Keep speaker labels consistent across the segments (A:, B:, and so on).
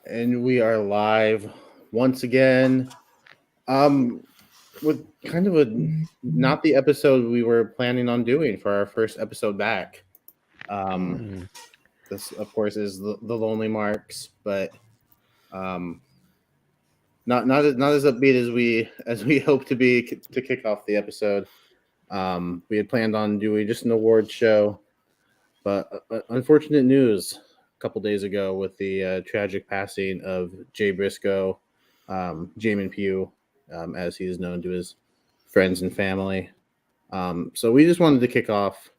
A: And we are live once again. With kind of a not the episode we were planning on doing for our first episode back. Um, this, of course, is the Lonely Marks, but um, not as upbeat as we hope to be to kick off the episode. We had planned on doing just an award show, but unfortunate news a couple days ago with the tragic passing of Jay Briscoe, Jamin Pugh, as he is known to his friends and family. So we just wanted to kick off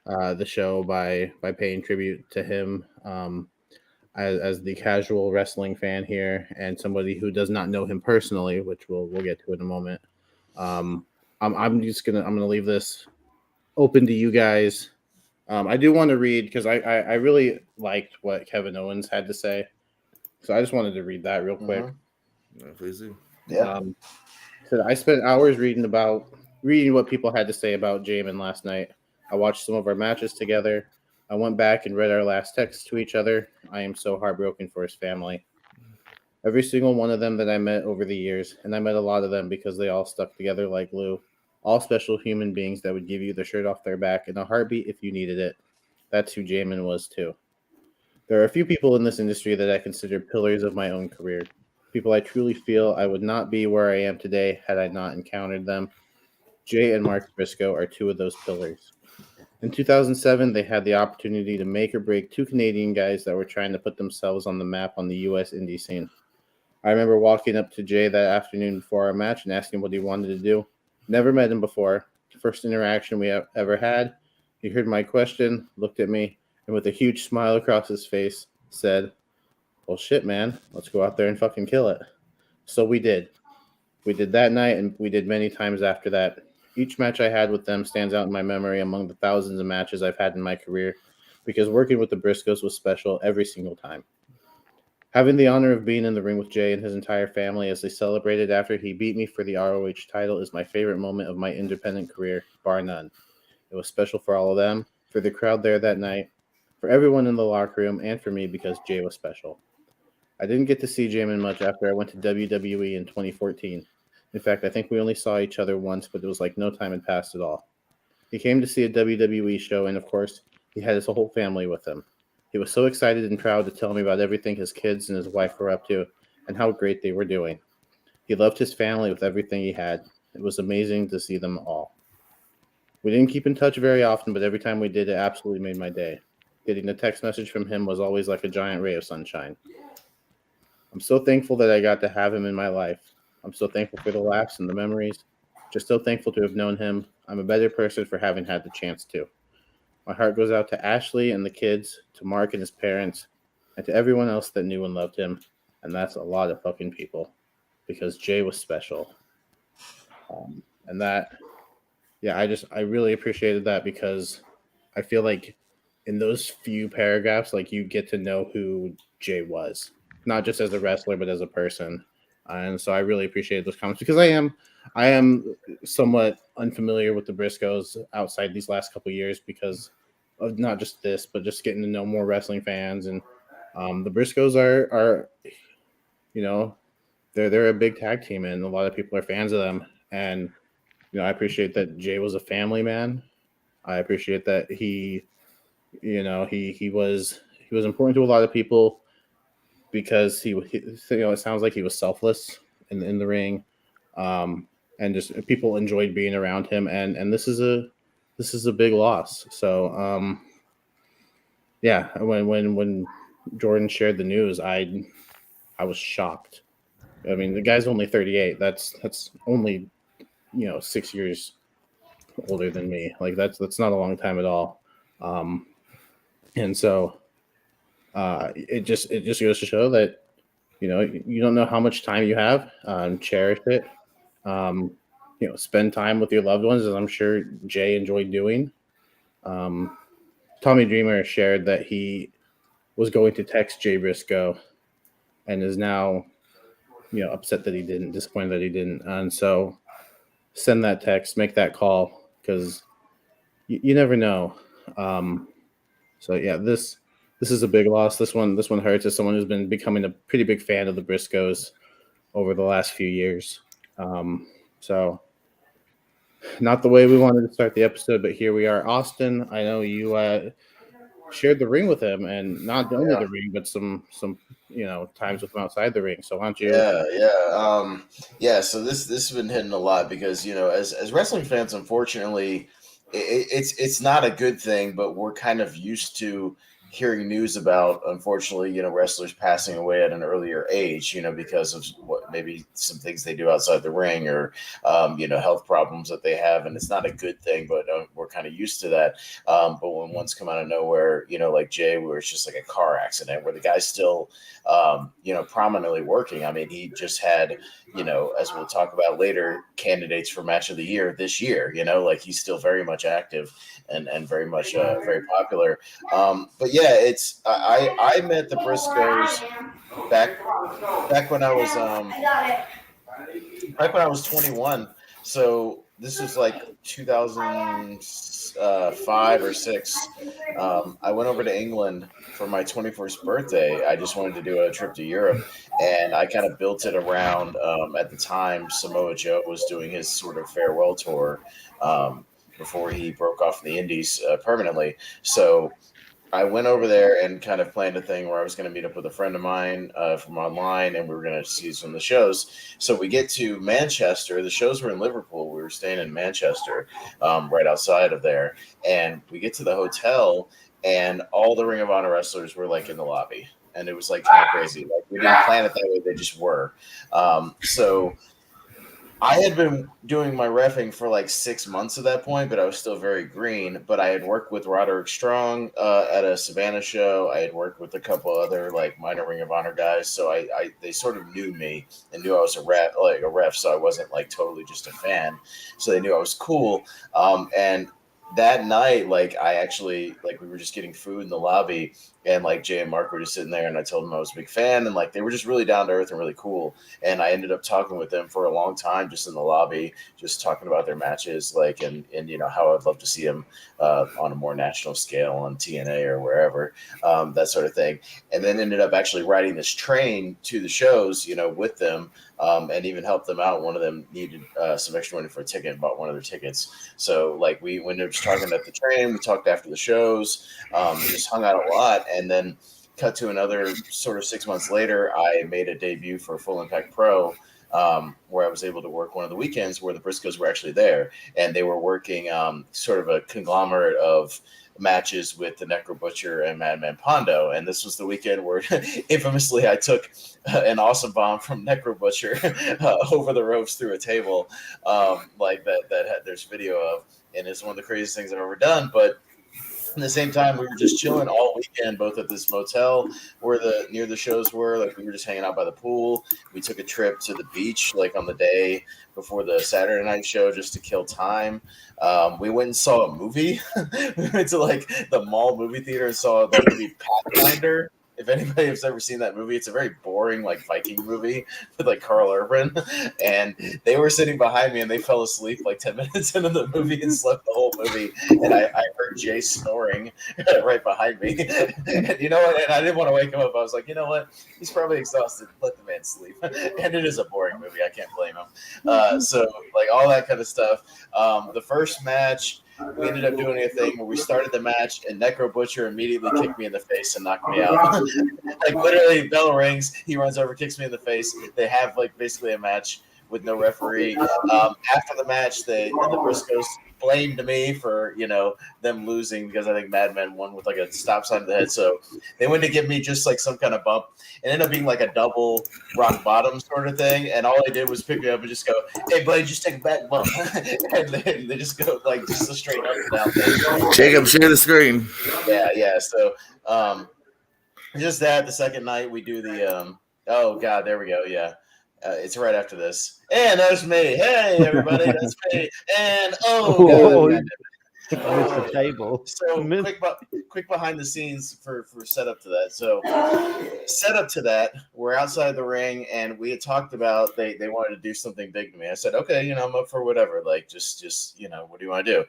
A: the show by paying tribute to him as the casual wrestling fan here and somebody who does not know him personally, which we'll get to in a moment. Um, I'm gonna leave this open to you guys. I do want to read because I really liked what Kevin Owens had to say, so I just wanted to read that real quick.
B: Please do.
C: Yeah.
A: So I spent hours reading what people had to say about Jamin last night. I watched some of our matches together. I went back and read our last texts to each other. I am so heartbroken for his family. Every single one of them that I met over the years, and I met a lot of them because they all stuck together like glue. All special human beings that would give you the shirt off their back in a heartbeat if you needed it. That's who Jamin was too. There are a few people in this industry that I consider pillars of my own career. People I truly feel I would not be where I am today had I not encountered them. Jay and Mark Briscoe are two of those pillars. In 2007, they had the opportunity to make or break two Canadian guys that were trying to put themselves on the map on the U.S. indie scene. I remember walking up to Jay that afternoon before our match and asking what he wanted to do. Never met him before. First interaction we ever had. He heard my question, looked at me, and with a huge smile across his face, said, "Well, shit, man. Let's go out there and fucking kill it." So we did. We did that night, and we did many times after that. Each match I had with them stands out in my memory among the thousands of matches I've had in my career because working with the Briscoes was special every single time. Having the honor of being in the ring with Jay and his entire family as they celebrated after he beat me for the ROH title is my favorite moment of my independent career, bar none. It was special for all of them, for the crowd there that night, for everyone in the locker room, and for me because Jay was special. I didn't get to see Jamin much after I went to WWE in 2014. In fact, I think we only saw each other once, but it was like no time had passed at all. He came to see a WWE show, and of course, he had his whole family with him. He was so excited and proud to tell me about everything his kids and his wife were up to and how great they were doing. He loved his family with everything he had. It was amazing to see them all. We didn't keep in touch very often, but every time we did, it absolutely made my day. Getting a text message from him was always like a giant ray of sunshine. I'm so thankful that I got to have him in my life. I'm so thankful for the laughs and the memories. Just so thankful to have known him. I'm a better person for having had the chance to. My heart goes out to Ashley and the kids, to Mark and his parents, and to everyone else that knew and loved him. And that's a lot of fucking people because Jay was special. And that, yeah, I really appreciated that because I feel like in those few paragraphs, like you get to know who Jay was, not just as a wrestler, but as a person. And so I really appreciate those comments because I am somewhat unfamiliar with the Briscoes outside these last couple of years because of not just this, but just getting to know more wrestling fans. And the Briscoes are you know they're a big tag team, and a lot of people are fans of them. And I appreciate that Jay was a family man. I appreciate that he was important to a lot of people because he it sounds like he was selfless in the ring, and just people enjoyed being around him, and this is a big loss. So yeah, when Jordan shared the news, I was shocked. I mean, the guy's only 38. That's only 6 years older than me. Like that's not a long time at all. And so it just goes to show that you don't know how much time you have. Cherish it. Spend time with your loved ones, as I'm sure Jay enjoyed doing. Tommy Dreamer shared that he was going to text Jay Briscoe and is now upset that he didn't, disappointed that he didn't. And so send that text, make that call, because you never know. So yeah, this this is a big loss. This one hurts as someone who's been becoming a pretty big fan of the Briscoes over the last few years. So not the way we wanted to start the episode, but here we are. Austin, I know you shared the ring with him, and not only the ring, but some times with him outside the ring. So why don't you?
B: So this has been hitting a lot because as wrestling fans, unfortunately, it's not a good thing, but we're kind of used to hearing news about, unfortunately, wrestlers passing away at an earlier age, because of what maybe some things they do outside the ring or, health problems that they have. And it's not a good thing, but we're kind of used to that. But when ones come out of nowhere, like Jay, where it's just like a car accident where the guy's still, prominently working. I mean, he just had, as we'll talk about later, candidates for match of the year this year, like he's still very much active and very much very popular. But yeah, it's I met the Briscoes back when I was 21. So this was like 2005 or 6. I went over to England for my 21st birthday. I just wanted to do a trip to Europe, and I kind of built it around. At the time, Samoa Joe was doing his sort of farewell tour before he broke off in the Indies permanently. So I went over there and kind of planned a thing where I was going to meet up with a friend of mine from online, and we were going to see some of the shows. So we get to Manchester. The shows were in Liverpool. We were staying in Manchester, right outside of there. And we get to the hotel, and all the Ring of Honor wrestlers were like in the lobby. And it was like kind of crazy. Like we didn't plan it that way. They just were. So I had been doing my reffing for like 6 months at that point, but I was still very green. But I had worked with Roderick Strong at a Savannah show. I had worked with a couple other like minor Ring of Honor guys, so they sort of knew me and knew I was a ref, so I wasn't like totally just a fan. So they knew I was cool. And that night, like I actually like we were just getting food in the lobby, and like Jay and Mark were just sitting there, and I told them I was a big fan, and like they were just really down to earth and really cool. And I ended up talking with them for a long time, just in the lobby, just talking about their matches, like and how I'd love to see them on a more national scale on TNA or wherever, that sort of thing. And then ended up actually riding this train to the shows, with them. And even helped them out. One of them needed some extra money for a ticket and bought one of their tickets. So like we ended up just talking at the train. We talked after the shows, just hung out a lot. And then cut to another sort of 6 months later, I made a debut for Full Impact Pro, where I was able to work one of the weekends where the Briscoes were actually there. And they were working sort of a conglomerate of matches with the Necro Butcher and Madman Pondo. And this was the weekend where infamously I took an awesome bomb from Necro Butcher over the ropes through a table, like that there's video of, and it's one of the craziest things I've ever done. But at the same time, we were just chilling all weekend, both at this motel where near the shows were. Like we were just hanging out by the pool. We took a trip to the beach, like on the day before the Saturday night show, just to kill time. We went and saw a movie. We went to like the mall movie theater and saw the movie Pathfinder. If anybody has ever seen that movie, it's a very boring like Viking movie with like Carl Urban, and they were sitting behind me and they fell asleep like 10 minutes into the movie and slept the whole movie. And I heard Jay snoring right behind me. And you know what? And I didn't want to wake him up. I was like, you know what? He's probably exhausted. Let the man sleep. And it is a boring movie. I can't blame him. So like all that kind of stuff. The first match, we ended up doing a thing where we started the match and Necro Butcher immediately kicked me in the face and knocked me out. Like literally, bell rings, he runs over, kicks me in the face. They have like basically a match with no referee. After the match, the Briscoes blamed me for them losing because I think Madman won with like a stop sign to the head. So they went to give me just like some kind of bump. It ended up being like a double rock bottom sort of thing. And all they did was pick me up and just go, "Hey, buddy, just take a back bump." And they just go like just a straight up and down thing.
C: Jacob, share the screen.
B: Yeah. So just that. The second night we do the oh god, there we go. Yeah. It's right after this. And that's me. Hey, everybody, that's me. And God,
D: missed the table.
B: So quick behind the scenes for setup to that. So setup to that, we're outside the ring, and we had talked about they wanted to do something big to me. I said, okay, I'm up for whatever. Like just what do you want to do?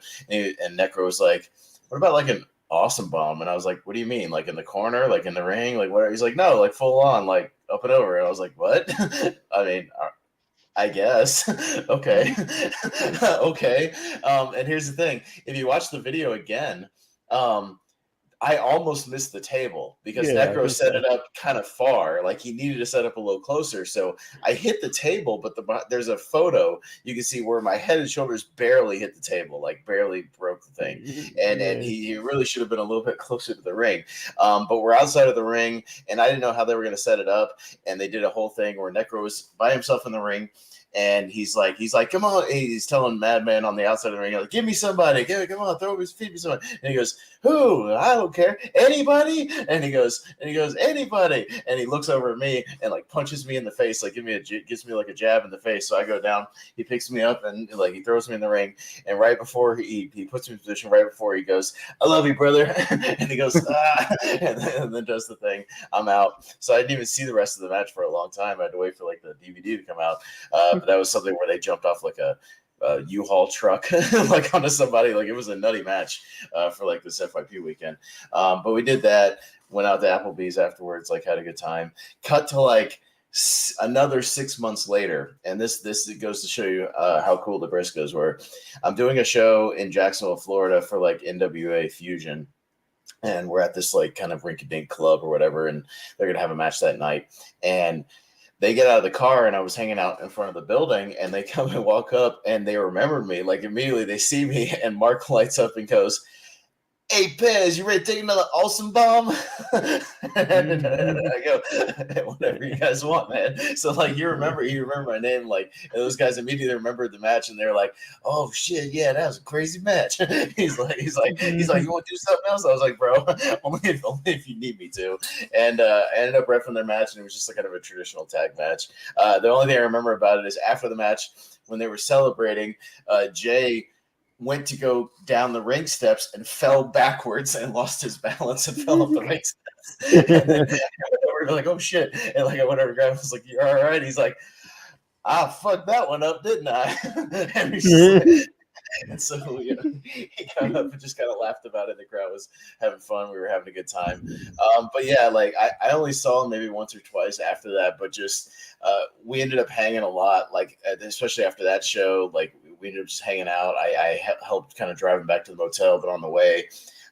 B: And Necro was like, what about like an awesome bomb. And I was like, what do you mean? Like in the corner, like in the ring, like what? He's like, no, like full on, like up and over. And I was like, what? I mean, I guess. Okay. Okay. And here's the thing. If you watch the video again, I almost missed the table because
D: Yeah, I
B: Necro
D: think
B: set
D: so.
B: it up kind of far. Like he needed to set up a little closer. So I hit the table, but there's a photo you can see where my head and shoulders barely hit the table, like barely broke the thing. And
D: Yeah.
B: he really should have been a little bit closer to the ring. But we're outside of the ring, and I didn't know how they were going to set it up. And they did a whole thing where Necro was by himself in the ring. And he's like, come on. He's telling Madman on the outside of the ring, like, give me somebody. Come on, throw his feet me somebody. And he goes, who? I don't care. Anybody? And he goes, anybody. And he looks over at me and like punches me in the face, like gives me like a jab in the face. So I go down. He picks me up and like he throws me in the ring. And right before he puts me in position, right before he goes, I love you, brother. And he goes, ah, and then does the thing. I'm out. So I didn't even see the rest of the match for a long time. I had to wait for like the DVD to come out. But that was something where they jumped off like a U-Haul truck like onto somebody. Like it was a nutty match for like this FYP weekend. But we did that, went out to Applebee's afterwards, like had a good time. Cut to like another 6 months later, and this goes to show you how cool the Briscoes were. I'm doing a show in Jacksonville, Florida for like NWA Fusion. And we're at this like kind of rinky-dink club or whatever, and they're gonna have a match that night. And they get out of the car, and I was hanging out in front of the building, and they come and walk up, and they remembered me. Like immediately they see me, and Mark lights up and goes, hey, Pez, you ready to take another awesome bomb? And I go, whatever you guys want, man. So like you remember my name, like, and those guys immediately remembered the match, and they're like, oh shit, yeah, that was a crazy match. he's like, you want to do something else? I was like, bro, only if you need me to. And I ended up reffing their match, and it was just like kind of a traditional tag match. The only thing I remember about it is after the match, when they were celebrating, Jay went to go down the ring steps and fell backwards and lost his balance and fell up the ring steps. And then we were like, oh shit. And like I went over to grab him, I was like, you're all right. He's like, I fucked that one up, didn't I? And he's just like, and so he got up and just kind of laughed about it. The crowd was having fun. We were having a good time. But yeah, like I only saw him maybe once or twice after that, but just we ended up hanging a lot, like especially after that show, like we ended up just hanging out. I helped kind of drive him back to the motel, but on the way,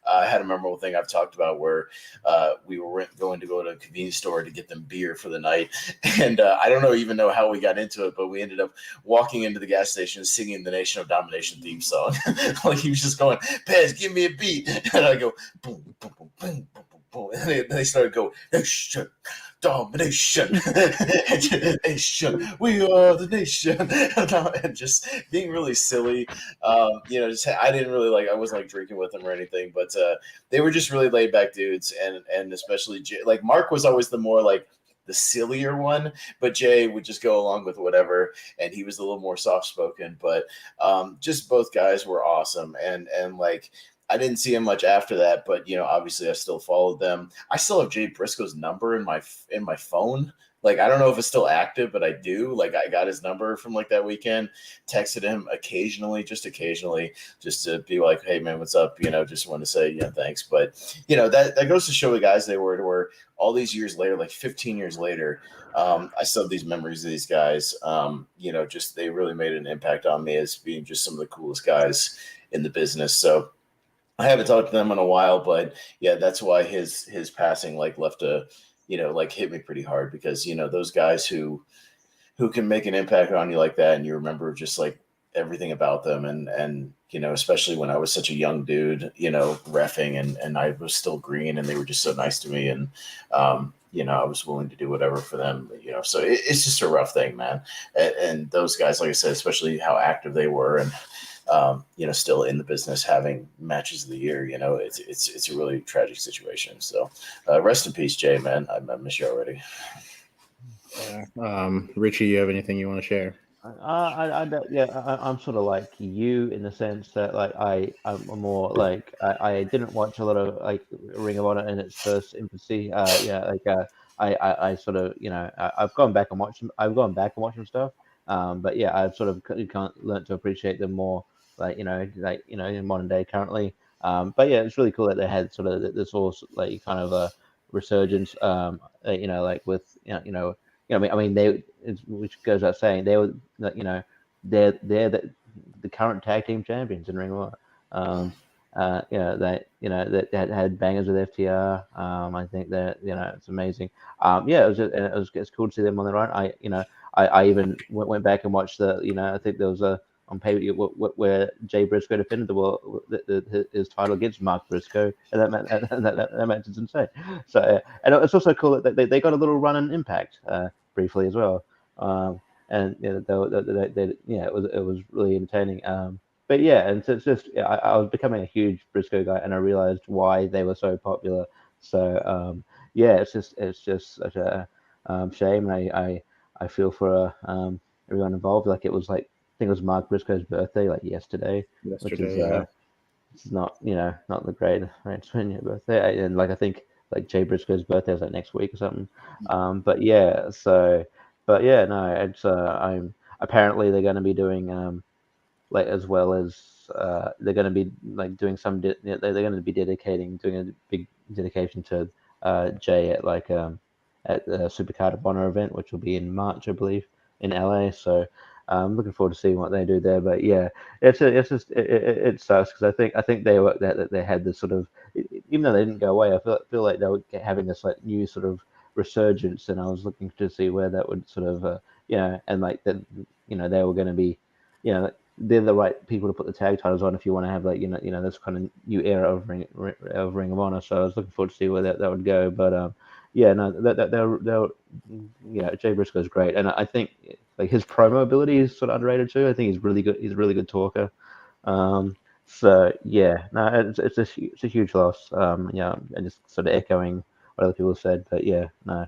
B: I had a memorable thing I've talked about where we were going to go to a convenience store to get them beer for the night. And I don't even know how we got into it, but we ended up walking into the gas station singing the Nation of Domination theme song. Like he was just going, Pez, give me a beat. And I go, boom, boom, boom, boom, boom, boom. And they started going, Nation, Domination, nation, we are the nation. And just being really silly. Just I didn't really I wasn't like drinking with them or anything, but they were just really laid back dudes, and especially Jay, like Mark was always the more like the sillier one, but Jay would just go along with whatever, and he was a little more soft spoken. But just both guys were awesome, and like I didn't see him much after that, but obviously I still followed them. I still have Jay Briscoe's number in my phone. Like, I don't know if it's still active, but I do. Like, I got his number from like that weekend, texted him occasionally, just to be like, hey man, what's up? Just want to say, thanks. But that goes to show the guys they were all these years later, like 15 years later. I still have these memories of these guys. Just they really made an impact on me as being just some of the coolest guys in the business. So I haven't talked to them in a while, but yeah, that's why his passing left a hit me pretty hard, because those guys who can make an impact on you like that, and you remember just like everything about them, and especially when I was such a young dude, reffing, and I was still green, and they were just so nice to me, and I was willing to do whatever for them, so it's just a rough thing, man. And those guys, like I said, especially how active they were, and still in the business, having matches of the year, it's a really tragic situation. So rest in peace, Jay, man. I miss you already.
A: Yeah. Richie, you have anything you want to share?
D: I'm sort of like you in the sense that like I'm more like I didn't watch a lot of like Ring of Honor in its first infancy. I sort of I've gone back and watched them. I've gone back and watched some stuff. But yeah, I've sort of learned to appreciate them more. In modern day currently. But yeah, it's really cool that they had sort of this all like kind of a resurgence. Like with I mean, which goes without saying, they were, they're the current tag team champions in Ring of Honor. That had bangers with FTR. I think that it's amazing. It's cool to see them on their own. I even went back and watched I think there was a on pay where Jay Briscoe defended the world his title against Mark Briscoe, and that match is insane. So and it's also cool that they got a little run in Impact briefly as well. And it was really entertaining. But yeah, and so it's just I was becoming a huge Briscoe guy, and I realized why they were so popular. So it's just such a shame. I feel for everyone involved. Like it was like I think it was Mark Briscoe's birthday, like yesterday, which is
A: yeah.
D: it's not not the great when your birthday, and like I think like Jay Briscoe's birthday is like next week or something. But yeah, no, it's I'm apparently they're going to be doing like as well as they're going to be like doing they're going to be doing a big dedication to Jay at at the Supercard of Honor event, which will be in March, I believe, in LA. So I'm looking forward to seeing what they do there. But yeah, it sucks because I think they had this sort of, even though they didn't go away, I feel like they were having this like new sort of resurgence, and I was looking to see where that would sort of and like that they were going to be they're the right people to put the tag titles on if you want to have like this kind of new era of Ring of Honor. So I was looking forward to see where that would go. But Jay Briscoe's great, and I think like his promo ability is sort of underrated too. I think he's really good. He's a really good talker. So yeah, no, it's a huge loss. And just sort of echoing what other people said, but yeah, no.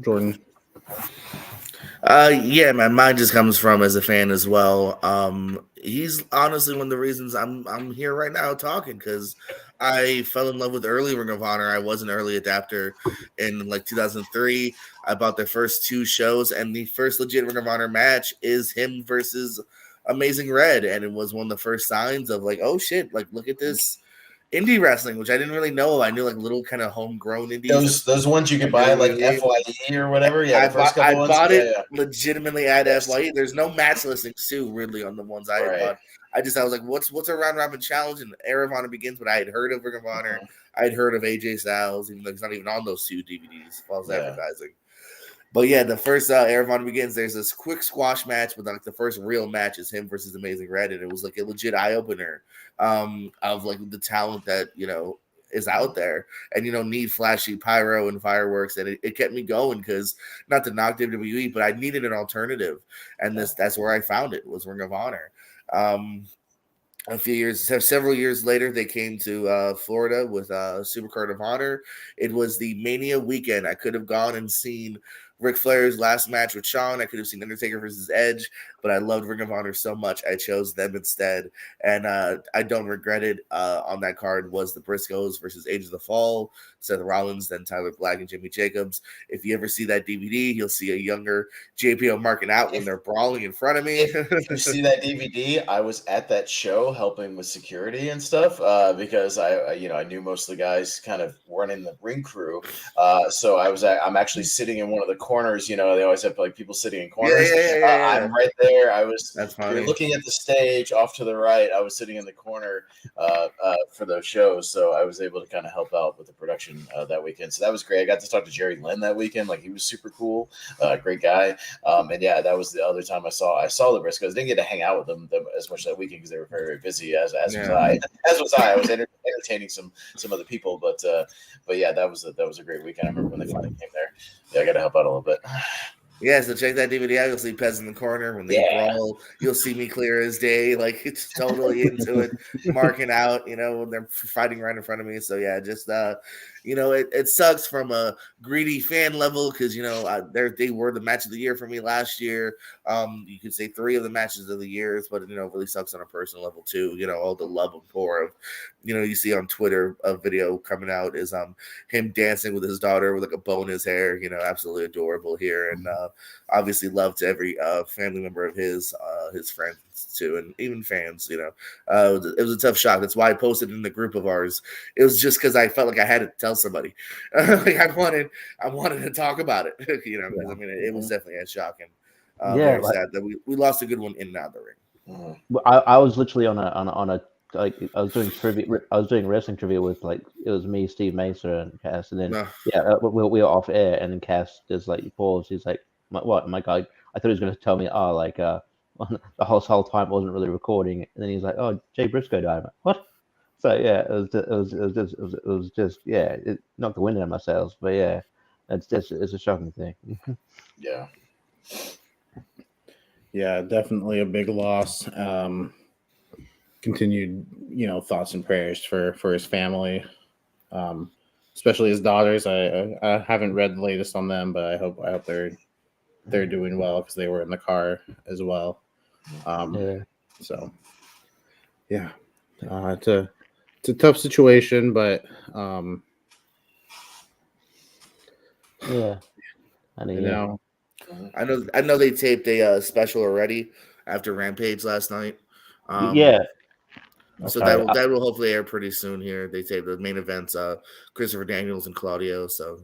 A: Jordan.
C: Yeah, man, mine just comes from as a fan as well. He's honestly one of the reasons I'm here right now talking, because I fell in love with early Ring of Honor. I was an early adapter in like 2003. I bought their first two shows, and the first legit Ring of Honor match is him versus Amazing Red, and it was one of the first signs of like, oh shit, like look at this indie wrestling, which I didn't really know. I knew like little kind of homegrown indies.
B: Those ones you could buy like FYE or whatever. Yeah, the first couple ones.
C: I bought it legitimately at FYE. There's no match listings too, really, on the ones I had bought. I was like, what's a round robin challenge? And Era of Honor begins, but I had heard of Ring of Honor. I had heard of AJ Styles, even though he's not even on those two DVDs. False advertising. But yeah, the first Era of Honor begins. There's this quick squash match, but like the first real match is him versus Amazing Red, and it was like a legit eye opener of like the talent that is out there, and need flashy pyro and fireworks, and it kept me going because not to knock WWE, but I needed an alternative, and that's where I found it was Ring of Honor. Several years later, they came to Florida with Supercard of Honor. It was the Mania weekend. I could have gone and seen Ric Flair's last match with Shawn. I could have seen Undertaker versus Edge, but I loved Ring of Honor so much, I chose them instead. And I don't regret it. On that card was the Briscoes versus Age of the Fall, Seth Rollins, then Tyler Black and Jimmy Jacobs. If you ever see that DVD, you'll see a younger JPO marking out when they're brawling in front of me.
B: If you see that DVD, I was at that show helping with security and stuff because I knew most of the guys kind of running the ring crew. So I'm actually sitting in one of the corners. They always have like people sitting in corners.
C: Yeah.
B: I'm right there.
C: That's funny.
B: You're looking at the stage off to the right. I was sitting in the corner for those shows, so I was able to kind of help out with the production that weekend. So that was great. I got to talk to Jerry Lynn that weekend. Like he was super cool, great guy. And yeah, that was the other time I saw the Briscoes. Didn't get to hang out with them as much that weekend because they were very, very busy. As was I. As was I. I was entertaining some other people, but yeah, that was a great weekend. I remember when they finally came there. Yeah, I got to help out a little bit.
C: Yeah, so check that DVD out. You'll see Pez in the corner when they brawl. You'll see me clear as day. Like it's totally into it, marking out. When they're fighting right in front of me. So yeah, just it sucks from a greedy fan level because they were the match of the year for me last year. You could say 3 of the matches of the years, but it really sucks on a personal level too. All the love and pour of, you see on Twitter a video coming out is him dancing with his daughter with like a bow in his hair. Absolutely adorable here, and obviously love to every family member of his friends too, and even fans. It was a tough shock. That's why I posted in the group of ours. It was just because I felt like I had to tell somebody. Like I wanted to talk about it. Because it was definitely a shocking. Very sad that we lost a good one in and out of the ring.
D: I was literally on a like I was doing trivia. I was doing wrestling trivia with like it was me, Steve Mesa, and Cass, and then we were off air, and then Cass just like pause. He's like, "What, my guy? I thought he was going to tell me, the whole time I wasn't really recording." And then he's like, "Oh, Jay Briscoe died." I'm like, what? So yeah, it was just it knocked the wind out of my sails. But yeah, it's a shocking thing.
B: Yeah.
A: Yeah, definitely a big loss. Continued, thoughts and prayers for his family, especially his daughters. I haven't read the latest on them, but I hope they're doing well because they were in the car as well. So yeah, it's a tough situation, but
C: I know they taped a special already after Rampage last night. So that will hopefully air pretty soon here. They taped the main events, Christopher Daniels and Claudio. So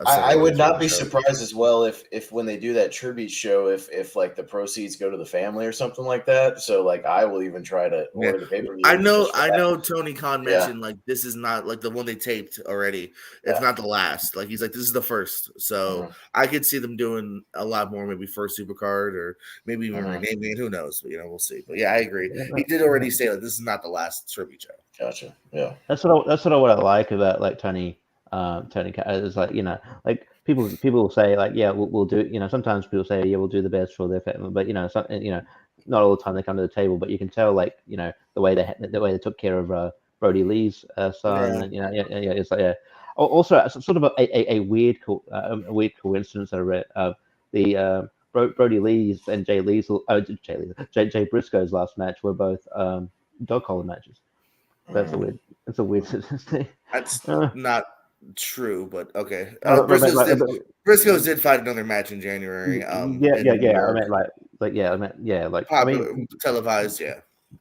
B: I would not be surprised as well if when they do that tribute show, if like the proceeds go to the family or something like that. So like I will even try to order the pay-per-view.
C: I know Tony Khan mentioned like this is not like the one they taped already. It's not the last. Like he's like this is the first. So I could see them doing a lot more, maybe first Supercard or maybe even renaming it. Who knows? But we'll see. But yeah, I agree. He did already say like this is not the last tribute show.
B: Gotcha. Yeah.
D: That's what I like about like Tony is like like people will say like we'll do sometimes people say we'll do the best for their family, but not all the time they come to the table, but you can tell like the way they took care of Brody Lee's son and it's like also sort of a weird coincidence I read the Brody Lee's and Jay Briscoe's last match were both dog collar matches. That's a weird thing.
C: That's not true, but okay. Briscoe's did fight another match in January.
D: I meant
C: televised.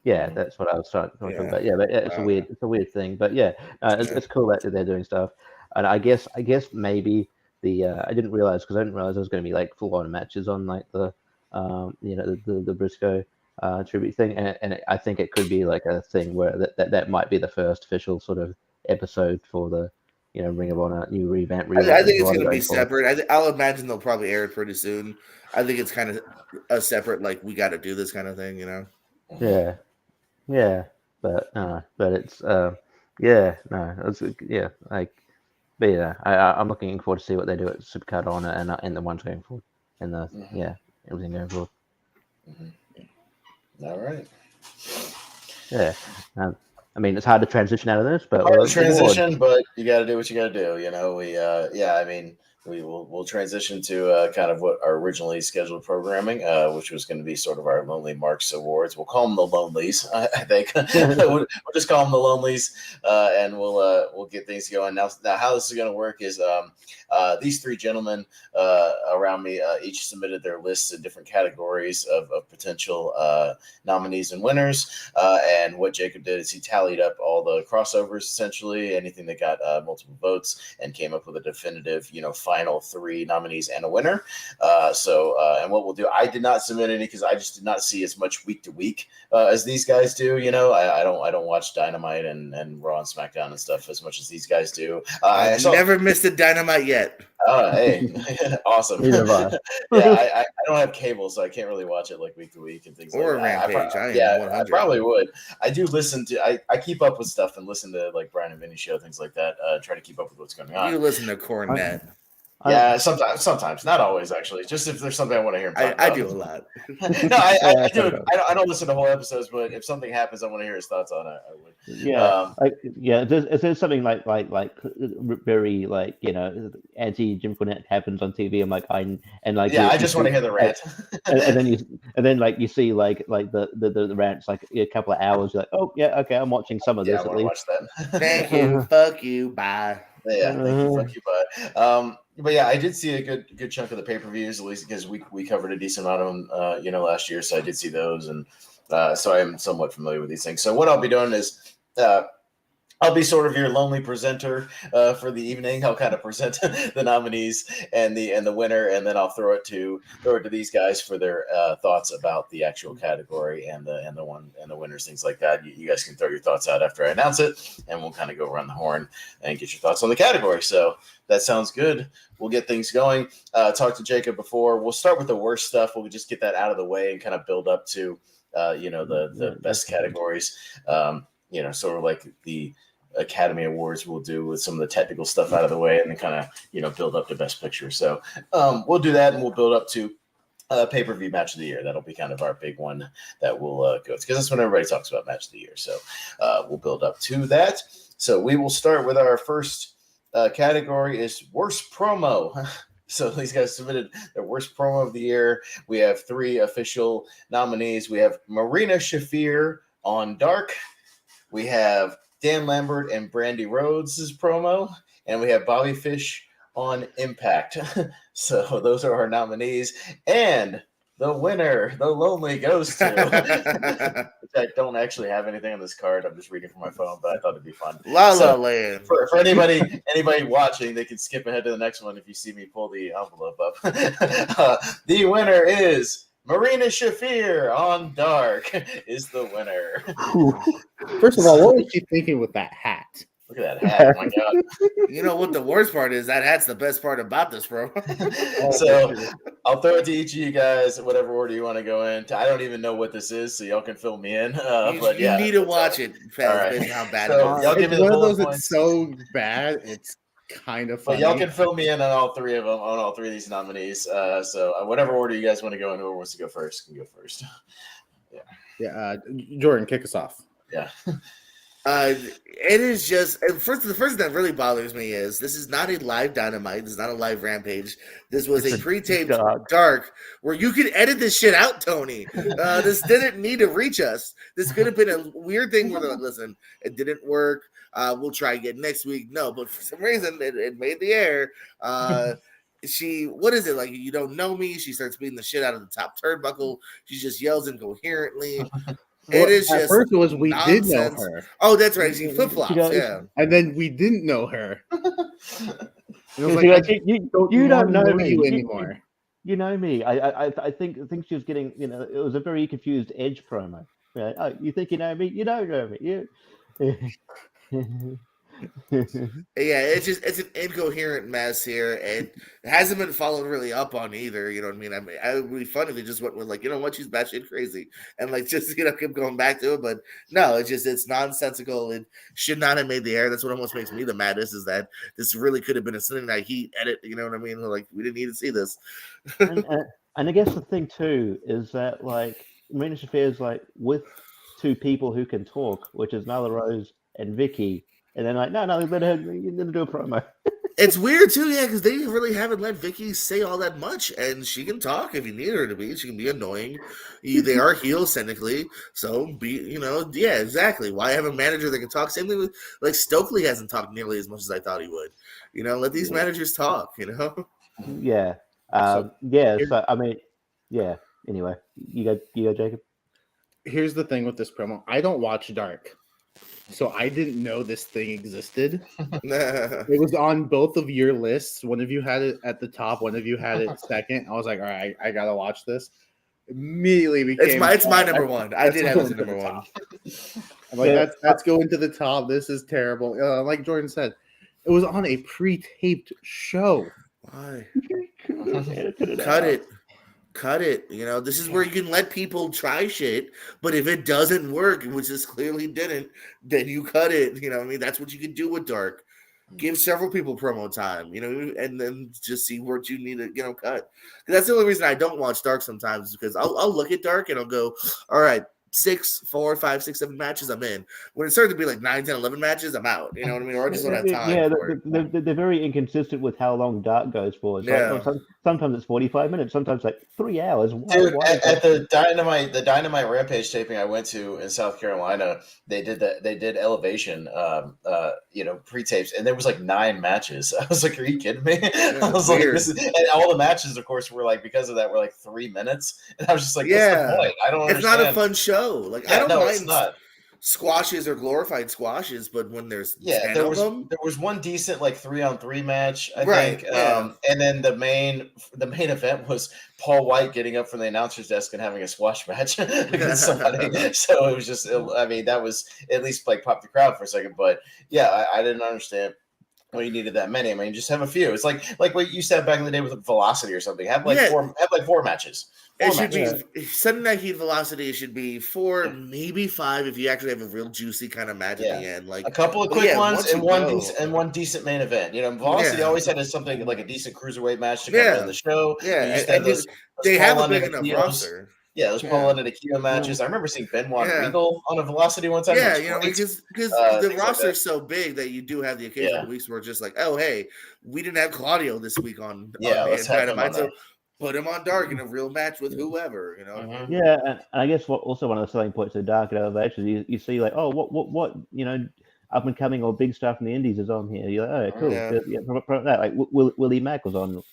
D: Yeah, that's what I was trying to talk about. Yeah, but it's a weird thing. But it's cool that they're doing stuff. And I guess maybe I didn't realize there was going to be like full on matches on like the the Briscoe tribute thing, and I think it could be like a thing where that might be the first official sort of episode for the Ring of Honor new revamp.
C: I think it's going to be separate. I'll imagine they'll probably air it pretty soon. I think it's kind of a separate like we got to do this kind of thing,
D: Yeah, but it's I'm looking forward to see what they do at Supercard Honor and the ones going forward and everything going forward.
B: All right.
D: Yeah. I mean, it's hard to transition out of this, but
B: but you got to do what you got to do. We'll transition to kind of what our originally scheduled programming, which was going to be sort of our Lonely Marks Awards. We'll call them the Lonelies, I think. We'll just call them the Lonelies, and we'll get things going. Now how this is going to work is these 3 gentlemen around me each submitted their lists in different categories of potential nominees and winners. And what Jacob did is he tallied up all the crossovers, essentially, anything that got multiple votes, and came up with a definitive, final 3 nominees and a winner. And what we'll do, I did not submit any because I just did not see as much week to week as these guys do. I don't watch Dynamite and Raw and SmackDown and stuff as much as these guys do.
C: I never missed a Dynamite yet.
B: Oh, hey, awesome. I don't have cable, so I can't really watch it like week to week and things
C: or
B: like that.
C: Rampage.
B: I probably would. I do listen to. I keep up with stuff and listen to like Brian and Vinny show, things like that. Try to keep up with what's going on.
C: You listen to Cornette.
B: Yeah, sometimes, not always actually. Just if there's something I want to hear him talk
C: I
B: about.
C: do a lot.
B: No, I do. I don't listen to whole episodes, but if something happens, I want to hear his thoughts on it. I would.
D: Yeah, if there's something like very like anti Jim Cornette happens on TV, I'm like I
B: just want to hear the rant.
D: and then like you see like the rants like a couple of hours, you're like, oh yeah, okay, I'm watching some of this at least.
B: Watch that.
C: Thank you, fuck you, bye.
B: Yeah, thank you, fuck you, bye. But yeah, I did see a good chunk of the pay-per-views, at least because we covered a decent amount of them, last year, so I did see those, and so I am somewhat familiar with these things. So what I'll be doing is I'll be sort of your lonely presenter for the evening. I'll kind of present the nominees and the winner, and then I'll throw it to these guys for their thoughts about the actual category and the winners, things like that. You guys can throw your thoughts out after I announce it, and we'll kind of go around the horn and get your thoughts on the category. So that sounds good. We'll get things going. Talked to Jacob before. We'll start with the worst stuff. We'll just get that out of the way and kind of build up to the best categories. Sort of like the Academy Awards we'll do with some of the technical stuff out of the way and then kind of build up to best picture. So we'll do that, and we'll build up to pay-per-view match of the year. That'll be kind of our big one that we'll go to, because that's when everybody talks about match of the year. So we'll build up to that. So we will start with our first category is worst promo. So these guys submitted their worst promo of the year. We have 3 official nominees. We have Marina Shafir on Dark. We have Dan Lambert and Brandy Rhodes' promo, and we have Bobby Fish on Impact. So those are our nominees, and the winner, the lonely, goes to. I don't actually have anything on this card. I'm just reading from my phone, but I thought it'd be fun.
C: La La Land.
B: For anybody watching, they can skip ahead to the next one if you see me pull the envelope up. The winner is Marina Shafir on Dark is the winner.
A: First of all, what was she thinking with that hat?
B: Look at that hat. Oh my God.
C: You know what the worst part is? That hat's the best part about this, bro.
B: So I'll throw it to each of you guys, whatever order you want to go in. I don't even know what this is, so y'all can fill me in.
C: You need to watch it, Faz, how bad it is.
B: Y'all give me the
A: one of
B: bullet
A: those
B: points.
A: that's so bad, it's kind of funny.
B: But y'all can fill me in on all 3 of them, on all 3 of these nominees. So whatever order you guys want to go in, whoever wants to go first can go first.
A: Yeah. Jordan, kick us off.
B: Yeah.
C: It is just the first thing that really bothers me is this is not a live Dynamite. This is not a live Rampage. This was a pre-taped Dark where you could edit this shit out, Tony. This didn't need to reach us. This could have been a weird thing where they're like, listen, it didn't work. We'll try again next week. No, but for some reason it made the air. What is it like? You don't know me. She starts beating the shit out of the top turnbuckle. She just yells incoherently. It is
A: at
C: just
A: first it was we
C: nonsense.
A: did know her.
C: Oh, that's right. She flip flops. Yeah,
A: and then we didn't know her. It was
D: you don't know me
A: anymore.
D: You know me. I think she was getting. It was a very confused Edge promo. Right? Oh, you think you know me? You don't know me.
C: Yeah, it's an incoherent mess here, and it hasn't been followed really up on either. You know what I mean? It would be funny if they just went with like, you know what, she's batshit crazy, and like just keep going back to it. But no, it's nonsensical. It should not have made the air. That's what almost makes me the maddest is that this really could have been a Sunday Night Heat edit. You know what I mean? Like we didn't need to see this.
D: and I guess the thing too is that like Marina Shafir is like with 2 people who can talk, which is Nyla Rose and Vicky. And then like, no, let her do a promo.
C: It's weird too, yeah, because they really haven't let Vicky say all that much, and she can talk if you need her to be. She can be annoying. They are heels technically, so yeah, exactly. Why have a manager that can talk? Same thing with like Stokely hasn't talked nearly as much as I thought he would. Let these managers talk.
D: Yeah, yeah. So I mean, yeah. Anyway, you go, Jacob.
A: Here's the thing with this promo. I don't watch Dark. So I didn't know this thing existed. It was on both of your lists. One of you had it at the top. One of you had it second. I was like, all right, I gotta watch this. Immediately became
C: it's my number one. I did have it as number one.
A: I'm like, that's going to the top. This is terrible. Like Jordan said, it was on a pre-taped show.
C: Why? Cut it. This is where you can let people try shit, but if it doesn't work, which this clearly didn't, then you cut it. I mean, that's what you can do with Dark. Give several people promo time, and then just see what you need to, cut. That's the only reason I don't watch Dark sometimes, is because I'll look at Dark and I'll go, all right, 6, 4, 5, 6, 7 matches, I'm in. When it starts to be like 9, 10, 11 matches, I'm out. You know what I mean? Or I just don't have time for it.
D: They're very inconsistent with how long Dark goes for. It's like, sometimes it's 45 minutes, sometimes like 3 hours.
B: Dude, at the Dynamite Rampage taping I went to in South Carolina, they did Elevation, pre-tapes, and there was like 9 matches. I was like, are you kidding me? I was like, and all the matches, of course, were like, because of that, were like 3 minutes, and I was just like, what's the point? I don't understand.
C: It's not a fun show. Like, I don't mind
B: it's not.
C: Squashes or glorified squashes, but when there's 10
B: there
C: them,
B: was one decent like 3-on-3 match, I think, and then the main event was Paul White getting up from the announcer's desk and having a squash match against somebody. So it was just, that was at least like pop the crowd for a second, but I didn't understand. Well, you needed that many. I mean, just have a few. It's like what you said back in the day with Velocity or something. Have like 4 matches.
C: It should be Sunday Night Heat Velocity. It should be 4, maybe 5 if you actually have a real juicy kind of match at the end. Like
B: a couple of quick ones and one decent main event. Velocity always had something like a decent cruiserweight match to come in the show.
C: They have a big enough roster.
B: Yeah, those Paul and Akio matches. I remember seeing Benoit and Regal on a Velocity one time.
C: Because the roster is so big that you do have the occasional weeks where it's just like, oh, hey, we didn't have Claudio this week on Dynamite, so put him on Dark in a real match with whoever,
D: Yeah, and I guess also one of the selling points of Dark at Elevation, you see like, oh, what up and coming or big stuff in the Indies is on here. You're like, oh, cool. From that, like Willie Mack was on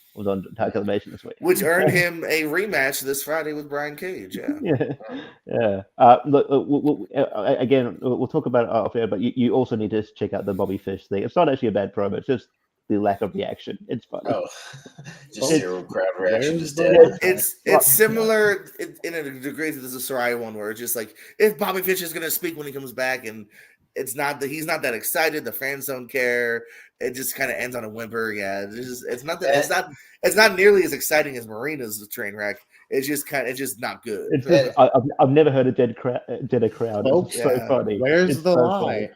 D: Dark Elevation this week,
C: which earned him a rematch this Friday with Brian Cage.
D: Look, again, we'll talk about it off air, but you also need to check out the Bobby Fish thing. It's not actually a bad promo. It's just the lack of reaction. It's funny.
B: Oh, just zero crowd reaction. Just dead.
C: It's similar in a degree to the Saraya one, where it's just like, if Bobby Fish is going to speak when he comes back, and it's not that he's not that excited. The fans don't care. It just kind of ends on a whimper. Yeah, it's not nearly as exciting as Marina's train wreck. It's just not good.
D: I've never heard a dead crowd. It's so funny.
A: Where's the lie?
D: Funny.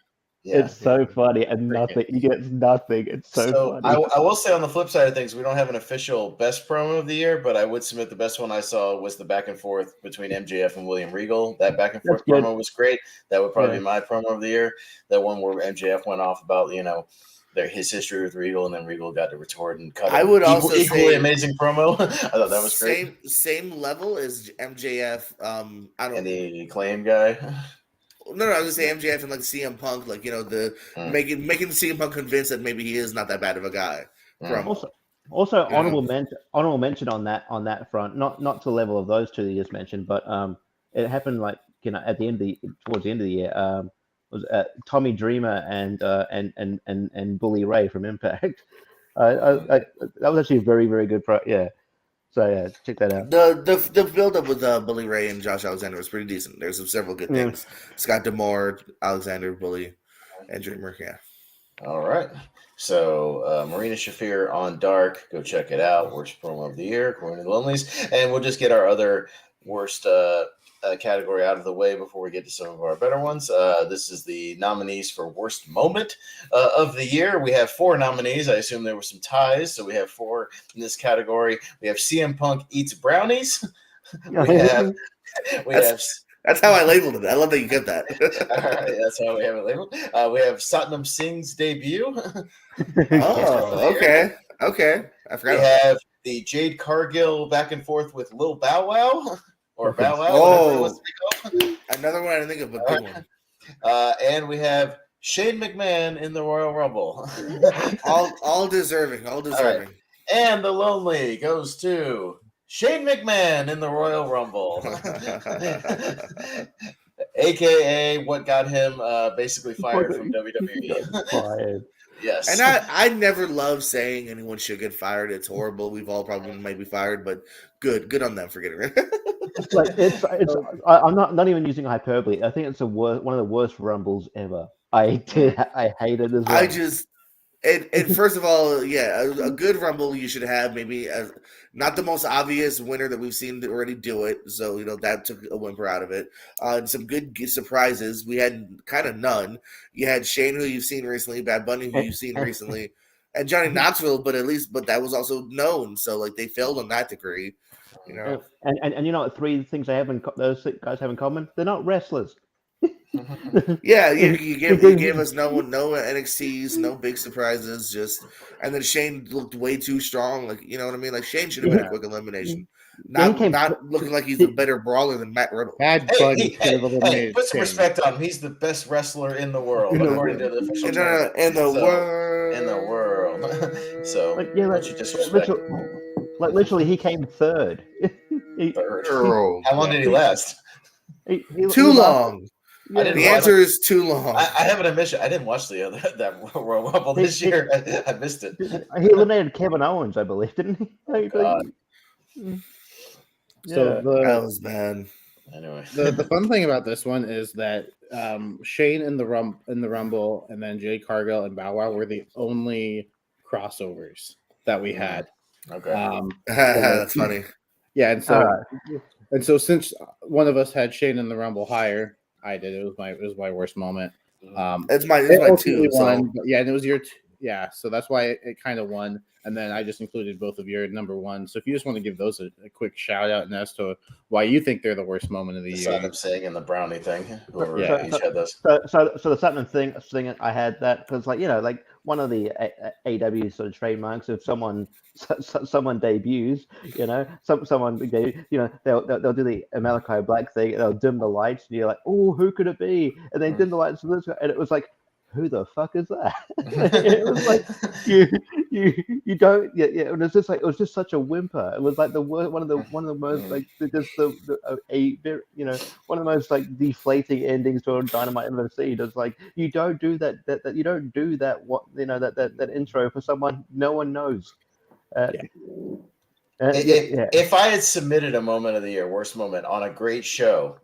D: Yeah, it's so funny, and nothing. He gets nothing. It's so funny.
B: I will say on the flip side of things, we don't have an official best promo of the year, but I would submit the best one I saw was the back and forth between MJF and William Regal. That back and forth promo was great. That would probably be my promo of the year. That one where MJF went off about his history with Regal, and then Regal got to retort and cut.
C: I would also
B: equally amazing promo. I thought that was great.
C: Same level as MJF.
B: And the Acclaim guy.
C: No, I was gonna say MJF and like CM Punk, like making CM Punk convinced that maybe he is not that bad of a guy.
D: Also, honorable mention on that front, not to the level of those two that you just mentioned, but it happened at the end towards the end of the year. Was Tommy Dreamer and Bully Ray from Impact. That was actually a very, very good So check that out.
C: The build up with Bully Ray and Josh Alexander was pretty decent. There's several good things. Scott D'Amore, Alexander, Bully, and Dreamer. Yeah.
B: All right. So Marina Shafir on Dark. Go check it out. Worst promo of the year, according to the Lonelies. And we'll just get our other worst category out of the way before we get to some of our better ones. This is the nominees for worst moment of the year. We have 4 nominees. I assume there were some ties, so we have 4 in this category. We have CM Punk eats brownies.
C: That's how I labeled it. I love that you get that.
B: All right, that's how we have it labeled. We have Satnam Singh's debut.
C: Okay. I forgot.
B: We have the Jade Cargill back and forth with Lil Bow Wow. Or Bow Wow.
C: Oh, another one I didn't think of, but good one.
B: And we have Shane McMahon in the Royal Rumble.
C: all deserving. All deserving.
B: Right. And the Lonely goes to Shane McMahon in the Royal Rumble. AKA what got him basically fired from WWE.
D: Fired.
B: Yes.
C: And I never love saying anyone should get fired. It's horrible. We've all probably might be fired, but good on them for getting rid of it.
D: I'm not even using hyperbole. I think it's one of the worst rumbles ever. I hate it as well.
C: And first of all, a good Rumble you should have maybe not the most obvious winner that we've seen already do it. So that took a whimper out of it. And some good surprises. We had kind of none. You had Shane, who you've seen recently, Bad Bunny, who you've seen recently, and Johnny Knoxville. But that was also known. So like they failed on that degree.
D: And you know what? Three things those guys have in common: they're not wrestlers.
C: Yeah, you gave us no NXTs, no big surprises, and then Shane looked way too strong. Like you know what I mean? Like Shane should have been a quick elimination. Not looking like he's a better brawler than Matt Riddle.
A: Bad Bunny should have eliminated.
B: Put some respect on him. He's the best wrestler in the world, according to the official
C: in the
B: world. So
D: don't you disrespect? Literally, he came third.
B: Third. How long did he last?
C: Too long.
B: Yeah,
C: the answer is too long.
B: I have an admission. I didn't watch that Royal Rumble this year. I missed it.
D: He eliminated Kevin Owens, I believe, didn't he?
A: So
C: that was bad.
B: Anyway,
A: the fun thing about this one is that Shane in the Rumble, and then Jay Cargill and Bow Wow were the only crossovers that we had.
B: Okay,
C: that's funny.
A: Yeah, and so since one of us had Shane in the Rumble higher, I did. It was my worst moment.
C: It's my two.
A: Won, but and it was your so that's why it kind of won. And then I just included both of your number one. So if you just want to give those a quick shout out and as to why you think they're the worst moment of the year.
B: I'm saying in the brownie thing. Whoever each had those.
D: So the Sutton thing I had that because like one of the AW sort of trademarks, if someone debuts, someone they'll do the Malachi Black thing, they'll dim the lights, and you're like, oh, who could it be? And then dim the lights, and it was like, who the fuck is that? It was like you don't it was just like it was just such a whimper. It was like the worst, one of the most like just one of the most like deflating endings to a Dynamite I've ever seen. It's like you don't do that you don't do that that intro for someone no one knows.
B: If I had submitted a moment of the year, worst moment on a great show,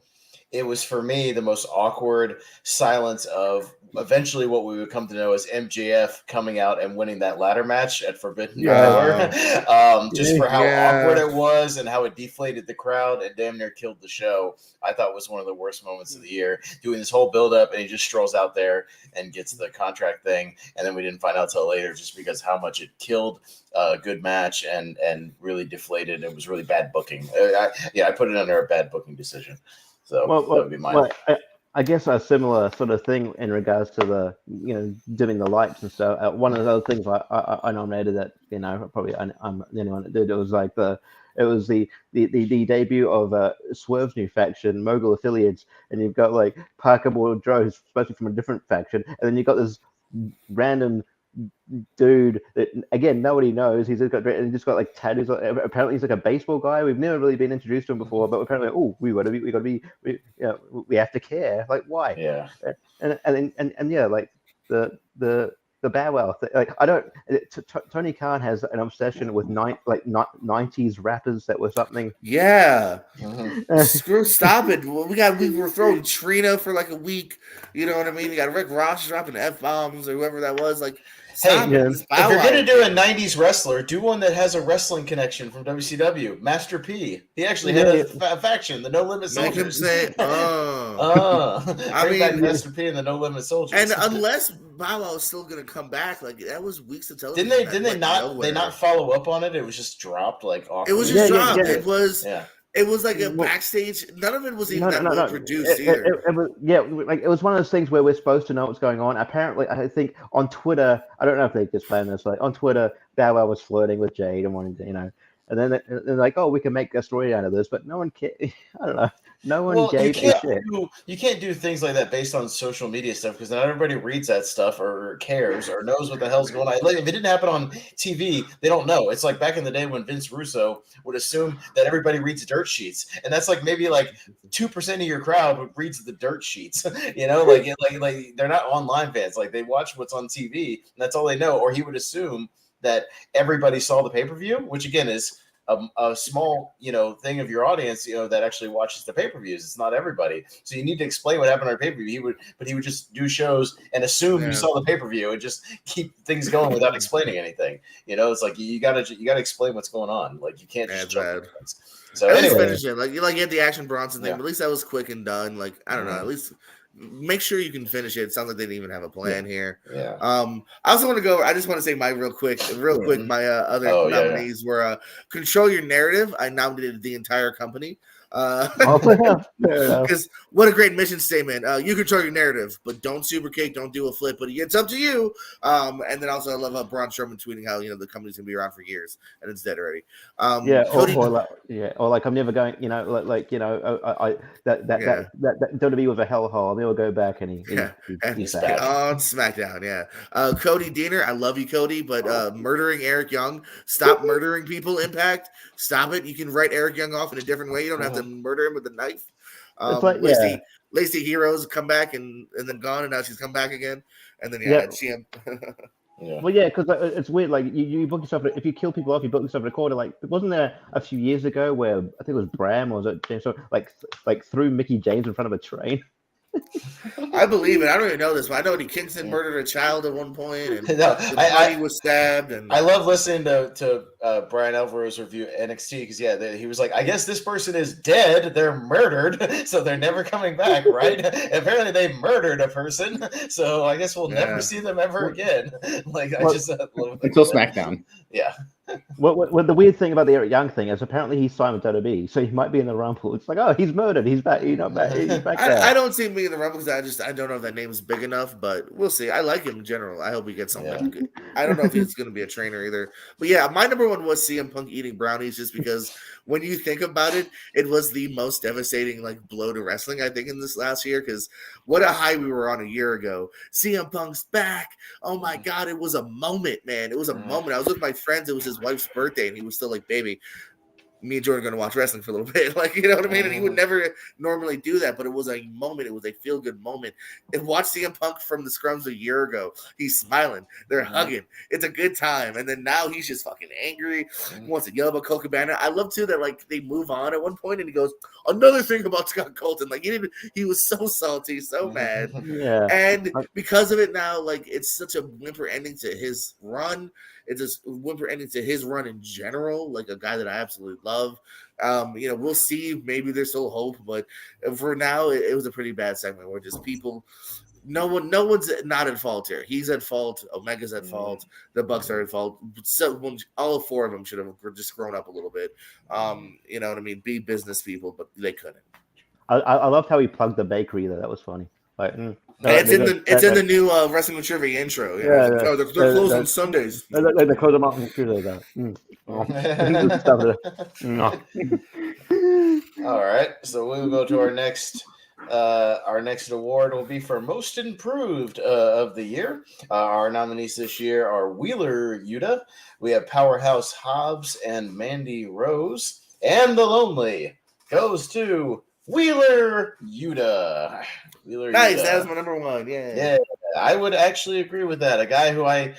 B: it was for me the most awkward silence of eventually what we would come to know as MJF coming out and winning that ladder match at Forbidden Door. Just for how awkward it was and how it deflated the crowd and damn near killed the show. I thought was one of the worst moments of the year. Doing this whole build up and he just strolls out there and gets the contract thing, and then we didn't find out till later just because how much it killed a good match and really deflated. It was really bad booking. I put it under a bad booking decision. So that would be mine.
D: I guess a similar sort of thing in regards to the dimming the lights and stuff. One of the other things I nominated that probably I'm the only one that did. It was like the debut of Swerve's new faction, Mogul Affiliates, and you've got like Parker Boudreaux, who's supposed to be from a different faction, and then you've got this random dude that again nobody knows. He's just got like tattoos. Apparently he's like a baseball guy. We've never really been introduced to him before, but apparently we have to care. Like why?
B: Yeah.
D: And like the Bow Wow thing. Like I don't. Tony Khan has an obsession with 90s rappers that were something.
C: Yeah. Stop it. We were throwing Trina for like a week. You know what I mean? You got Rick Ross dropping F-bombs or whoever that was. Like, stop it.
B: If you're going to do a 90s wrestler, do one that has a wrestling connection from WCW. Master P. He actually had a faction, the No Limit Soldiers.
C: Make him say,
B: I mean, back Master P and the No Limit Soldiers.
C: And unless Bow Wow is still going to come back, like that was weeks of television.
B: Didn't they not follow up on it? It was just dropped like awkward.
C: It was just dropped. It was like a backstage. None of it was even well produced either.
D: It was one of those things where we're supposed to know what's going on. Apparently, I think on Twitter, I don't know if they just planned this. Like on Twitter, Bow Wow was flirting with Jade and wanting to, and then they're like, "Oh, we can make a story out of this," but no one cared. I don't know. No one gave a shit.
B: You can't do things like that based on social media stuff because not everybody reads that stuff or cares or knows what the hell's going on. Like, if it didn't happen on TV, they don't know. It's like back in the day when Vince Russo would assume that everybody reads dirt sheets, and that's like maybe like 2% of your crowd reads the dirt sheets. Like they're not online fans. Like they watch what's on TV, and that's all they know. Or he would assume that everybody saw the pay-per-view, which again is a small, thing of your audience, that actually watches the pay-per-views. It's not everybody. So you need to explain what happened on pay-per-view. He would just do shows and assume you saw the pay-per-view and just keep things going without explaining anything. It's like you gotta explain what's going on. Like you can't just jump into things. So
C: at least
B: anyway,
C: finish it. Like you had the Action Bronson thing, but at least that was quick and done. Like I don't know, at least make sure you can finish it. It sounds like they didn't even have a plan here.
B: Yeah.
C: I also want to go. I just want to say my real quick. My other nominees were Control Your Narrative. I nominated the entire company. Because what a great mission statement. You control your narrative, but don't super kick, don't do a flip, but it's up to you. And then also I love how Braun Strowman tweeting how the company's gonna be around for years and it's dead already.
D: Or like I'm never going. That WWE with a hellhole. I'll never go back. And he's back
C: on SmackDown. Yeah, Cody Deaner, I love you, Cody, but murdering Eric Young. Stop murdering people. Impact. Stop it. You can write Eric Young off in a different way. You don't have to murder him with a knife. Lacey Heroes come back and then gone, and now she's come back again. And then CM.
D: Well, yeah, because it's weird. Like you book yourself. If you kill people off, you book yourself in a corner. Like, wasn't there a few years ago where I think it was Bram or was it James? So like threw Mickey James in front of a train.
C: I believe it. I don't even know this, but I know Eddie Kingston murdered a child at one point, and he was stabbed. And
B: I love listening to Brian Alvarez review NXT because he was like, I guess this person is dead. They're murdered, so they're never coming back, right? Apparently, they murdered a person, so I guess we'll never see them ever again.
A: Until SmackDown.
B: Yeah.
D: What the weird thing about the Eric Young thing is apparently he's signed with WWE, so he might be in the Rumble. It's like, oh, he's murdered. He's back. He's back there.
C: I don't see him being in the Rumble because I don't know if that name is big enough, but we'll see. I like him in general. I hope he gets something good. I don't know if he's going to be a trainer either. But yeah, my number one was CM Punk eating brownies just because when you think about it, it was the most devastating blow to wrestling, I think, in this last year because what a high we were on a year ago. CM Punk's back. Oh my God, it was a moment, man. It was a moment. I was with my friends. It was his wife's birthday, and he was still like, baby, me and Jordan are going to watch wrestling for a little bit. You know what I mean? And he would never normally do that, but it was a moment. It was a feel-good moment. And watch CM Punk from the scrums a year ago. He's smiling. They're hugging. It's a good time. And then now he's just fucking angry. He wants to yell about Colt Cabana. I love, too, that, they move on at one point, and he goes, another thing about Scott Colton. He was so salty, so mad.
D: Yeah.
C: And because of it now, it's such a whimper ending to his run. It's a whimper ending to his run in general, a guy that I absolutely love. We'll see. Maybe there's still hope, but for now, it was a pretty bad segment where just people, no one's not at fault here. He's at fault. Omega's at fault. The Bucks are at fault. So all four of them should have just grown up a little bit. You know what I mean? Be business people, but they couldn't.
D: I loved how he plugged the bakery there. That was funny.
C: It's in the new Wrestling with Trivia intro. Yeah, they're closed on Sundays.
D: They close them out on Tuesdays.
B: All right, so we'll go to our next. Our next award will be for Most Improved of the Year. Our nominees this year are Wheeler Yuta. We have Powerhouse Hobbs and Mandy Rose. And the Lonely goes to Wheeler Yuta.
C: Nice, that was my number one. Yeah,
B: I would actually agree with that. A guy who I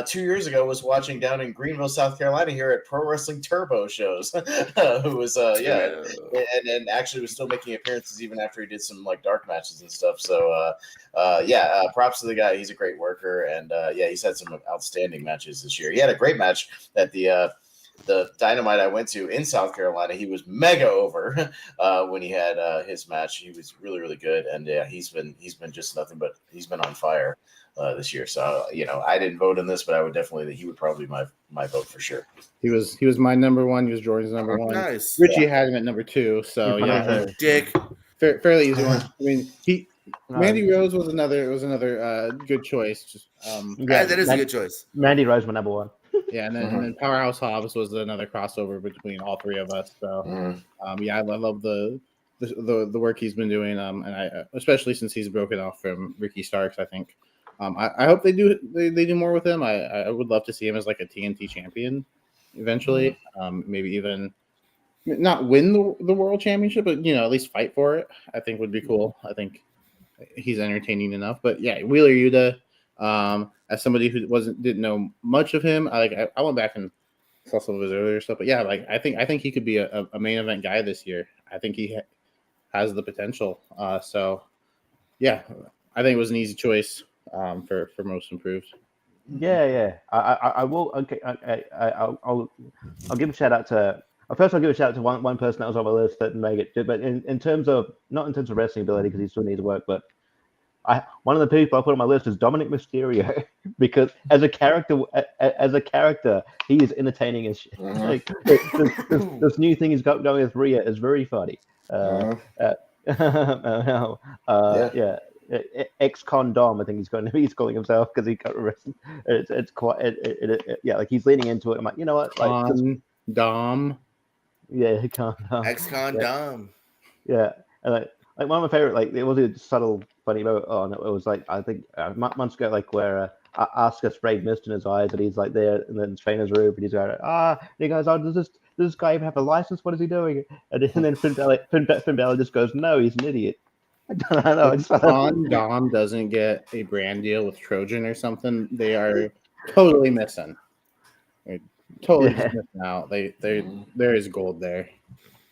B: 2 years ago was watching down in Greenville, South Carolina, here at Pro Wrestling Turbo shows, who was and actually was still making appearances even after he did some dark matches and stuff. So props to the guy. He's a great worker, and he's had some outstanding matches this year. He had a great match at the Dynamite I went to in South Carolina. He was mega over when he had his match. He was really, really good, and he's been just nothing but he's been on fire this year. So I didn't vote in this, but I would definitely he would probably be my vote for sure.
A: He was my number one. He was Jordan's number one.
C: Nice.
A: Richie had him at number two. So
C: Dick.
A: Fairly easy one. I mean Mandy Rose was another good choice. Just
C: that is a good choice.
D: Mandy Rose, my number one.
A: Yeah, and then Powerhouse Hobbs was another crossover between all three of us. So, I love the work he's been doing. And I especially since he's broken off from Ricky Starks. I think I hope they do more with him. I would love to see him as a TNT champion eventually. Maybe even not win the world championship, but at least fight for it. I think would be cool. I think he's entertaining enough. But yeah, Wheeler Yuta. As somebody who didn't know much of him, I went back and saw some of his earlier stuff. But yeah, like I think he could be a main event guy this year. I think he has the potential. So yeah, I think it was an easy choice for most improved.
D: Yeah. I will. Okay, I'll give a shout out to. First, I'll give a shout out to one person that was on my list that made it. But in terms of not in terms of wrestling ability because he still needs work, but one of the people I put on my list is Dominic Mysterio because as a character, he is entertaining as shit. Like this new thing he's got going with Rhea is very funny. Ex-con Dom, I think he's calling himself because he got arrested. It's quite like he's leaning into it. I'm like, you know what, like
A: Dom.
D: Yeah, Con Dom.
C: Ex-con Dom.
D: Yeah, and like one of my favorite, like it was a subtle funny moment. Oh no, it was like I think months ago, like where Asuka sprayed mist in his eyes, and he's like there in the trainer's room, and he's going, and he goes, oh, does this guy even have a license? What is he doing? And then Finn Balor just goes, no, he's an idiot. I don't know.
A: If Dom doesn't get a brand deal with Trojan or something, they are totally missing. They're totally just missing out. There is gold there.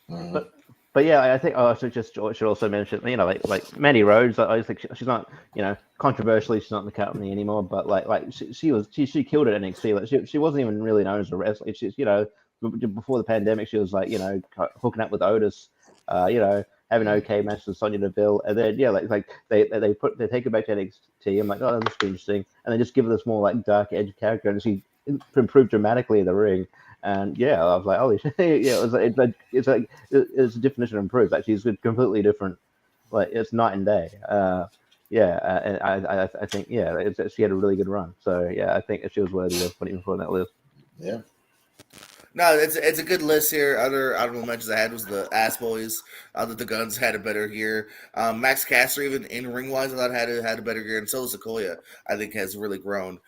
D: But yeah, I think I should also mention, like Mandy Rhodes. I think she's not, controversially, she's not in the company anymore. But like she killed it at NXT. Like she wasn't even really known as a wrestler. She's before the pandemic, she was like hooking up with Otis, having okay matches with Sonya Deville, and then they take her back to NXT. I'm like, oh, that's interesting, and they just give her this more like dark edge character, and she improved dramatically in the ring. And yeah, I was like, holy shit! Yeah, it's a definition of improved. Actually, it's completely different. Like it's night and day. And I think she had a really good run. So yeah, I think she was worthy of putting her on that list.
B: Yeah.
C: No, it's a good list here. Other honorable mentions I had was the Ass Boys. That the Guns had a better year. Max Caster, even in ring wise, I thought had a better year, and so Sequoia, I think, has really grown.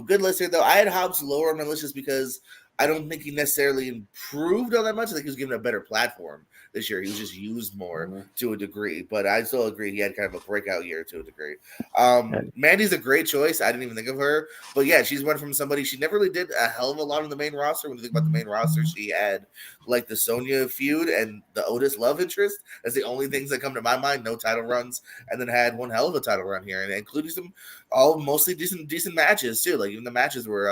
C: Good list here though. I had Hobbs lower on my list just because I don't think he necessarily improved all that much. I think he was given a better platform this year. He was just used more to a degree, but I still agree he had kind of a breakout year to a degree. Mandy's a great choice. I didn't even think of her, but yeah, she's went from somebody she never really did a hell of a lot on the main roster. When you think about the main roster, she had like the Sonya feud and the Otis love interest. That's the only things that come to my mind. No title runs, and then had one hell of a title run here, and including some mostly decent matches too. Like even the matches were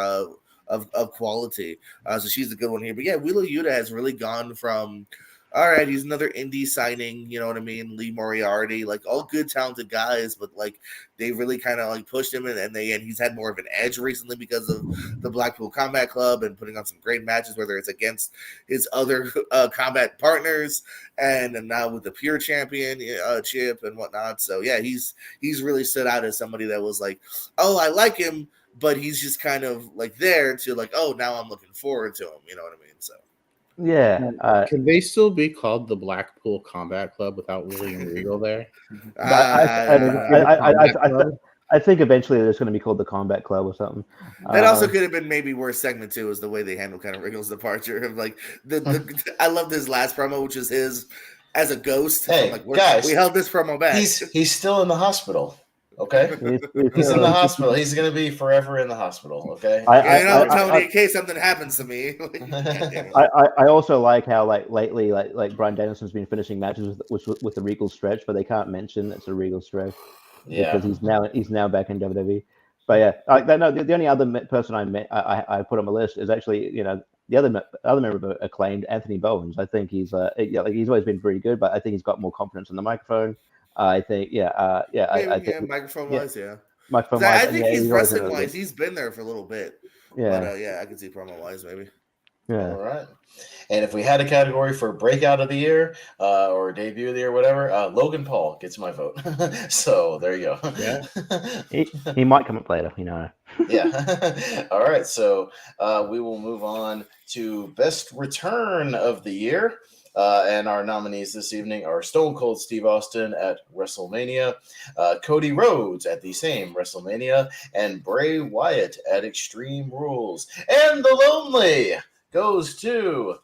C: of quality. So she's a good one here. But yeah, Wheeler Yuta has really gone from, all right, he's another indie signing, you know what I mean? Lee Moriarty, like all good, talented guys, but like they really kind of like pushed him and he's had more of an edge recently because of the Blackpool Combat Club and putting on some great matches, whether it's against his other combat partners and now with the Pure Champion chip and whatnot. So yeah, he's really stood out as somebody that was like, oh, I like him, but he's just kind of like there to like, oh, now I'm looking forward to him. You know what I mean? So
D: yeah.
A: Can they still be called the Blackpool Combat Club without William Regal there?
D: I think eventually it's going to be called the Combat Club or something.
C: That also could have been maybe worse segment too, is the way they handle kind of Regal's departure. Of like I love this last promo, which is his as a ghost.
B: Hey,
C: like,
B: guys,
C: we held this promo back.
B: He's still in the hospital. Okay, he's in the hospital. He's going to be forever in the hospital. Okay,
C: Tony, in case something happens to me.
D: I also like how like lately like Bryan Danielson's been finishing matches with the Regal stretch, but they can't mention it's a Regal stretch because he's now back in WWE. But yeah, the only other person I put on my list is actually the other member of Acclaimed, Anthony Bowens. I think he's he's always been pretty good, but I think he's got more confidence in the microphone. I think,
C: microphone wise, yeah.
D: Microphone
C: wise,
D: I
C: think he's wrestling wise. He's been there for a little bit.
D: Yeah,
C: but I can see promo wise, maybe.
D: Yeah.
B: All right. And if we had a category for breakout of the year or debut of the year, whatever, Logan Paul gets my vote. So there you go.
D: Yeah. he might come up later,
B: Yeah. All right. So we will move on to best return of the year. And our nominees this evening are Stone Cold Steve Austin at WrestleMania, Cody Rhodes at the same WrestleMania, and Bray Wyatt at Extreme Rules. And the Lonely goes to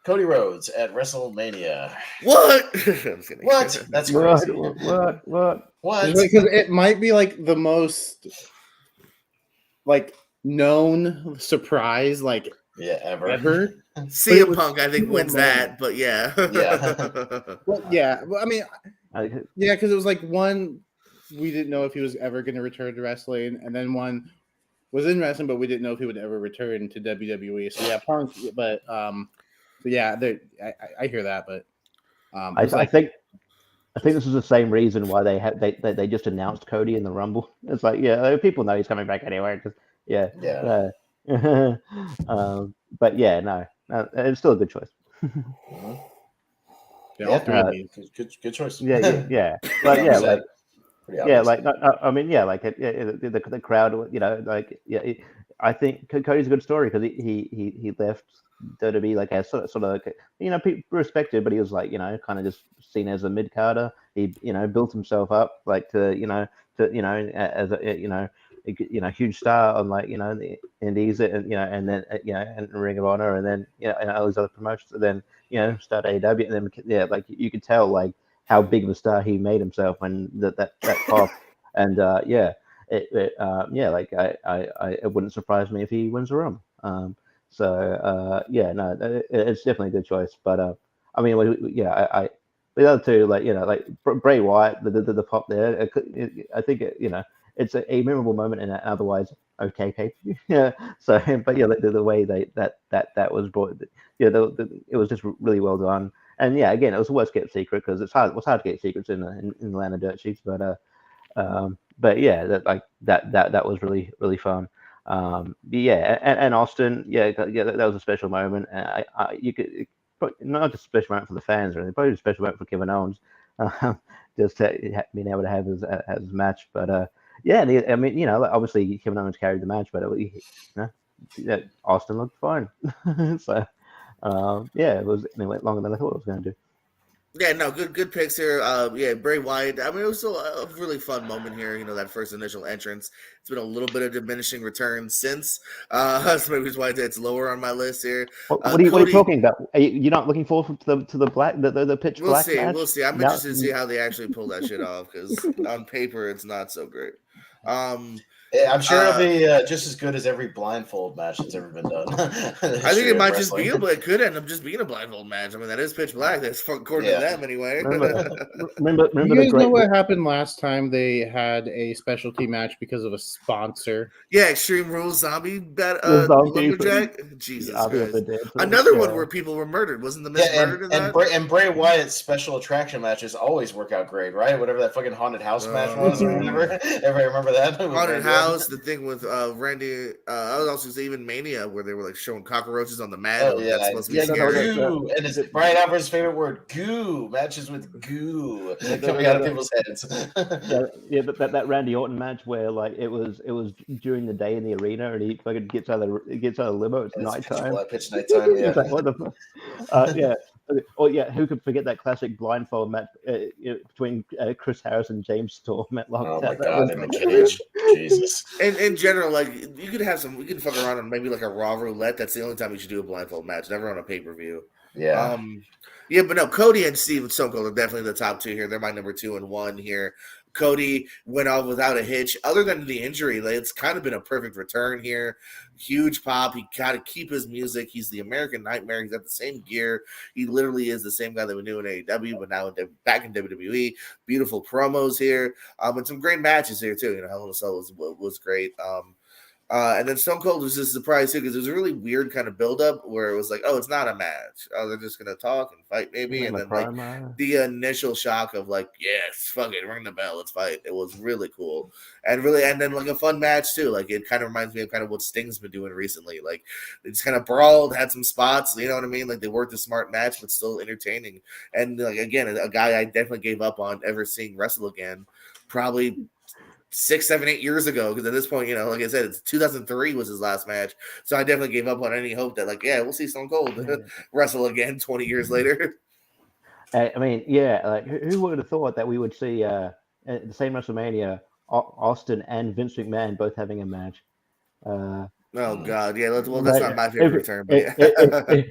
B: Cody Rhodes at WrestleMania.
C: What? I'm just kidding.
B: What? That's crazy.
D: What?
A: Because it might be like the most like known surprise, like
B: Yeah, ever.
A: ever.
C: CM Punk, I think, wins that, but yeah.
A: Well, yeah. Well, I mean,
D: I,
A: yeah, because it was like one we didn't know if he was ever going to return to wrestling, and then one was in wrestling, but we didn't know if he would ever return to WWE. So yeah, Punk. But so yeah, I hear that, but it was
D: I
A: like
D: think this is the same reason why they just announced Cody in the Rumble. It's like, yeah, people know he's coming back anyway. Because yeah,
B: Yeah.
D: but yeah, no, it's still a good choice.
B: Mhm.
A: all three of
D: Uh,
A: these.
B: Good choice.
D: yeah. Like,
B: Like
D: yeah,
B: you said,
D: like,
B: pretty
D: yeah,
B: obvious.
D: like, I mean, yeah, like the crowd, you know, like, yeah, I think Cody's a good story because he left WWE like as sort of like, you know, people respected, but he was like, you know, kind of just seen as a mid carder. He, you know, built himself up like you know, as a, huge star on, like, you know, the Indies, and you know, and then you know, and Ring of Honor, and then, you know, and all these other promotions, and then, you know, start AEW, and then, yeah, like you could tell like how big of a star he made himself when that pop, and yeah, yeah, like it wouldn't surprise me if he wins the Rumble. So yeah, no, it's definitely a good choice. But I mean, yeah, the other two, like, you know, like Bray Wyatt, the pop there, I think you know, it's a memorable moment in an otherwise okay pay per view. Yeah. So, but yeah, the way that was brought, yeah, it was just really well done. And yeah, again, it was always kept secret because it was hard to get secrets in Atlanta Dirt Sheets, but yeah, that was really fun. Yeah, and Austin, yeah, that was a special moment. You could, not just a special moment for the fans or anything, probably a special moment for Kevin Owens, just being able to have his match. But yeah, I mean, you know, obviously Kevin Owens carried the match, but you know, Austin looked fine. So yeah, it went longer than I thought it was going to do.
C: Yeah, no, good picks here. Yeah, Bray Wyatt. I mean, it was still a really fun moment here. You know, that first initial entrance. It's been a little bit of diminishing returns since. So maybe that's why it's lower on my list here.
D: What are you
C: Cody,
D: talking about? You're not looking forward to the black the pitch
C: we'll
D: black
C: see.
D: match?
C: We'll see. I'm
D: No,
C: interested to see how they actually pull that shit off because on paper it's not so great.
B: Yeah, I'm sure it'll be just as good as every blindfold match that's ever been done.
C: I think it might just be it could end up just being a blindfold match. I mean, that is pitch black. That's according to them anyway.
D: remember
A: You
D: the
A: guys
D: great.
A: know what happened last time they had a specialty match because of a sponsor?
C: Yeah, Extreme Rules Zombie Lumberjack. Jesus Christ. Another one where people were murdered. Wasn't the Miz murdered in that?
B: And Bray Wyatt's special attraction matches always work out great, right? Whatever that fucking haunted house match was or whatever. Everybody remember that?
C: Haunted House, the thing with Randy, I was also say even Mania, where they were like showing cockroaches on the mat.
B: Oh, yeah.
C: That's supposed to be scary.
B: Goo. And it's Brian Alvarez's favorite word, goo. Matches with goo coming out of people's heads.
D: Yeah, but that Randy Orton match where like it was during the day in the arena and he fucking gets out of the limo. It's nighttime.
B: Pitch nighttime. Yeah.
D: It's like, what the fuck? Yeah. Oh yeah, who could forget that classic blindfold match between Chris Harris and James Storm at Lockdown?
B: Oh my god, in the cage. Jesus.
C: And in general, like you could have we could fuck around on maybe like a Raw roulette. That's the only time we should do a blindfold match. Never on a pay per view.
B: Yeah.
C: Yeah, but no, Cody and Steve Stone Cold are definitely the top two here. They're my number 2 and 1 here. Cody went off without a hitch. Other than the injury, like, it's kind of been a perfect return here. Huge pop. He got to keep his music. He's the American Nightmare. He's got the same gear. He literally is the same guy that we knew in AEW, but now back in WWE. Beautiful promos here, and some great matches here too. You know, Hell in a Cell was great. And then Stone Cold was just surprised too because it was a really weird kind of build-up where it was like, oh, it's not a match. Oh, they're just gonna talk and fight maybe, and then like the initial shock of like, yes, fuck it, ring the bell, let's fight. It was really cool and then like a fun match too. Like it kind of reminds me of kind of what Sting's been doing recently. Like they just kind of brawled, had some spots, you know what I mean? Like they worked a smart match, but still entertaining. And like again, a guy I definitely gave up on ever seeing wrestle again, probably 6, 7, 8 years ago, because at this point, you know, like I said, it's 2003 was his last match, so I definitely gave up on any hope that, like, yeah, we'll see Stone Cold wrestle again 20 years later.
D: I mean, yeah, like who would have thought that we would see at the same WrestleMania, Austin and Vince McMahon both having a match?
C: Oh God, yeah. That's
D: Like,
C: not my favorite term, but yeah.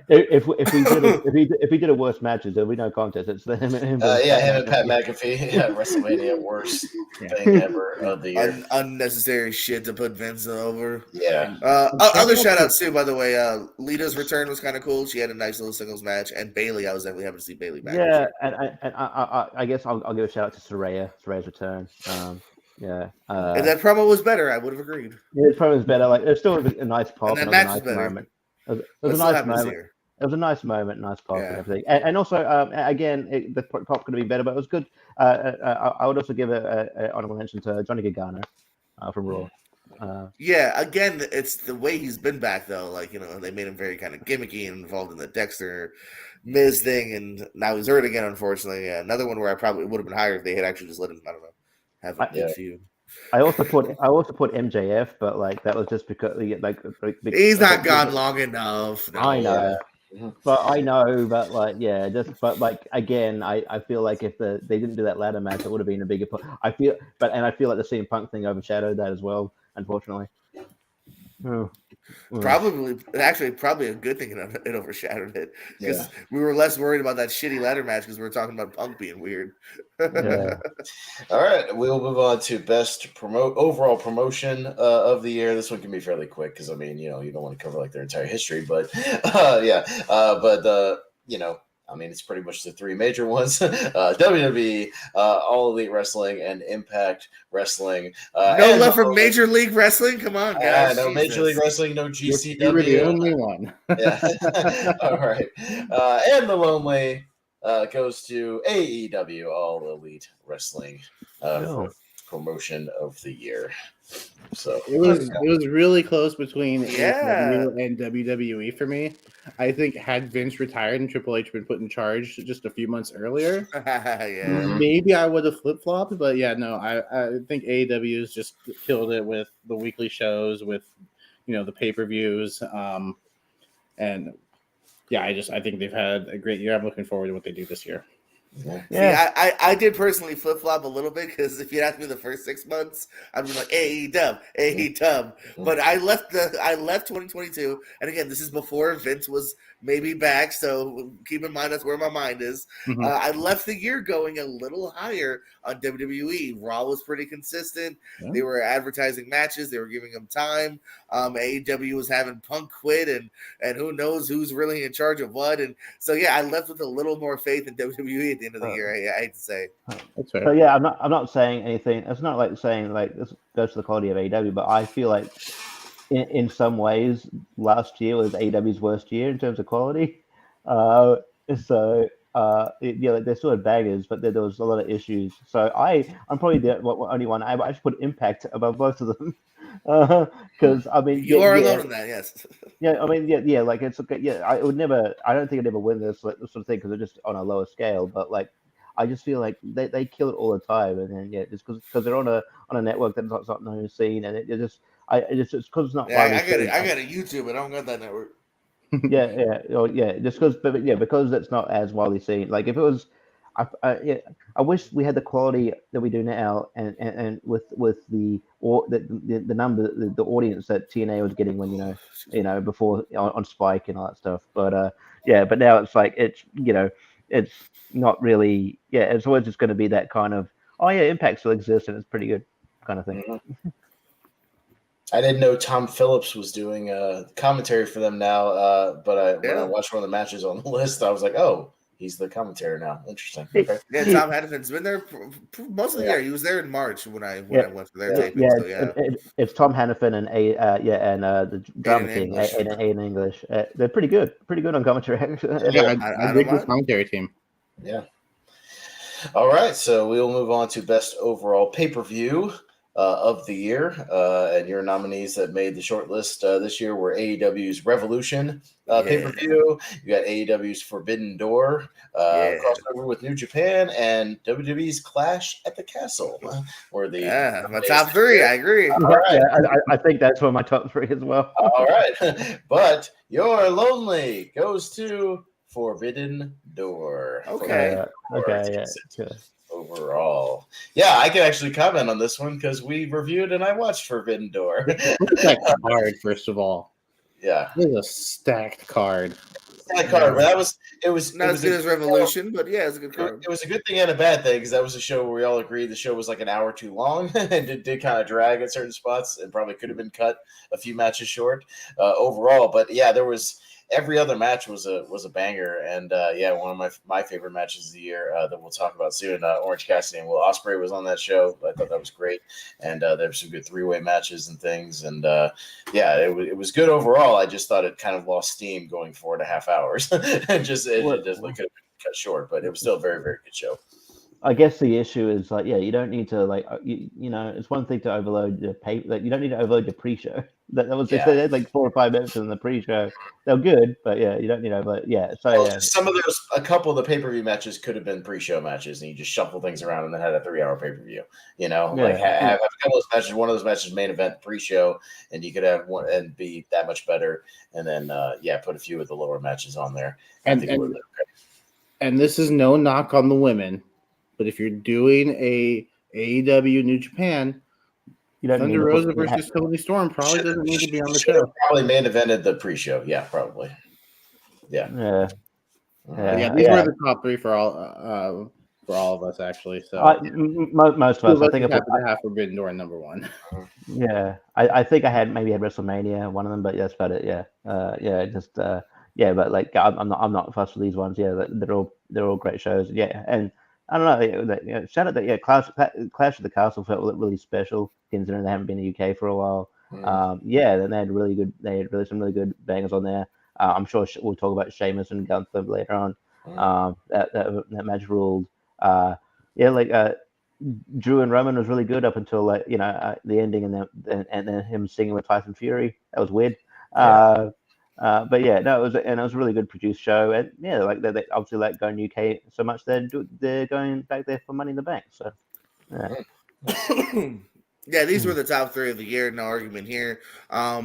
D: if we did a worse matches, there'll be no contest. It's him and
B: him and Pat McAfee. Yeah, WrestleMania worst thing ever of the year.
C: Unnecessary shit to put Vince over.
B: Yeah.
C: Other shout outs too, by the way. Lita's return was kind of cool. She had a nice little singles match, and Bailey. I was definitely happy to see Bailey back.
D: Yeah, and I guess I'll give a shout out to Saraya's return. Yeah.
C: If that promo was better, I would have agreed.
D: Yeah, the promo was better. Like, there's still a nice pop
C: And that
D: and
C: match
D: a
C: was
D: nice
C: better.
D: moment. It was a nice moment. It was a nice moment, nice pop and everything. And also, again, the pop could have been better, but it was good. I would also give a honorable mention to Johnny Gargano from Raw.
C: Yeah, again, it's the way he's been back though. Like, you know, they made him very kind of gimmicky and involved in the Dexter Miz thing, and now he's hurt again. Unfortunately, yeah, another one where I probably would have been higher if they had actually just let him. I don't know, have a good feud.
D: I also put MJF, but like that was just because
C: he's not gone long enough.
D: No. I know. But like, yeah, but like again, I feel like if they didn't do that ladder match, it would have been a bigger. I feel like the CM Punk thing overshadowed that as well, unfortunately.
C: Probably a good thing it overshadowed it because we were less worried about that shitty ladder match because we were talking about Punk being weird.
D: Yeah.
B: All right, we'll move on to best overall promotion of the year. This one can be fairly quick because I mean, you know, you don't want to cover like their entire history, but I mean, it's pretty much the three major ones: WWE, All Elite Wrestling, and Impact Wrestling.
C: No love for Major League Wrestling. Come on, guys.
B: No Major League Wrestling, no GCW.
A: You were the only one.
B: Yeah. All right. And the lonely goes to AEW, All Elite Wrestling, for promotion of the year. So
A: it was really close between AEW and WWE for me. I think had Vince retired and Triple H been put in charge just a few months earlier, maybe I would have flip flopped. But yeah, no, I think AEW has just killed it with the weekly shows, with the pay-per-views, and yeah, I think they've had a great year. I'm looking forward to what they do this year.
C: Yeah. See, I did personally flip flop a little bit because if you asked me the first 6 months, I'd be like AEW. But I left 2022, and again, this is before Vince was maybe back, so keep in mind that's where my mind is. I left the year going a little higher on WWE. Raw was pretty consistent. Yeah. They were advertising matches. They were giving them time. AEW was having Punk quit, and who knows who's really in charge of what. And so yeah, I left with a little more faith in WWE at the end of the year. I hate to say.
D: That's fair. So yeah, I'm not saying anything. It's not like saying like this goes to the quality of AEW, but I feel like in some ways last year was AEW's worst year in terms of quality. Like they still had bangers, but there was a lot of issues. So I'm probably the only one. I should put Impact above both of them. Because I mean,
C: you are alone in that, yes.
D: Yeah, I mean, yeah, like it's okay. Yeah, I don't think I'd ever win this sort of thing because they're just on a lower scale. But like, I just feel like they kill it all the time, and then just because they're on a network that's not known scene, and it's because it's not.
C: Yeah, I got a YouTube, and I don't got that network.
D: Because it's not as widely seen. Like if it was, I wish we had the quality that we do now, and with the number, the audience that TNA was getting when before on Spike and all that stuff. But but now it's like it's not really. Yeah, it's always just going to be that kind of Impact still exists and it's pretty good kind of thing. Mm-hmm.
B: I didn't know Tom Phillips was doing commentary for them now, but when I watched one of the matches on the list, I was like, oh, he's the commentator now. Interesting. Okay.
C: Yeah, Tom Hannifin's been there most of the year. He was there in March when I went for their taping.
D: It's Tom Hannifin and the drama team in English. They're pretty good on commentary.
A: I dig the commentary team.
B: Yeah. All right, so we'll move on to best overall pay-per-view of the year, and your nominees that made the short list this year were AEW's Revolution pay-per-view. You got AEW's Forbidden Door crossover with New Japan, and WWE's Clash at the Castle.
C: My top three. I agree.
D: All right. Yeah, I think that's one of my top three as well.
B: All right, but your lonely goes to Forbidden Door.
C: Okay.
B: overall. Yeah, I can actually comment on this one because we reviewed and I watched Forbidden Door.
A: Look at that card, first of all.
B: Yeah,
A: It was a stacked card.
B: that card, but it was
C: Not as good as Revolution, but yeah, it's a good
B: It,
C: card.
B: it was a good thing and a bad thing because that was a show where we all agreed the show was like an hour too long and it did kind of drag at certain spots and probably could have been cut a few matches short overall. But yeah, there was every other match was a banger, and yeah, one of my favorite matches of the year that we'll talk about soon. Orange Cassidy and Will Ospreay was on that show. I thought that was great, and there were some good 3-way matches and things, and yeah, it was good overall. I just thought it kind of lost steam going 4.5 hours, and just it could have been cut short, but it was still a very, very good show.
D: I guess the issue is like, yeah, you don't need to like, you know, it's one thing to overload the pay, like you don't need to overload your pre-show. That was they had like 4 or 5 minutes in the pre-show. They're good, but yeah, you don't need to overload. Yeah, so
B: well,
D: yeah.
B: Some of those, a couple of the pay-per-view matches could have been pre-show matches, and you just shuffle things around and then had a 3-hour pay-per-view. You know,
D: Yeah,
B: like have a couple of those matches. One of those matches main event pre-show, and you could have one and be that much better, and then yeah, put a few of the lower matches on there.
A: And this is no knock on the women. But if you're doing a AEW New Japan, Thunder Rosa versus Toni Storm probably doesn't need to be on the show.
B: Probably main evented the pre-show. Yeah, probably. Yeah.
A: Yeah. These were the top 3 for all of us actually. So
D: most of us, I think,
A: I happen to have Forbidden Door number 1.
D: Yeah, I think I had WrestleMania, one of them, but that's about it. Yeah, yeah, but like I'm not fussed with these ones. Yeah, they're all great shows. Yeah, and I don't know. Shout out that Clash of the Castle felt really special considering they haven't been in the UK for a while. Yeah, then they had some really good bangers on there. I'm sure we'll talk about Sheamus and Gunther later on. That match ruled. Yeah, like Drew and Roman was really good up until like the ending and then him singing with Tyson Fury. That was weird. But yeah, no, it was a really good produced show, and yeah, like they obviously like going UK so much they're going back there for Money in the Bank. So yeah,
C: yeah, these were the top 3 of the year. No argument here. All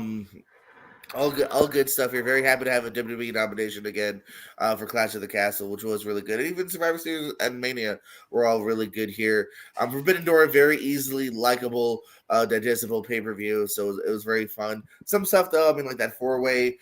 C: good stuff here. Very happy to have a WWE nomination again for Clash of the Castle, which was really good. And even Survivor Series and Mania were all really good here. Forbidden Door, very easily likable, digestible pay-per-view, so it was very fun. Some stuff though, I mean, like that 4-way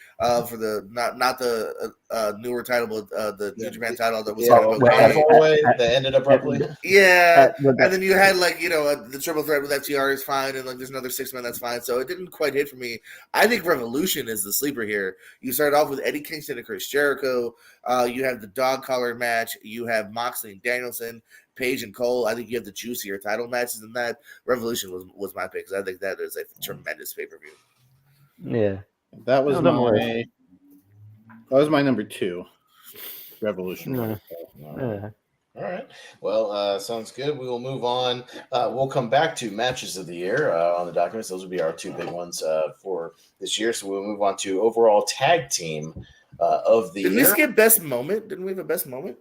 C: for the not the newer title, but the New Japan title that was
B: that 4-way that ended abruptly.
C: Yeah, and then you had like the triple threat with FTR is fine, and like there's another 6-man that's fine. So it didn't quite hit for me. I think Revolution is the sleeper here. You start off with Eddie Kingston and Chris Jericho. You have the dog collar match. You have Moxley and Danielson, Page and Cole. I think you have the juicier title matches than that. Revolution was my pick because I think that is a tremendous pay-per-view.
D: Yeah,
A: that was my number 2. Revolution.
B: All right. Well, sounds good. We will move on. We'll come back to matches of the year on the documents. Those will be our 2 big ones for this year. So we'll move on to overall tag team of the year.
C: Did we skip best moment? Didn't we have a best moment?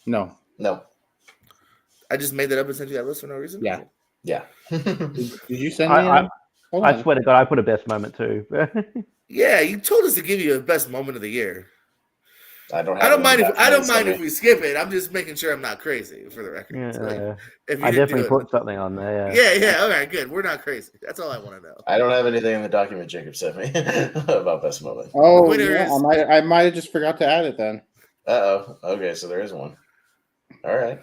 B: No.
C: I just made that up and sent you that list for no reason?
A: Yeah. Did you send me
D: I swear to God, I put a best moment too.
C: Yeah, you told us to give you a best moment of the year.
B: I don't mind
C: if we skip it. I'm just making sure I'm not crazy for the record.
D: Yeah,
C: so
D: I definitely put something on there.
C: Yeah. All right, good. We're not crazy. That's all I want to know.
B: I don't have anything in the document Jacob sent me about best moment.
A: Oh, I might have just forgot to add it then.
B: Okay, so there is one. All right.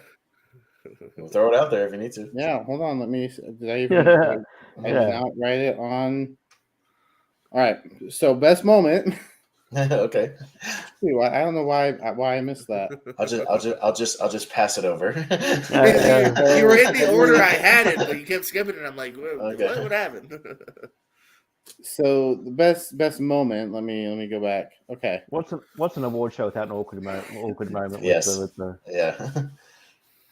B: We'll throw it out there if you need to.
A: Yeah, hold on. Let me. Did I even? I did not write it on. All right. So best moment.
B: Okay.
A: I don't know why I missed that.
B: I'll just pass it over.
C: You were in the order I had it, but you kept skipping it. I'm like, what happened?
A: So the best moment. Let me go back. Okay.
D: What's an award show without an awkward moment?
B: Yes.
D: Yeah.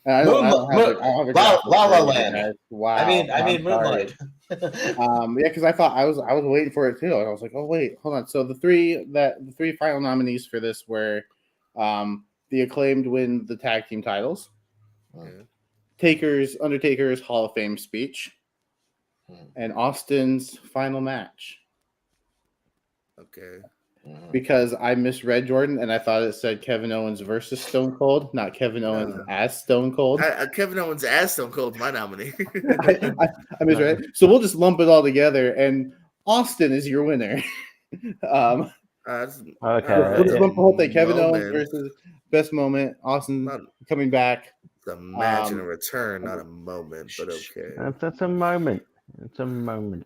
A: I don't have
B: La La Land.
A: Wow.
B: I mean Moonlight.
A: Yeah, because I thought I was waiting for it too. I was like, oh wait, hold on. So the three final nominees for this were the Acclaimed win the tag team titles, Undertaker's Hall of Fame speech, and Austin's final match.
C: Okay.
A: because I misread Jordan and I thought it said Kevin Owens versus Stone Cold, not Kevin Owens as Stone Cold.
C: Kevin Owens as Stone Cold's my nominee.
A: I misread it. So we'll just lump it all together, and Austin is your winner.
D: Okay.
A: We'll just lump the whole thing. Kevin Owens versus best moment. Austin coming back.
C: It's a match and a return, not a moment, but okay.
D: That's a moment. It's a moment.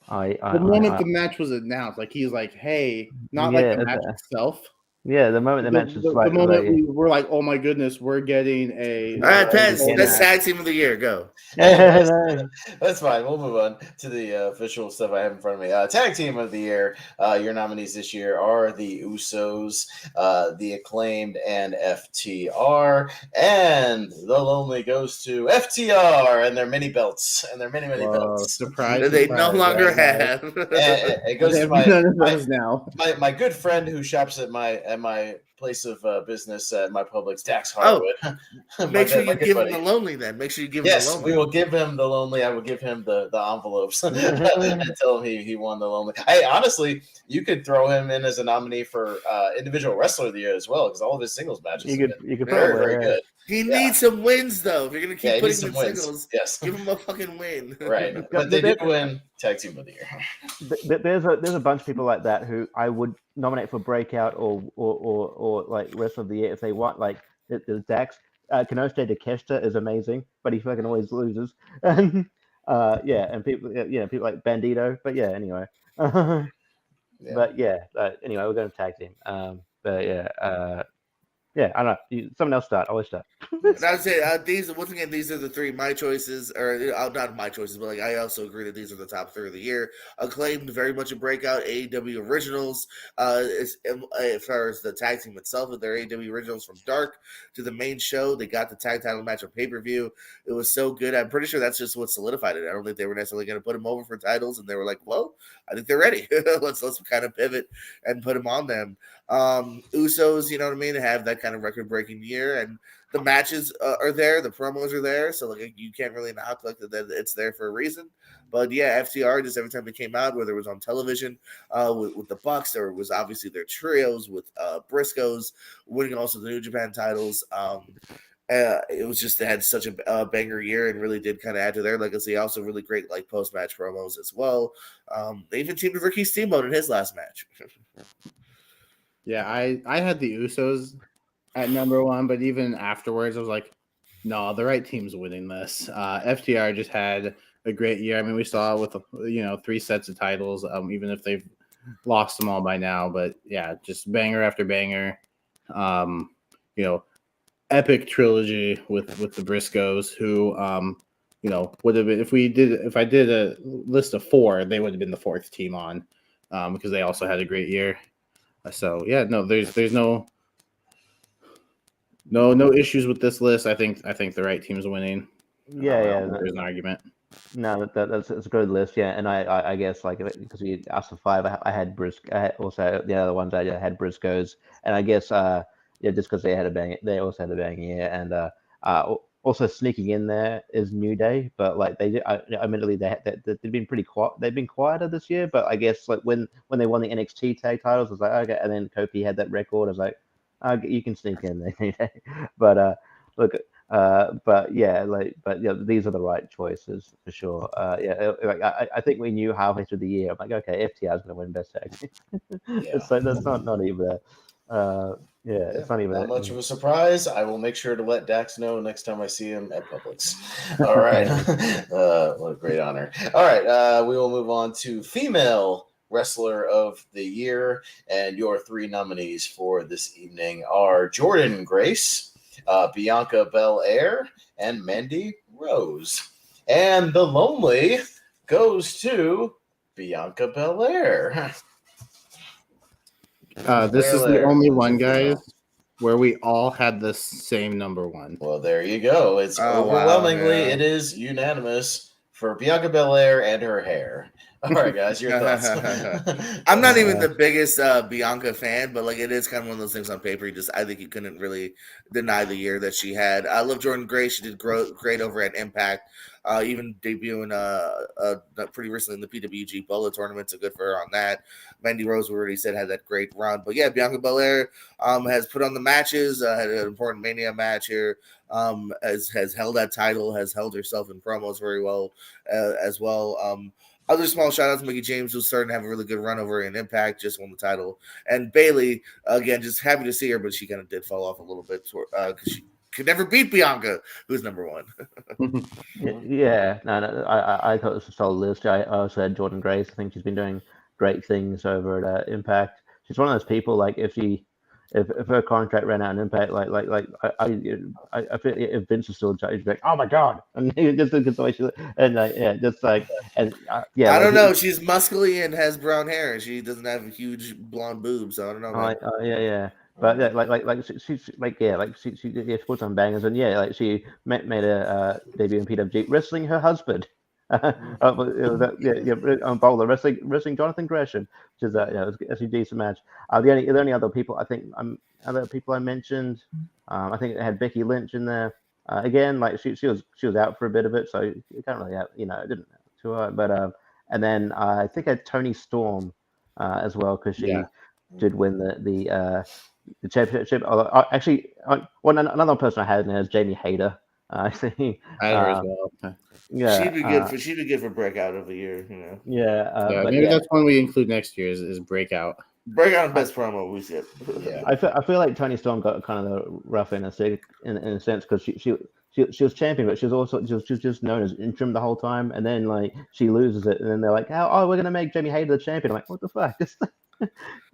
A: The moment the match was announced, like he's like, "Hey," not like the match itself.
D: Yeah, the moment the match is
A: the moment we were like, "Oh my goodness, we're getting a."
C: All right, Pez, that's tag team of the year. Go.
B: That's fine. We'll move on to the official stuff I have in front of me. Tag team of the year. Your nominees this year are the Usos, the Acclaimed, and FTR. And the Lonely goes to FTR and their mini belts and their many belts.
A: Surprise!
C: They no longer have.
B: It goes to my good friend who shops at my place of business at my Publix, Dax Harwood.
C: Make sure you give him the Lonely then. Make sure you give him the Lonely.
B: Yes, we will give him the Lonely. I will give him the envelopes and tell him he won the Lonely. Hey, honestly, you could throw him in as a nominee for individual wrestler of the year as well, because all of his singles matches
D: you could
B: very good.
C: He needs some wins though. If you're gonna keep putting him in singles,
B: yes,
C: give him a fucking win.
B: Right, but they did win tag team of the year.
D: There's a bunch of people like that who I would nominate for breakout or like wrestler of the year if they want. Like there's Dax. Kenosuke Takeshita is amazing, but he fucking always loses. And people like Bandito. But yeah, anyway. But yeah, anyway, we're going to tag team. Yeah, I don't know. Someone else start. Always start.
C: I would say these are the three my choices, or not my choices, but like I also agree that these are the top three of the year. Acclaimed, very much a breakout. AEW originals, as far as the tag team itself, with their AEW originals from Dark to the main show, they got the tag title match on pay-per-view. It was so good. I'm pretty sure that's just what solidified it. I don't think they were necessarily going to put them over for titles, and they were like, "Well, I think they're ready. let's kind of pivot and put them on them." Usos, you know what I mean? They have that kind of record-breaking year, and the matches are there, the promos are there, so like you can't really knock like that. It's there for a reason. But yeah, FTR, just every time they came out, whether it was on television with the Bucks, or it was obviously their trios with Briscoes winning also the New Japan titles. It was just they had such a banger year and really did kind of add to their legacy. Also, really great like post-match promos as well. They even teamed with Ricky Steamboat in his last match.
A: Yeah, I had the Usos at number one, but even afterwards, I was like, no, the right team's winning this. FTR just had a great year. I mean, we saw with 3 sets of titles, even if they've lost them all by now. But yeah, just banger after banger. Epic trilogy with the Briscoes, who would have been if I did a list of 4, they would have been the 4th team on, because they also had a great year. So yeah, no, there's no issues with this list. I think the right team's winning.
D: Yeah,
A: there's an argument.
D: No, that's a good list. Yeah, and I guess like because we asked for 5, I had Briscoe. I had also the other ones I had Briscoes, and I guess just because they also had a bang year, and also sneaking in there is New Day, but like admittedly they've been pretty quiet. They've been quieter this year, but I guess like when they won the NXT tag titles, I was like, okay, and then Kofi had that record. I was like, you can sneak in there, New Day. But these are the right choices for sure. I think we knew halfway through the year. I'm like, okay, FTR is going to win best tag. It's like that's not even. It's not even
B: that much of a surprise. I will make sure to let Dax know next time I see him at Publix. All right. What a great honor. All right. We will move on to female wrestler of the year. And your 3 nominees for this evening are Jordynne Grace, Bianca Belair, and Mandy Rose. And the Lonely goes to Bianca Belair.
A: This is the only one, guys, where we all had the same number 1.
B: Well, there you go. It's overwhelmingly, it is unanimous for Bianca Belair and her hair. All right, guys, your thoughts.
C: I'm not even the biggest Bianca fan, but like it is kind of one of those things on paper. I think you couldn't really deny the year that she had. I love Jordan Grace. She did great over at Impact, even debuting pretty recently in the PWG Bola tournament. So good for her on that. Mandy Rose, we already said, had that great run. But yeah, Bianca Belair has put on the matches. Had an important Mania match here. Has held that title. Has held herself in promos very well as well. Other small shout outs, Mickey James, who's starting to have a really good run over in Impact, just won the title. And Bailey, again, just happy to see her, but she kind of did fall off a little bit because she could never beat Bianca, who's number one.
D: Yeah, no, I thought it was a solid list. I also had Jordan Grace. I think she's been doing great things over at Impact. She's one of those people, like, if her contract ran out in Impact, I feel if Vince was still in charge, he'd be like, oh my god, and just because the way she, and just like, and yeah,
C: I don't know. She's muscly and has brown hair. She doesn't have huge blonde boobs, so I don't know.
D: Yeah. But yeah, she's she puts on bangers, and yeah, like she made a debut in PWG wrestling her husband. On Bowler wrestling Jonathan Gresham, which is it's a decent match. The only other people I mentioned, I think it had Becky Lynch in there. Again, like she was out for a bit of it, so you can't really it didn't to her. But and then I think I had Toni Storm as well, because she did win the championship. Although another person I had in there is Jamie Hayter. I think
A: I had her as well.
C: Yeah, she'd be good for breakout of the year.
A: Maybe that's one we include next year is breakout.
C: Breakout and best promo we said.
D: Yeah, I feel like Toni Storm got kind of the rough in a sense, because she was champion, but she was just known as interim the whole time, and then like she loses it, and then they're like, oh, we're gonna make Jamie Hayter the champion. I'm like, what the fuck?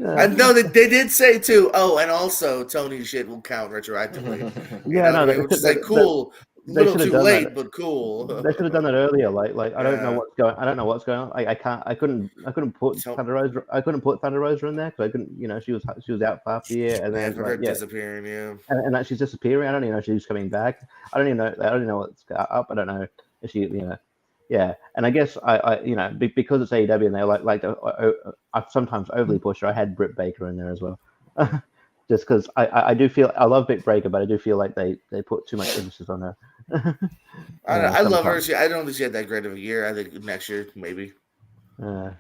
C: I know that they did say too. Oh, and also Tony's shit will count retroactively. Which is like cool. A little too late, but cool.
D: They should have done that earlier. Like I don't know what's going on. I couldn't put Thunder Rosa. I couldn't put Thunder Rosa in there because I couldn't. She was out for half the year, and then
C: her disappearing. Yeah,
D: and that she's disappearing. I don't even know if she's coming back. I don't even know what's up. I don't know if she Yeah, and I guess because it's AEW and they like to I sometimes overly push her. I had Britt Baker in there as well, just because I do feel I love Britt Baker, but I do feel like they put too much emphasis on her.
C: I love her. I don't think she had that great of a year. I think next year maybe.
B: Yeah.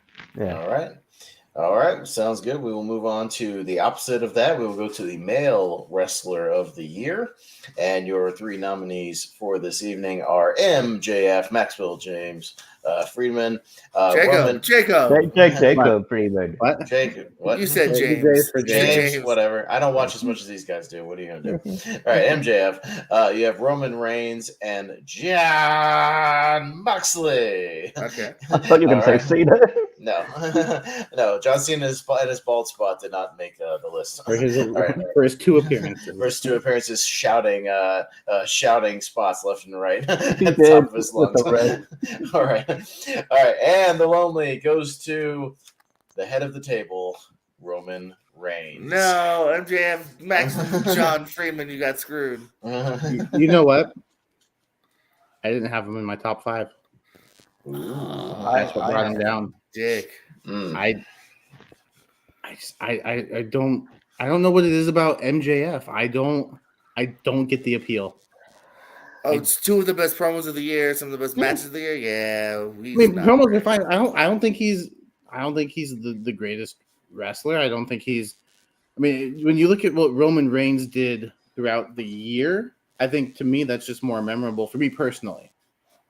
B: All right. Sounds good. We will move on to the opposite of that. We will go to the male wrestler of the year. And your three nominees for this evening are MJF, Maxwell James Friedman,
D: Jacob Friedman.
B: What? Jacob. What?
C: You said James.
B: James. Whatever. I don't watch as much as these guys do. What are you going to do? All right, MJF. You have Roman Reigns and John Moxley.
C: Okay.
D: I thought you were going to say Cena.
B: No. John Cena and his bald spot did not make the list.
A: For his two appearances.
B: Shouting spots left and right at the top of his lungs. All right. And the lonely goes to the head of the table, Roman Reigns.
C: No, MJF, Max, John Freeman, you got screwed.
A: You know what? I didn't have him in my top 5. That's what brought him down.
C: Dick.
A: I don't know what it is about MJF. I don't get the appeal.
C: Oh, it's 2 of the best promos of the year, some of the best matches of the year. Yeah,
A: promos are fine. I don't think he's the greatest wrestler. I don't think he's. I mean, when you look at what Roman Reigns did throughout the year, I think to me that's just more memorable for me personally.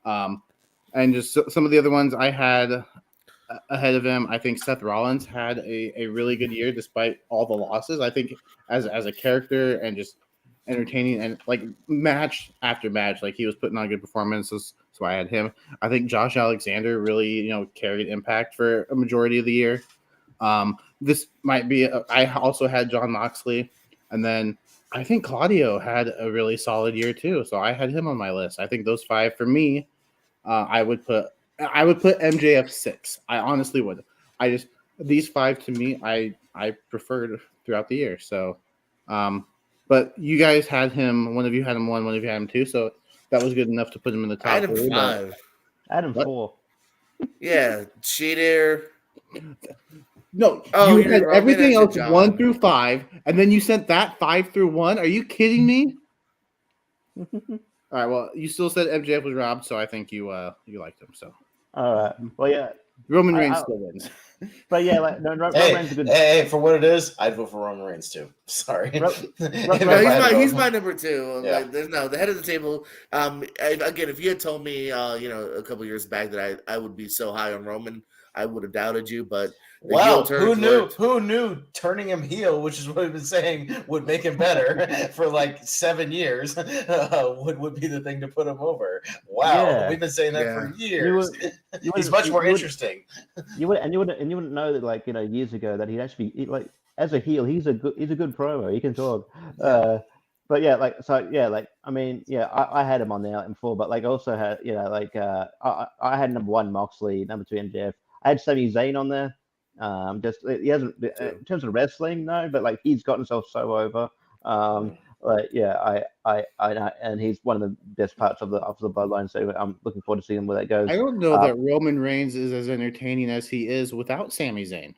A: And just some of the other ones I had ahead of him, I think Seth Rollins had a really good year despite all the losses. I think as a character and just entertaining and like match after match, like he was putting on good performances, so I had him. I think Josh Alexander really carried Impact for a majority of the year. This might be I also had John Moxley, and then I think Claudio had a really solid year too, so I had him on my list. I think those 5 for me, I would put MJF 6. I honestly would. These 5 to me I preferred throughout the year. So but you guys had him. One of you had him 1, one of you had him 2. So that was good enough to put him in the top.
C: I had him 5.
D: I had him 4.
C: Yeah, cheater.
A: No,
C: Oh,
A: you
C: you
A: had
C: did Roman, I
A: everything
C: said
A: else
C: John.
A: 1 through 5, and then you sent that 5 through 1. Are you kidding me? All right. Well, you still said MJF was robbed, so I think you liked him. So
D: All right. Well, yeah.
A: Roman Reigns still wins.
D: But yeah, like Roman Reigns is a good.
B: Hey, for what it is, I'd vote for Roman Reigns too. Sorry.
C: No, he's my number 2.
B: Yeah.
C: Like, there's the head of the table. Again, if you had told me, a couple years back that I would be so high on Roman, I would have douded you. But the heel turns worked.
B: Who knew turning him heel, which is what we've been saying, would make him better for like 7 years, would be the thing to put him over. Wow,
D: Yeah.
B: we've been saying that for years. He's much more interesting.
D: You wouldn't know that, like, years ago, that he'd actually like, as a heel, he's a good promo. He can talk.
B: Yeah.
D: But yeah, like, so yeah, like, I mean, yeah, I had him on the out before, but like, also had, like, I had number 1 Moxley, number 2 MJF. I had Sami Zayn on there. Just he hasn't in terms of wrestling, no, but like, he's got himself so over. Like, yeah, I and he's one of the best parts of the bloodline. So I'm looking forward to seeing where that goes.
A: I don't know that Roman Reigns is as entertaining as he is without Sami Zayn.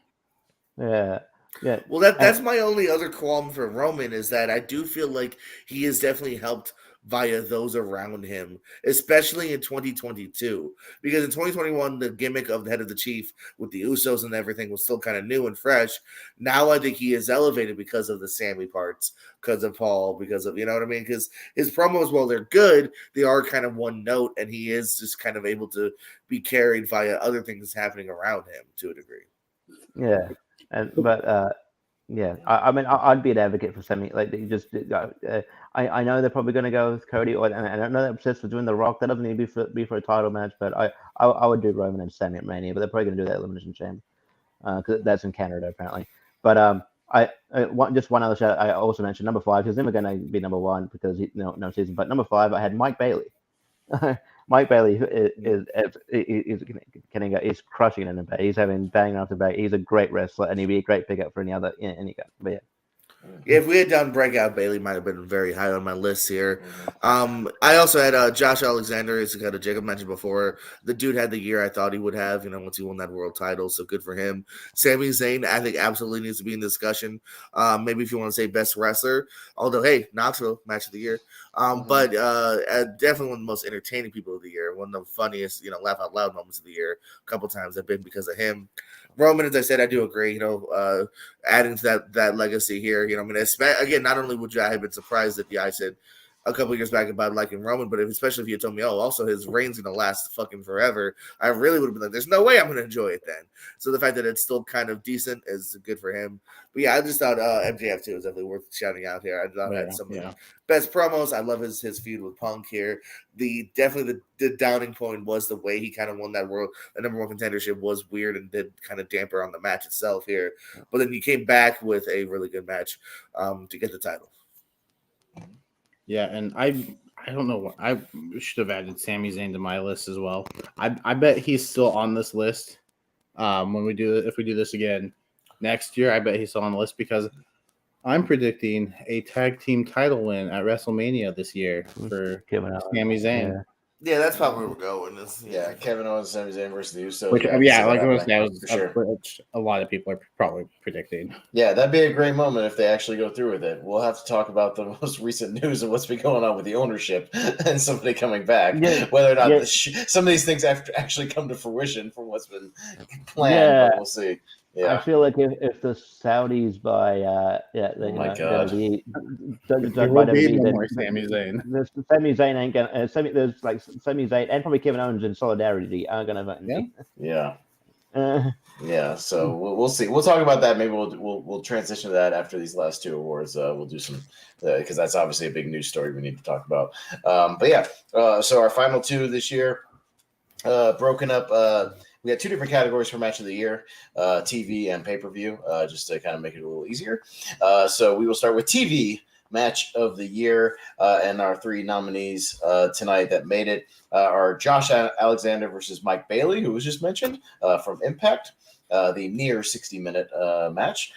D: Yeah. Yeah.
C: Well, that's my only other qualm for Roman, is that I do feel like he has definitely helped via those around him, especially in 2022. Because in 2021, the gimmick of the head of the chief with the Usos and everything was still kind of new and fresh. Now I think he is elevated because of the Sammy parts, because of Paul, because of, you know what I mean? Because his promos, while they're good, they are kind of one note, and he is just kind of able to be carried via other things happening around him to a degree.
D: Yeah. But yeah, I mean, I'd be an advocate for Sammy. Like, they just, I know they're probably going to go with Cody, and I don't know they're obsessed with doing The Rock. That doesn't need to be for a title match, but I would do Roman and Sammy at Mania, but they're probably going to do that Elimination Chamber because that's in Canada apparently. But just one other shout. I also mentioned number 5. He's never going to be number 1 because no season. But number 5, I had Mike Bailey. Mike Bailey is crushing it in the bay. He's having bang after bang. He's a great wrestler, and he'd be a great pickup for any guy. But yeah.
C: Yeah, if we had done Breakout, Bailey might have been very high on my list here. I also had Josh Alexander, as kind of Jacob mentioned before. The dude had the year I thought he would have, once he won that world title, so good for him. Sami Zayn, I think, absolutely needs to be in discussion. Maybe if you want to say best wrestler, although, hey, Knoxville, match of the year. But definitely one of the most entertaining people of the year, one of the funniest, laugh out loud moments of the year. A couple times have been because of him. Roman, as I said, I do agree. Adding to that legacy here. Again, not only would I have been surprised that I said a couple years back about liking Roman, but especially if you told me, also his reign's gonna last fucking forever, I really would have been like, there's no way I'm gonna enjoy it then. So the fact that it's still kind of decent is good for him. But yeah, I just thought MJF 2 is definitely worth shouting out here. I thought had some of the best promos. I love his feud with Punk here. The downing point was the way he kind of won that number 1 contendership was weird and did kind of damper on the match itself here. But then he came back with a really good match to get the title.
A: Yeah, and I don't know what I should have added Sami Zayn to my list as well. I bet he's still on this list if we do this again next year. I bet he's still on the list because I'm predicting a tag team title win at WrestleMania this year for Sami Zayn.
C: Yeah, that's probably where we're going.
B: Kevin Owens, Sami Zayn versus the Usos.
A: Which, like I was saying, which a lot of people are probably predicting.
B: Yeah, that'd be a great moment if they actually go through with it. We'll have to talk about the most recent news of what's been going on with the ownership and somebody coming back. Yeah. Whether or not some of these things actually come to fruition from what's been planned, but we'll see. Yeah.
D: I feel like if the Saudis buy,
B: my God,
A: there will be no more Sami Zayn.
D: Sami Zayn ain't gonna. Sami Zayn and probably Kevin Owens in solidarity aren't gonna vote.
B: Yeah. So we'll see. We'll talk about that. Maybe we'll transition to that after these last 2 awards. We'll do some because that's obviously a big news story we need to talk about. So our final 2 this year, broken up. We had 2 different categories for match of the year, TV and pay-per-view, just to kind of make it a little easier. So we will start with TV match of the year, and our 3 nominees tonight that made it are Josh Alexander versus Mike Bailey, who was just mentioned from Impact, the near 60-minute match.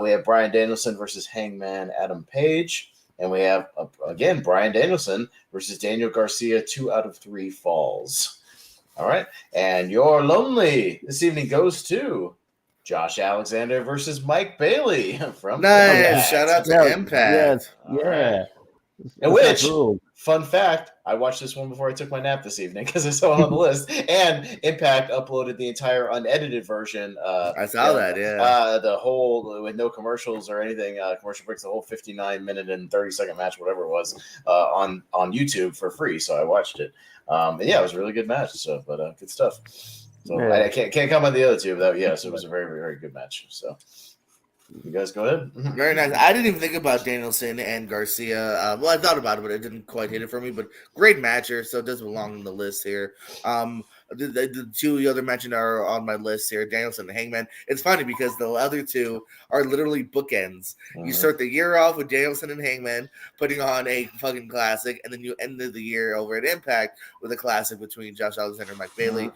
B: We have Bryan Danielson versus Hangman Adam Page, and we have, again, Bryan Danielson versus Daniel Garcia, 2 out of 3 falls. All right. And your lonely this evening goes to Josh Alexander versus Mike Bailey from
C: Nice.
B: Impact.
C: Shout out to
D: Yeah,
C: Impact.
B: All
D: yeah.
B: right.
D: That's
B: Which,
D: rule.
B: fun fact, I watched this one before I took my nap this evening because I saw it on the list. And Impact uploaded the entire unedited version.
C: I saw that, yeah.
B: The whole, with no commercials or anything, commercial breaks, the whole 59-minute and 30-second match, whatever it was, on YouTube for free. So I watched it. And yeah, it was a really good match. So, but good stuff. So
D: Yeah.
B: I can't comment on the other two, but yes, it was a very, very, very good match. So you guys go ahead.
C: Very nice. I didn't even think about Danielson and Garcia. Well, I thought about it, but it didn't quite hit it for me. But great matcher, so it does belong on the list here. The two you other mentioned are on my list here, Danielson and Hangman. It's funny because the other two are literally bookends. You start the year off with Danielson and Hangman putting on a fucking classic, and then you end the year over at Impact with a classic between Josh Alexander and Mike Bailey.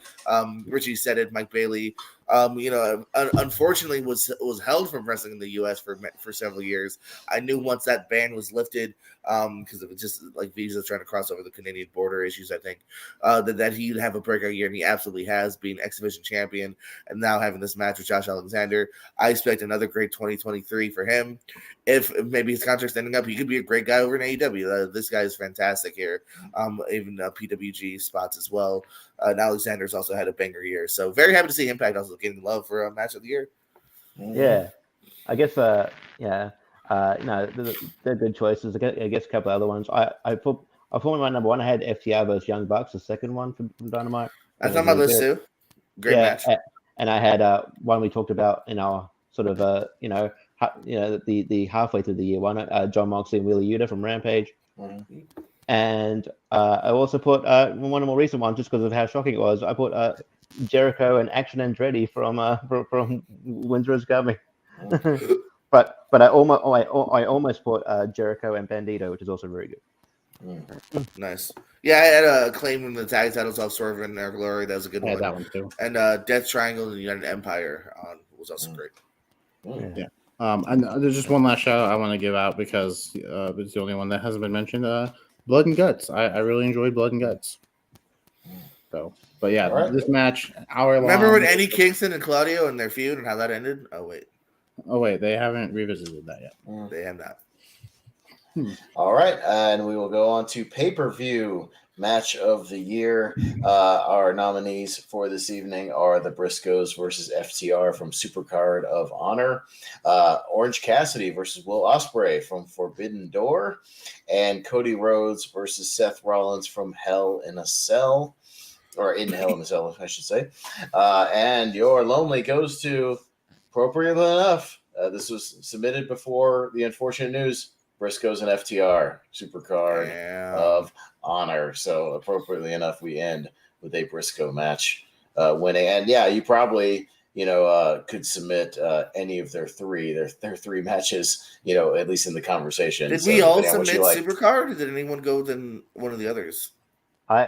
C: Richie said it, Mike Bailey. Unfortunately was held from wrestling in the U.S. for several years. I knew once that ban was lifted, because it was just like visas trying to cross over the Canadian border issues, I think, that he'd have a breakout year, and he absolutely has, being X-Division champion and now having this match with Josh Alexander. I expect another great 2023 for him. If maybe his contract's ending up, he could be a great guy over in AEW. This guy is fantastic here. Even PWG spots as well. And Alexander's also had a banger year. So very happy to see Impact also getting love for a match of the year.
D: Yeah, I guess. They're good choices. I guess a couple other ones. I put my number one. I had FTR versus Young Bucks, the second one from Dynamite.
C: That's on my list too. Great match.
D: And I had one we talked about in our sort of the halfway through the year one. John Moxley and Wheeler Yuta from Rampage. And I also put one of the more recent ones, just because of how shocking it was. I put Jericho and Action Andretti from Windsor is Coming. but I almost put Jericho and Bandito, which is also very good.
C: Nice. Yeah, I had a claim in the tag titles off Swerve and Their Glory. That was a good one.
A: That one too.
C: And Death Triangle and United Empire was also great.
A: Yeah. And there's just one last shout out I want to give out because it's the only one that hasn't been mentioned. Blood and Guts. I really enjoyed Blood and Guts. So, but yeah, this match, hour long.
C: Remember when Eddie Kingston and Claudio and their feud and how that ended? Oh wait,
A: they haven't revisited that yet.
C: They have not.
B: All right, and we will go on to pay-per-view match of the year. Our nominees for this evening are the Briscoes versus FTR from Supercard of Honor, Orange Cassidy versus Will Ospreay from Forbidden Door, and Cody Rhodes versus Seth Rollins from Hell in a Cell, or in Hell in a Cell, I should say. And your lonely goes to, appropriately enough, this was submitted before the unfortunate news, Briscoes and FTR, Supercard of Honor. So appropriately enough, we end with a Briscoe match winning. And yeah, you probably, could submit any of their three matches, at least in the conversation.
C: Did we all submit Supercard, or did anyone go with one of the others?
D: I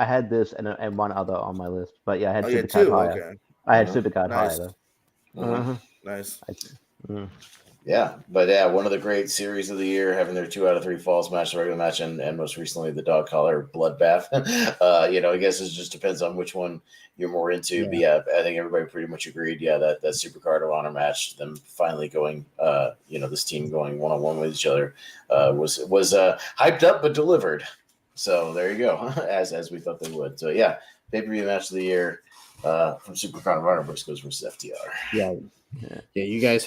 D: had this and one other on my list, but yeah, I had Supercard higher. Okay. I had Supercard higher though.
C: Nice.
B: Yeah, but yeah, one of the great series of the year, having their 2 out of 3 falls match, the regular match, and most recently the dog collar bloodbath. I guess it just depends on which one you're more into. Yeah. But yeah, I think everybody pretty much agreed. Yeah, that Supercard of Honor match, them finally going, this team going one-on-one with each other, was hyped up but delivered. So there you go, as we thought they would. So yeah, pay-per-view match of the year from Supercard of Honor, Briscoes versus FTR.
A: Yeah, you guys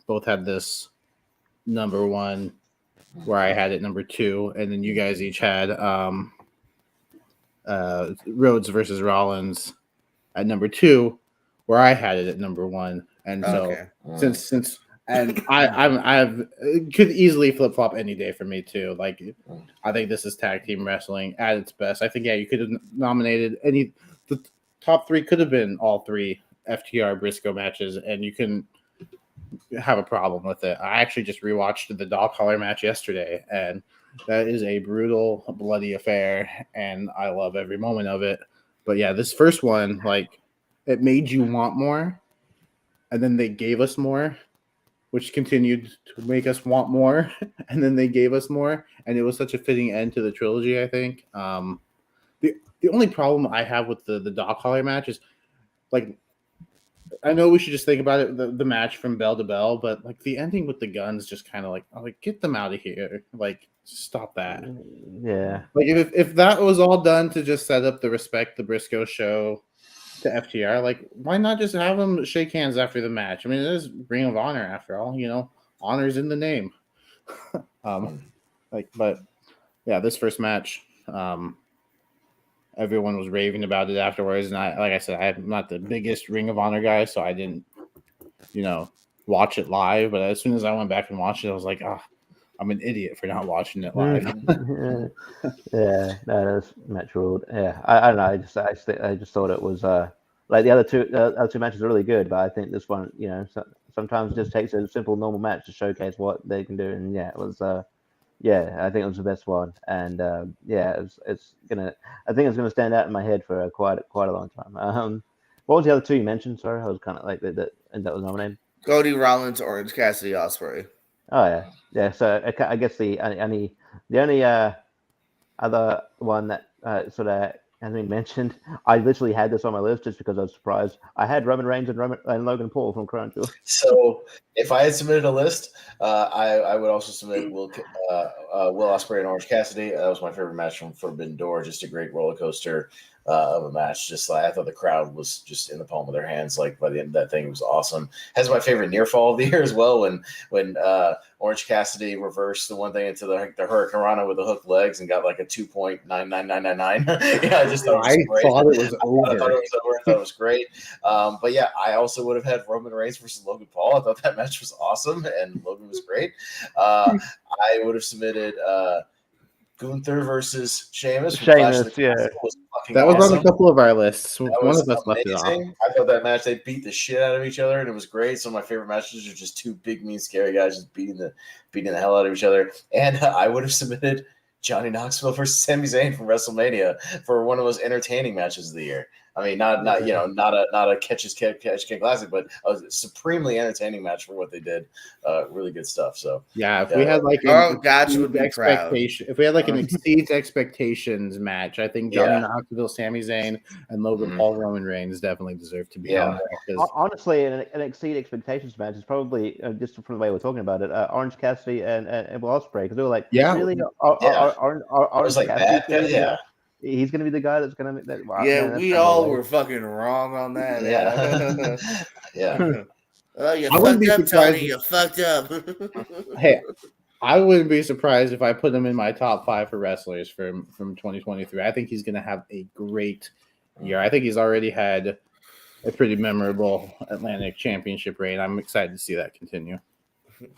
A: both had this number one, where I had it number 2, and then you guys each had Rhodes versus Rollins at number 2, where I had it at number 1. And so since I could easily flip flop any day for me too. Like, I think this is tag team wrestling at its best. I think you could have nominated the top 3 could have been all 3 FTR Briscoe matches, and you couldn't have a problem with it. I actually just rewatched the dog collar match yesterday, and that is a brutal, bloody affair, and I love every moment of it. But yeah, this first one, it made you want more, and then they gave us more, which continued to make us want more, and then they gave us more, and it was such a fitting end to the trilogy, I think. the only problem I have with the dog collar match is like I know we should just think about it the match from bell to bell, but like the ending with the guns just kind of like get them out of here, like stop that.
D: Yeah.
A: Like if that was all done to just set up the Respect the Briscoe show to FTR, like why not just have them shake hands after the match? I mean, it is Ring of Honor after all, honor's in the name. But yeah, this first match, everyone was raving about it afterwards, and like I said, I'm not the biggest Ring of Honor guy, so I didn't, watch it live. But as soon as I went back and watched it, I was like, I'm an idiot for not watching it live.
D: Yeah, no, that's match ruled. Yeah, I don't know. I just thought it was like the other two matches are really good, but I think this one, sometimes it just takes a simple normal match to showcase what they can do, and yeah, it was. Yeah, I think it was the best one, and yeah, I think it's gonna stand out in my head for quite a long time. What was the other two you mentioned? Sorry, I was kind of like that was nominated.
C: Cody Rollins, Orange Cassidy, Ospreay.
D: Oh yeah. So I guess the only other one that sort of hasn't been mentioned. I literally had this on my list just because I was surprised. I had Roman Reigns and Logan Paul from Crown Jewel.
B: So if I had submitted a list, I would also submit Will Ospreay and Orange Cassidy. That was my favorite match from Forbidden Door. Just a great roller coaster of a match. Just like I thought the crowd was just in the palm of their hands. Like by the end of that thing, it was awesome. Has my favorite near fall of the year as well. When Orange Cassidy reversed the one thing into the Hurricane Rana with the hook legs and got like a 2.99999. Yeah, I just thought it was great.
A: Thought it was over.
B: I thought it was great. But yeah, I also would have had Roman Reigns versus Logan Paul. I thought that match was awesome, and Logan was great. I would have submitted Gunther versus Sheamus.
D: Sheamus, yeah.
A: That was
B: awesome.
A: on a couple of our lists. One
B: was
A: of us left it off.
B: I thought that match, they beat the shit out of each other, and it was great. Some of my favorite matches are just two big, mean, scary guys just beating the hell out of each other. And I would have submitted Johnny Knoxville versus Sami Zayn from WrestleMania for one of those entertaining matches of the year. I mean, not a catch can classic, but a supremely entertaining match for what they did. Really good stuff. So
A: yeah, if we had like
C: would be proud.
A: If we had like an exceeds expectations match, I think Johnny Knoxville, Sami Zayn, and Logan Paul, Roman Reigns definitely deserve to be on there.
D: Honestly, an exceed expectations match is probably just from the way we're talking about it. Orange Cassidy and Will Ospreay, because they were like, really, Orange
B: like
D: Cassidy,
B: that,
D: he's going to be the guy that's going to make that. Wow,
C: yeah, we all were fucking wrong on that.
B: Yeah.
C: Oh, you fucked up, Tony. You fucked up.
A: Hey, I wouldn't be surprised if I put him in my top 5 for wrestlers from 2023. I think he's going to have a great year. I think he's already had a pretty memorable Atlantic Championship reign. I'm excited to see that continue.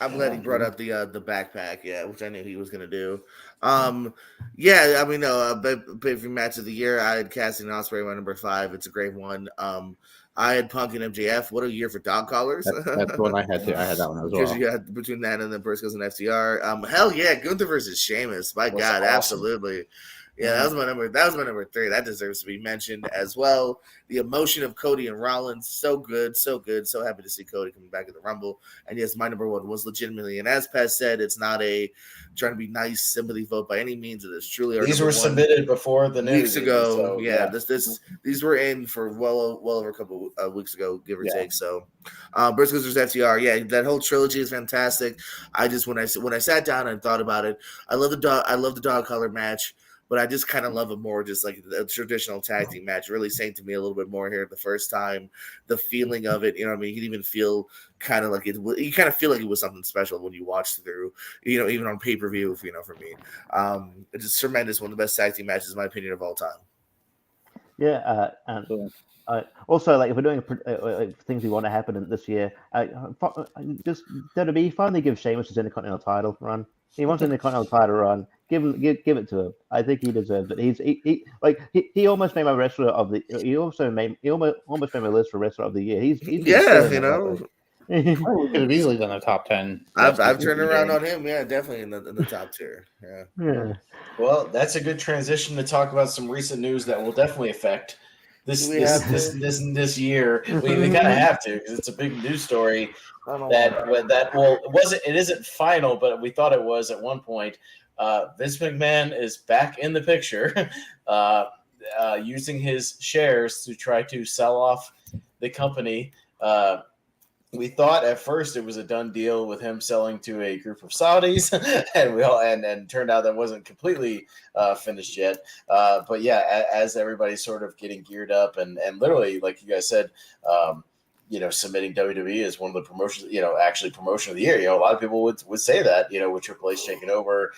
C: I'm glad he brought up the backpack, which I knew he was gonna do. Yeah, I mean, pay-per-view match of the year. I had Cassidy and Ospreay my number 5. It's a great one. I had Punk and MJF. What a year for dog collars.
A: That's what I had too. I had that one as well.
C: Because you got between that and the Briscoes and FTR. Hell yeah, Gunther versus Sheamus. My God, awesome. Absolutely. Yeah, that was my number. That was my number 3. That deserves to be mentioned as well. The emotion of Cody and Rollins, so good, so good. So happy to see Cody coming back at the Rumble. And yes, my number 1 was legitimately, and as Pat said, it's not a trying to be nice sympathy vote by any means. It is truly our
B: these were submitted before the news
C: weeks ago. So, these were in for well over a couple of weeks ago, give or take. So, Briscoes versus FTR. Yeah, that whole trilogy is fantastic. I just when I sat down and thought about it, I love the dog collar match. But I just kind of love it more, just like a traditional tag team match. Really saying to me a little bit more here the first time, the feeling of it. You know what I mean? You can even feel kind of like it. You kind of feel like it was something special when you watched through. Even on pay-per-view. For me, it's just tremendous. One of the best tag team matches, in my opinion, of all time.
D: Yeah, and also, like if we're doing things we want to happen this year, just WWE finally give Sheamus his Intercontinental title run. He wants an Intercontinental title run. Give it to him. I think he deserves it. He almost made my wrestler of the. He almost made my list for wrestler of the year. He's
A: we could have easily done a top 10.
C: I've turned around on him. Yeah, definitely in the top tier.
D: Yeah.
B: Well, that's a good transition to talk about some recent news that will definitely affect this year. We kind of have to, because it's a big news story. It isn't final, but we thought it was at one point. Vince McMahon is back in the picture. using his shares to try to sell off the company. We thought at first it was a done deal with him selling to a group of Saudis, and turned out that wasn't completely finished yet. But yeah, as everybody's sort of getting geared up and literally, like you guys said, submitting WWE as one of the promotions, actually promotion of the year. A lot of people would say that, with Triple H taking over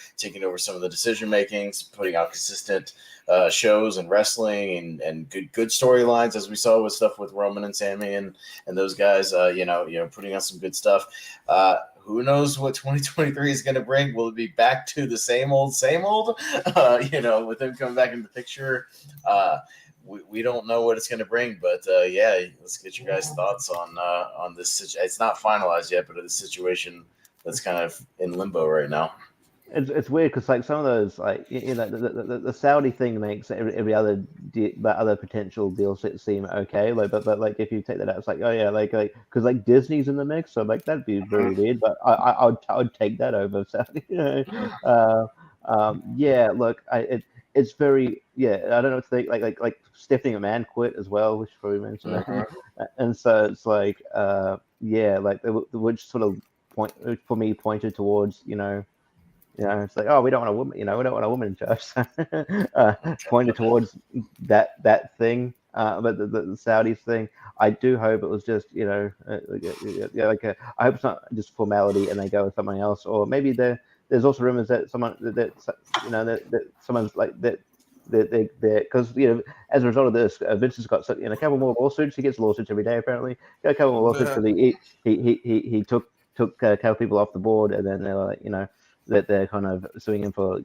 B: some of the decision makings, putting out consistent shows and wrestling and good storylines, as we saw with stuff with Roman and Sammy and those guys. Putting out some good stuff. Who knows what 2023 is going to bring? Will it be back to the same old? With him coming back into the picture. We don't know what it's going to bring, but let's get you guys' thoughts on this. It's not finalized yet, but the situation that's kind of in limbo right now.
D: It's weird because like some of those the Saudi thing makes every other potential deal seem okay, but like if you take that out, it's like because like Disney's in the mix, so like that'd be very weird, but I would take that over Saudi. Look, it's very I don't know what to think. Like Stephanie McMahon quit as well, which probably mentioned that, and so it's like which sort of pointed towards it's like, oh, we don't want a woman, we don't want a woman in charge. Pointed towards that thing, but the Saudis thing. I do hope it was just I hope it's not just formality and they go with something else, or maybe there's also rumors that someone that someone's like that because as a result of this, Vince has got a couple more lawsuits. He gets lawsuits every day apparently. Got a couple more lawsuits because he took a couple people off the board, and then they're like that they're kind of suing him for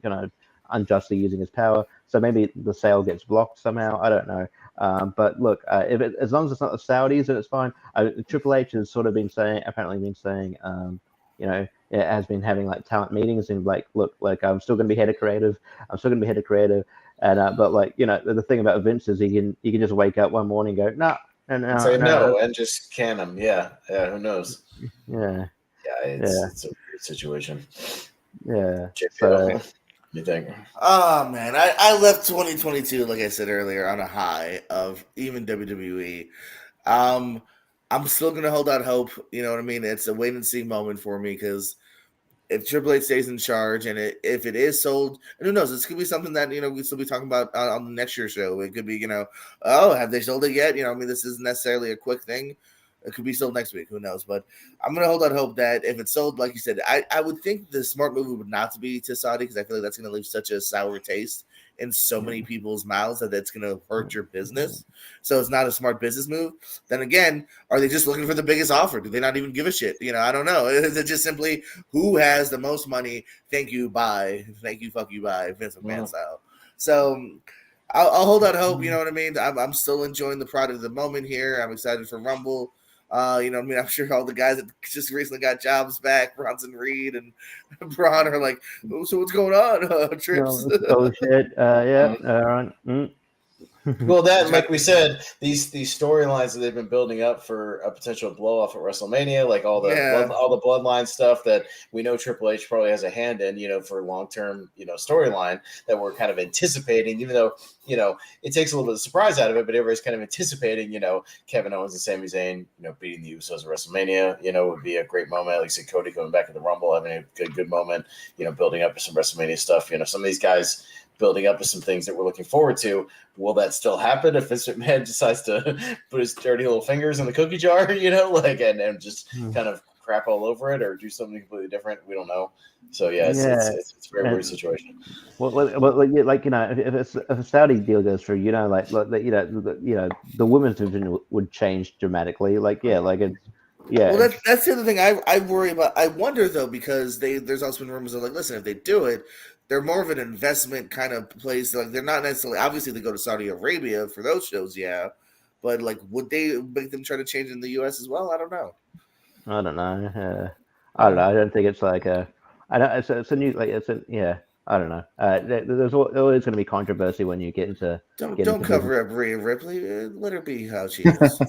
D: unjustly using his power. So maybe the sale gets blocked somehow. I don't know. But look, as long as it's not the Saudis, then it's fine. Triple H has sort of apparently been saying, it has been having like talent meetings and like, look, like I'm still going to be head of creative. And but like the thing about Vince is he can just wake up one morning and go no,
B: and just can him. Yeah. Who knows?
D: Yeah.
B: It's a weird situation.
D: Yeah.
B: JPL, what do you think?
C: Oh man, I left 2022, like I said earlier, on a high of even WWE. I'm still gonna hold out hope. You know what I mean? It's a wait and see moment for me because if Triple H stays in charge and if it is sold, and who knows, this could be something that we'll still be talking about on the next year's show. It could be have they sold it yet? This isn't necessarily a quick thing. It could be sold next week. Who knows? But I'm going to hold out hope that if it's sold, like you said, I would think the smart move would not to be to Saudi because I feel like that's going to leave such a sour taste in so many people's mouths that it's going to hurt your business. So it's not a smart business move. Then again, are they just looking for the biggest offer? Do they not even give a shit? I don't know. Is it just simply who has the most money? Thank you, bye. Thank you, fuck you, bye. Vince McMahon style. So I'll hold out hope. You know what I mean? I'm still enjoying the product of the moment here. I'm excited for Rumble. I'm sure all the guys that just recently got jobs back, Bronson Reed and Braun, are like, oh, so what's going on? Trips.
D: Oh shit. Yeah. All right.
B: Well, like we said, these storylines that they've been building up for a potential blow off at WrestleMania, like all the bloodline stuff that we know Triple H probably has a hand in, for long term, storyline that we're kind of anticipating, even though it takes a little bit of surprise out of it, but everybody's kind of anticipating, Kevin Owens and Sami Zayn, beating the Usos at WrestleMania, would be a great moment. Like I said, Cody coming back at the Rumble, having a good moment, building up to some WrestleMania stuff. Some of these guys building up to some things that we're looking forward to. Will that still happen if Vince McMahon decides to put his dirty little fingers in the cookie jar, and just kind of crap all over it or do something completely different? We don't know. So it's a very weird situation.
D: Well, if a Saudi deal goes through, the women's division would change dramatically. Well,
C: that's the other thing I worry about. I wonder though, because there's also been rumors of like, listen, if they do it, they're more of an investment kind of place. Like they're not necessarily, obviously they go to Saudi Arabia for those shows, but like, would they make them try to change in the U.S. as well? I don't know.
D: I don't know. I don't think it's like a. I don't. It's a new. Like it's a. Yeah. I don't know. There's always going to be controversy when you get into.
C: Don't cover up Rhea Ripley. Let her be how she is.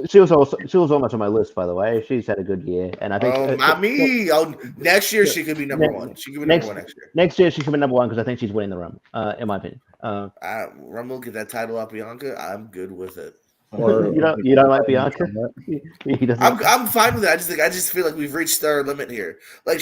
D: she was almost on my list, by the way. She's had a good year, and I think.
C: Next year she could be number one. She could be number one next year.
D: Next year she could be number one because I think she's winning the Rumble. In my opinion.
C: Rumble, get that title off Bianca. I'm good with it.
A: Or
D: you don't like Bianca?
C: I'm fine with it. I just feel like we've reached our limit here. Like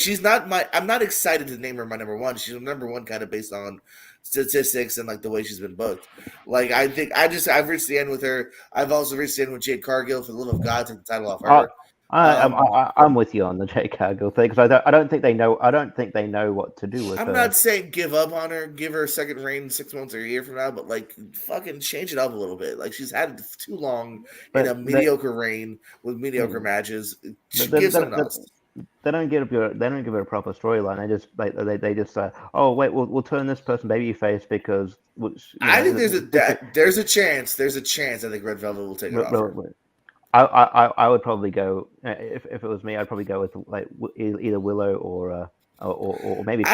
C: I'm not excited to name her my number one. She's number one kind of based on statistics and like the way she's been booked. Like I've reached the end with her. I've also reached the end with Jade Cargill. For the love of God, take the title off her.
D: I'm with you on the Jay Cargill thing because I don't think they know. I don't think they know what to do with her.
C: I'm not saying give up on her, give her a second reign 6 months or a year from now, but like fucking change it up a little bit. Like she's had it too long in a mediocre reign with mediocre matches. Give something else.
D: They don't give her a proper storyline. They just say, oh wait, we'll turn this person babyface because.
C: I think there's a chance. There's a chance. I think Red Velvet will take it off.
D: I would probably go if it was me. I'd probably go with like either Willow or maybe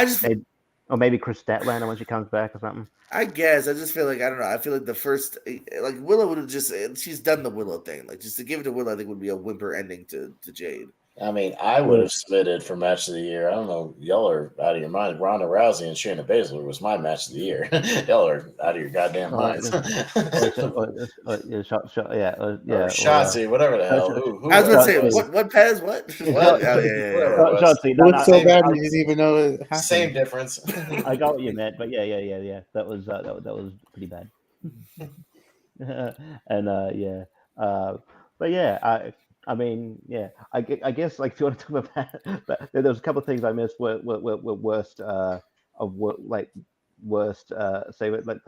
D: maybe Chris Statlander when she comes back or something.
C: I guess I just feel like I don't know. I feel like the first like Willow would have she's done the Willow thing. Like just to give it to Willow, I think would be a whimper ending to Jade.
B: I mean, I would have submitted for match of the year. I don't know. Y'all are out of your mind. Ronda Rousey and Shayna Baszler was my match of the year. Y'all are out of your goddamn minds. Shotzi, whatever the hell. Who
C: I was going to say, what Pez? What?
D: Shotzi.
A: What's so bad you didn't even know it happened?
B: Same difference.
D: I got what you meant, but yeah. That was pretty bad. And but yeah, I mean, yeah. I guess like if you want to talk about there was a couple of things I missed were worst say like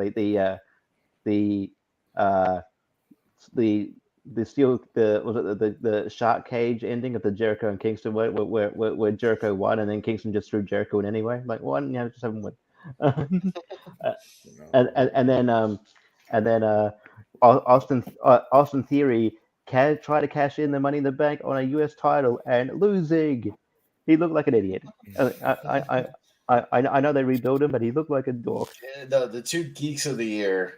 D: the shark cage ending of the Jericho and Kingston where Jericho won and then Kingston just threw Jericho in anyway. Like one, just have him win. and then Austin Theory try to cash in the Money in the Bank on a U.S. title and losing. He looked like an idiot. I know they rebuilt him, but he looked like a dork.
B: The two geeks of the year,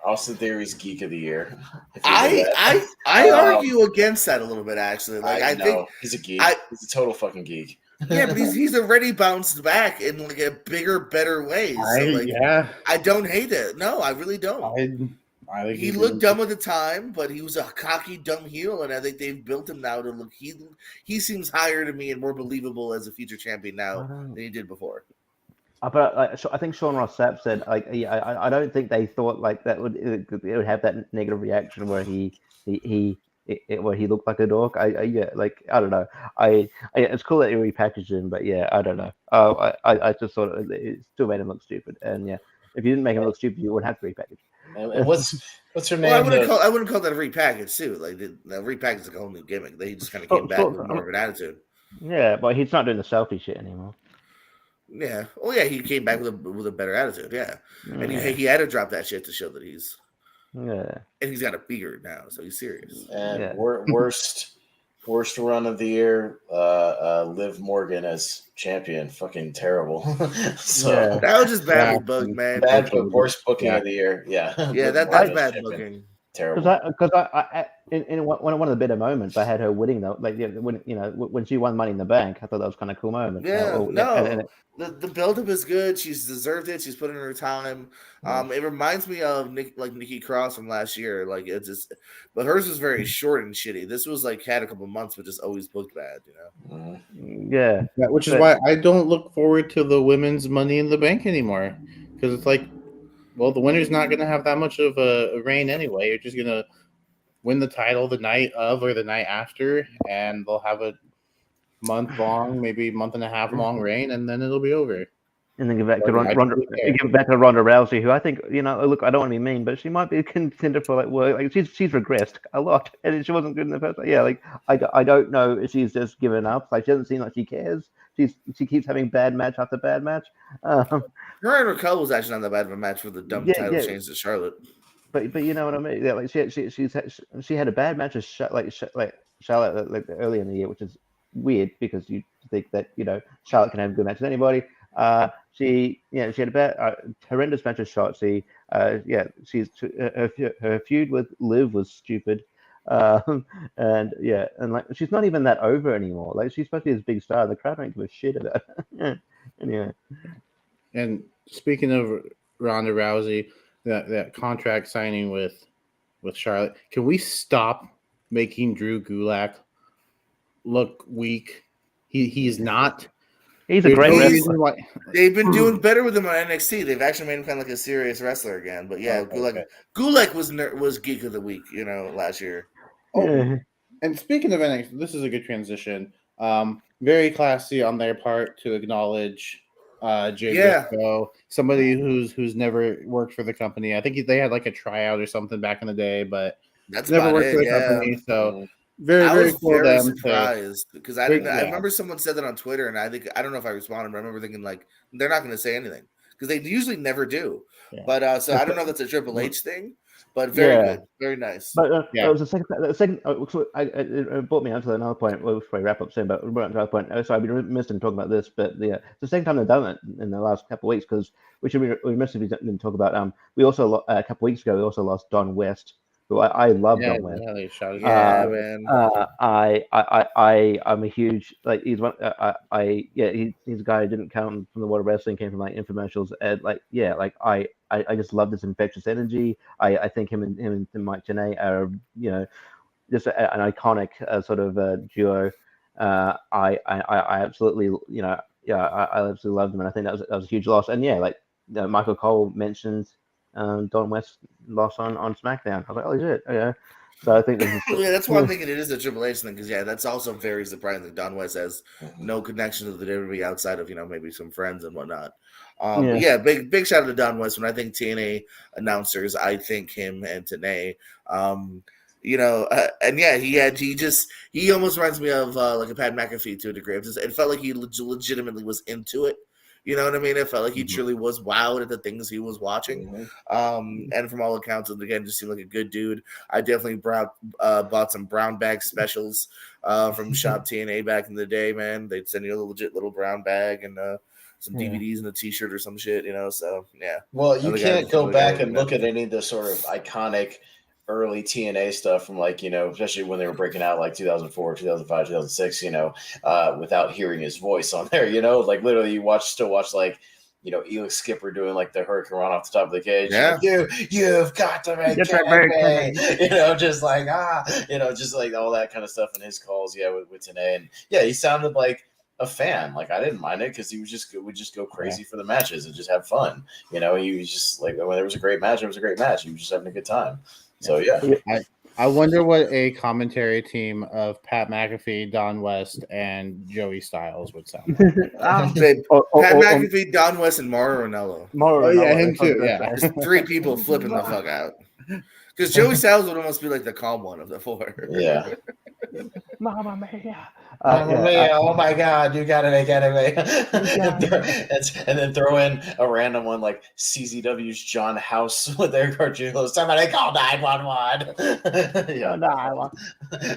B: Austin Theory's geek of the year.
C: I argue against that a little bit actually. Like I think
B: he's a geek. He's a total fucking geek.
C: Yeah, but he's already bounced back in like a bigger, better way. I don't hate it. No, I really don't. I think he looked dumb at the time, but he was a cocky, dumb heel, and I think they've built him now to look. He seems higher to me and more believable as a future champion now than he did before.
D: But I think Sean Ross Sapp said, I don't think they thought like that it would have that negative reaction where he looked like a dork. I don't know. It's cool that he repackaged him, but yeah, I don't know. I just thought it still made him look stupid, and yeah, if you didn't make him look stupid, you wouldn't have to repackage.
B: And what's her name?
C: Well, I wouldn't call that a repackage too. Like the repackage is like a whole new gimmick. They just kind of came back with more of an attitude.
D: Yeah, but he's not doing the selfie shit anymore.
C: Yeah. Well, yeah, he came back with a better attitude. Yeah, and he had to drop that shit to show that he's.
D: Yeah. And
C: he's got a beard now, so he's serious.
B: And worst run of the year, Liv Morgan as champion. Fucking terrible.
C: That was just badly booked, man.
B: Bad book, worst booking of the year. Yeah.
C: Yeah, that's bad booking.
B: Terrible.
D: Because I in one of the better moments, I had her winning though. Like when she won Money in the Bank, I thought that was kind of cool moment.
C: Yeah, the build-up is good. She's deserved it. She's put in her time. It reminds me of Nikki Cross from last year. Like it's just, but hers was very short and shitty. This was like had a couple months, but just always booked bad.
D: Yeah,
A: which is why I don't look forward to the women's Money in the Bank anymore because it's like, well, the winner's not going to have that much of a reign anyway. You're just going to win the title the night of or the night after, and they'll have a month-long, maybe month and a half long reign, and then it'll be over.
D: And then give back to Ronda Rousey, who I think, look, I don't want to be mean, but she might be a contender for she's regressed a lot, and she wasn't good in the first. Yeah, like I don't know if she's just given up. Like she doesn't seem like she cares. She keeps having bad match after bad match.
C: Her and Raquel was actually not that bad of a match for the dumb title change to Charlotte.
D: But you know what I mean? Yeah, like she had a bad match with Charlotte like early in the year, which is weird because you think that Charlotte can have good matches with anybody. she had a bad, horrendous match of Shotzi. Her feud with Liv was stupid. And like she's not even that over anymore. Like she's supposed to be this big star. The crowd don't give a shit about her. Anyway.
A: And speaking of Ronda Rousey, that contract signing with Charlotte, can we stop making Drew Gulak look weak? He's not.
D: He's a great wrestler.
C: They've been doing better with him on NXT. They've actually made him kind of like a serious wrestler again. But yeah, Gulak was Geek of the Week, last year.
A: Oh, and speaking of NXT, this is a good transition. Very classy on their part to acknowledge Jay Briscoe, somebody who's never worked for the company. I think they had like a tryout or something back in the day, but
C: that's
A: never worked for the
C: company.
A: So very cool.
C: Very surprised because I remember someone said that on Twitter, and I don't know if I responded, but I remember thinking like they're not going to say anything because they usually never do. Yeah. But so I don't know if that's a Triple H thing. But very good, very nice.
D: But it was the second. It brought me on to another point. We'll probably wrap up soon, but we'll brought another point. So I've been remiss in talking about this, but it's the second time they've done it in the last couple of weeks because we should be remiss if we didn't talk about. We also a couple of weeks ago we also lost Don West, who I love. Don West.
A: Yeah, they shouted.
C: Man.
D: I'm a huge he's one. He's a guy who didn't come from the world of wrestling, came from like infomercials, and I just love this infectious energy. I think him and Mike Tenay are just an iconic sort of duo. I absolutely I absolutely love them, and I think that was a huge loss. And Michael Cole mentioned Don West lost on SmackDown. I was like, oh shit, yeah. So I think
C: that's why I'm thinking it is a Triple H thing because that's also very surprising that Don West has no connection to the WWE outside of maybe some friends and whatnot. Big shout out to Don West. When I think TNA announcers, I think him and Tenay. He almost reminds me of like a Pat McAfee to a degree. It felt like he legitimately was into it. You know what I mean? It felt like he truly was wowed at the things he was watching. And from all accounts, again, just seemed like a good dude. I definitely bought some brown bag specials from Shop TNA back in the day, man. They'd send you a legit little brown bag and some DVDs and a T-shirt or some shit, so, yeah.
B: Well, you can't go back and look at any of the sort of iconic early TNA stuff from especially when they were breaking out like 2004, 2005, 2006, without hearing his voice on there, like literally you still watch Elix Skipper doing like the Hurricane Run off the top of the cage.
C: Yeah.
B: You've got to make it, just like, just like all that kind of stuff in his calls. Yeah. With Tenay. And he sounded like a fan. Like I didn't mind it because he would just go crazy for the matches and just have fun. He was just like, when there was a great match, it was a great match. He was just having a good time. So
A: I wonder what a commentary team of Pat McAfee, Don West, and Joey Styles would sound like.
C: Pat McAfee, Don West, and Mauro Ranallo.
A: Him too. Yeah,
C: there's 3 people flipping the fuck out. Because Joey Styles would almost be like the calm one of the 4.
B: Yeah.
D: Mamma mia.
B: Oh my God, you gotta make anime. And then throw in a random one like CZW's John House with their cartoon. Somebody call 911.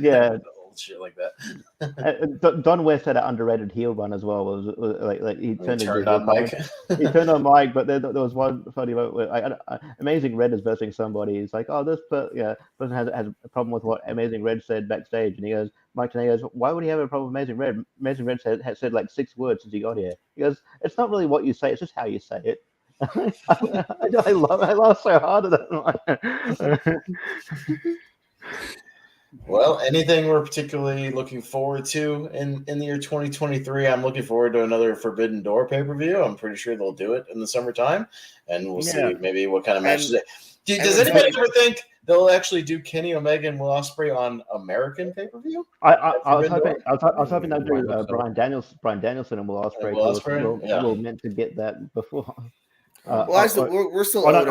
D: Yeah.
B: Shit like that.
D: Don West had an underrated heel run as well. Was he turned
B: on Mike.
D: He turned on Mike, but there was one funny moment where Amazing Red is versing somebody. He's like, "Oh, this person has a problem with what Amazing Red said backstage," and he goes, "Mike Tenay goes, why would he have a problem with Amazing Red? Amazing Red has said like 6 words since he got here." He goes, "It's not really what you say; it's just how you say it." I laugh so hard at that.
B: Well, anything we're particularly looking forward to in the year 2023? I'm looking forward to another Forbidden Door pay-per-view. I'm pretty sure they'll do it in the summertime, and we'll see maybe what kind of matches. Does anybody ever think they'll actually do Kenny Omega and Will Ospreay on American pay-per-view?
D: I was hoping they'd do Bryan Danielson and Will Ospreay. We're meant to get that before.
C: We're still owed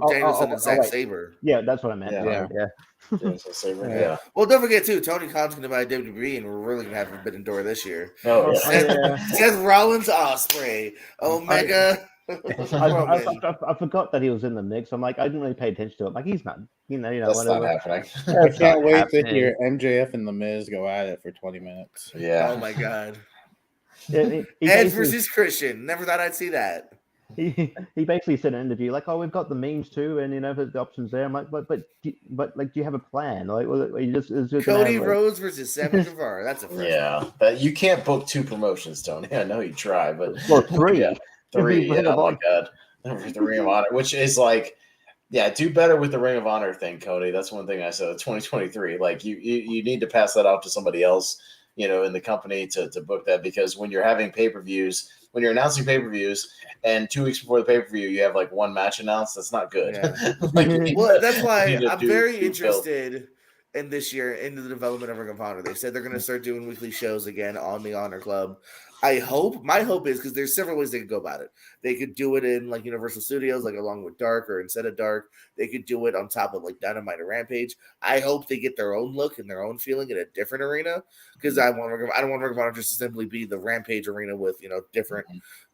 C: Danielson and Zack Sabre.
D: Yeah, that's what I meant.
B: Yeah. Yeah.
C: Well, don't forget too, Tony Khan's going to buy WWE, and we're really going to have Forbidden Door this year.
B: Oh, yeah.
C: Seth Rollins, Ospreay, Omega.
D: I forgot that he was in the mix. I'm like, I didn't really pay attention to it. Like, he's not,
B: That's
D: whatever.
B: not happening.
A: I can't wait to hear MJF and The Miz go at it for 20 minutes.
B: Yeah.
C: Oh my God.
D: He
C: Edge
D: basically
C: versus Christian. Never thought I'd see that.
D: he basically said in an interview like, "Oh, we've got the memes too, and there's the options there." I'm like, but like, do you have a plan? Like, well, you just is it
C: Cody
D: have, like...
C: Rhodes versus Sammy Guevara. That's a first.
B: Yeah, but you can't book 2 promotions, Tony. I know you try, but
D: Well, 3.
B: yeah, 3.
D: Ring
B: Yeah,
D: of
B: oh my
D: Honor.
B: God, the Ring of Honor, which is like, yeah, do better with the Ring of Honor thing, Cody. That's one thing I said. 2023, like you need to pass that off to somebody else, in the company to book that, because when you're having pay-per-views, when you're announcing pay-per-views, and 2 weeks before the pay-per-view you have like one match announced, that's not good.
C: Yeah.
B: Like,
C: Well, that's why
B: to
C: I'm
B: do
C: very
B: build.
C: interested in this year into the development of Ring of Honor. They said they're going to start doing weekly shows again on the Honor Club. My hope is, because there's several ways they could go about it. They could do it in like Universal Studios, like along with Dark or instead of Dark. They could do it on top of like Dynamite or Rampage. I hope they get their own look and their own feeling in a different arena, because I don't want Ring of Honor just to simply be the Rampage arena with different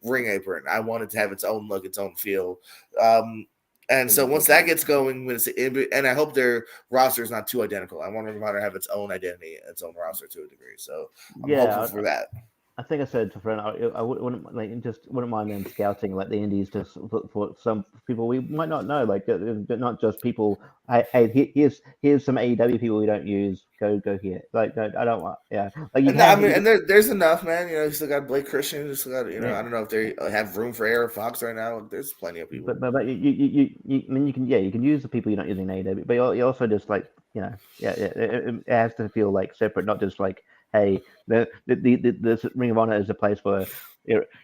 C: ring apron. I want it to have its own look, its own feel. And so once that gets going, and I hope their roster is not too identical. I want Ring of Honor to have its own identity, its own roster to a degree. So I'm hopeful for that.
D: I think I said to a friend, I wouldn't mind them scouting like the indies just for some people we might not know, like not just people. Hey, here's some AEW people we don't use. Go here. Like, no, I don't want. Yeah, like
C: there's enough, man. You still got Blake Christian. You still got I don't know if they have room for Eric Fox right now. There's plenty of people.
D: But you I mean you can use the people you're not using in AEW, but you also just like it has to feel like separate, not just like, hey, the Ring of Honor is a place for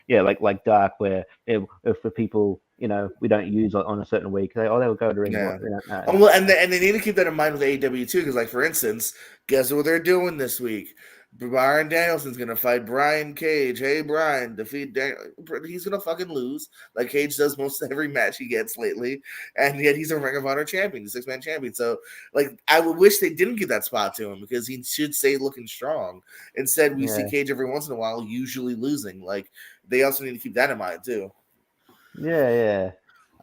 D: like Dark, where if for people we don't use on a certain week, they will go to Ring of Honor.
C: Well, and they need to keep that in mind with AEW too, because like for instance, guess what they're doing this week? Brian Danielson's gonna fight Brian Cage. Hey, Brian, defeat Daniel. He's gonna fucking lose, like Cage does most every match he gets lately, and yet he's a Ring of Honor champion, the 6-man champion. So, like, I would wish they didn't give that spot to him, because he should stay looking strong. Instead, we see Cage every once in a while, usually losing. Like, they also need to keep that in mind too.
D: I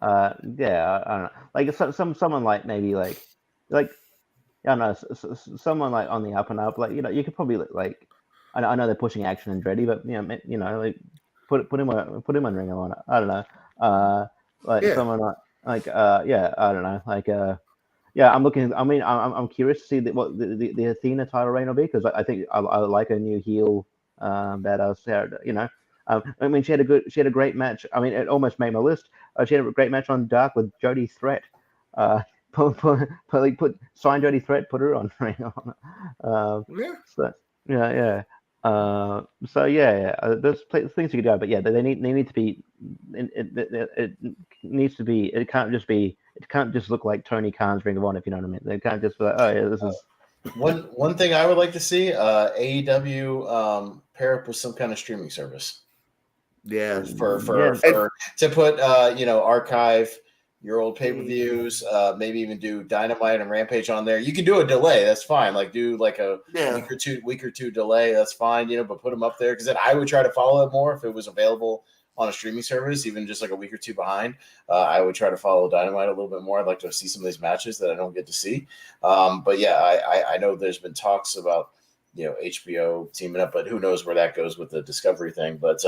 D: don't know. Like someone like maybe like. I don't know, someone like on the up and up, like you could probably like, I know they're pushing Action and Andretti, but like put him on Ring of Honor. I don't know, someone like I don't know, like I'm looking. I mean, I'm curious to see what the Athena title reign will be, because I think I like a new heel badass. I mean, she had a great match. I mean, it almost made my list. She had a great match on Dark with Jody Threat. Sign Jody Threat, put her on Ring of Honor. There's things you could do, but they need to be. It needs to be. It can't just be. It can't just look like Tony Khan's Ring of Honor, if you know what I mean. They can't just be like, oh yeah, this is.
B: One thing I would like to see, AEW pair up with some kind of streaming service.
C: Yeah,
B: to put archive your old pay-per-views, maybe even do Dynamite and Rampage on there. You can do a delay, that's fine. Like do like a week or two delay, that's fine. But put them up there, because then I would try to follow it more if it was available on a streaming service, even just like a week or two behind. I would try to follow Dynamite a little bit more. I'd like to see some of these matches that I don't get to see. But yeah, I know there's been talks about HBO teaming up, but who knows where that goes with the Discovery thing. But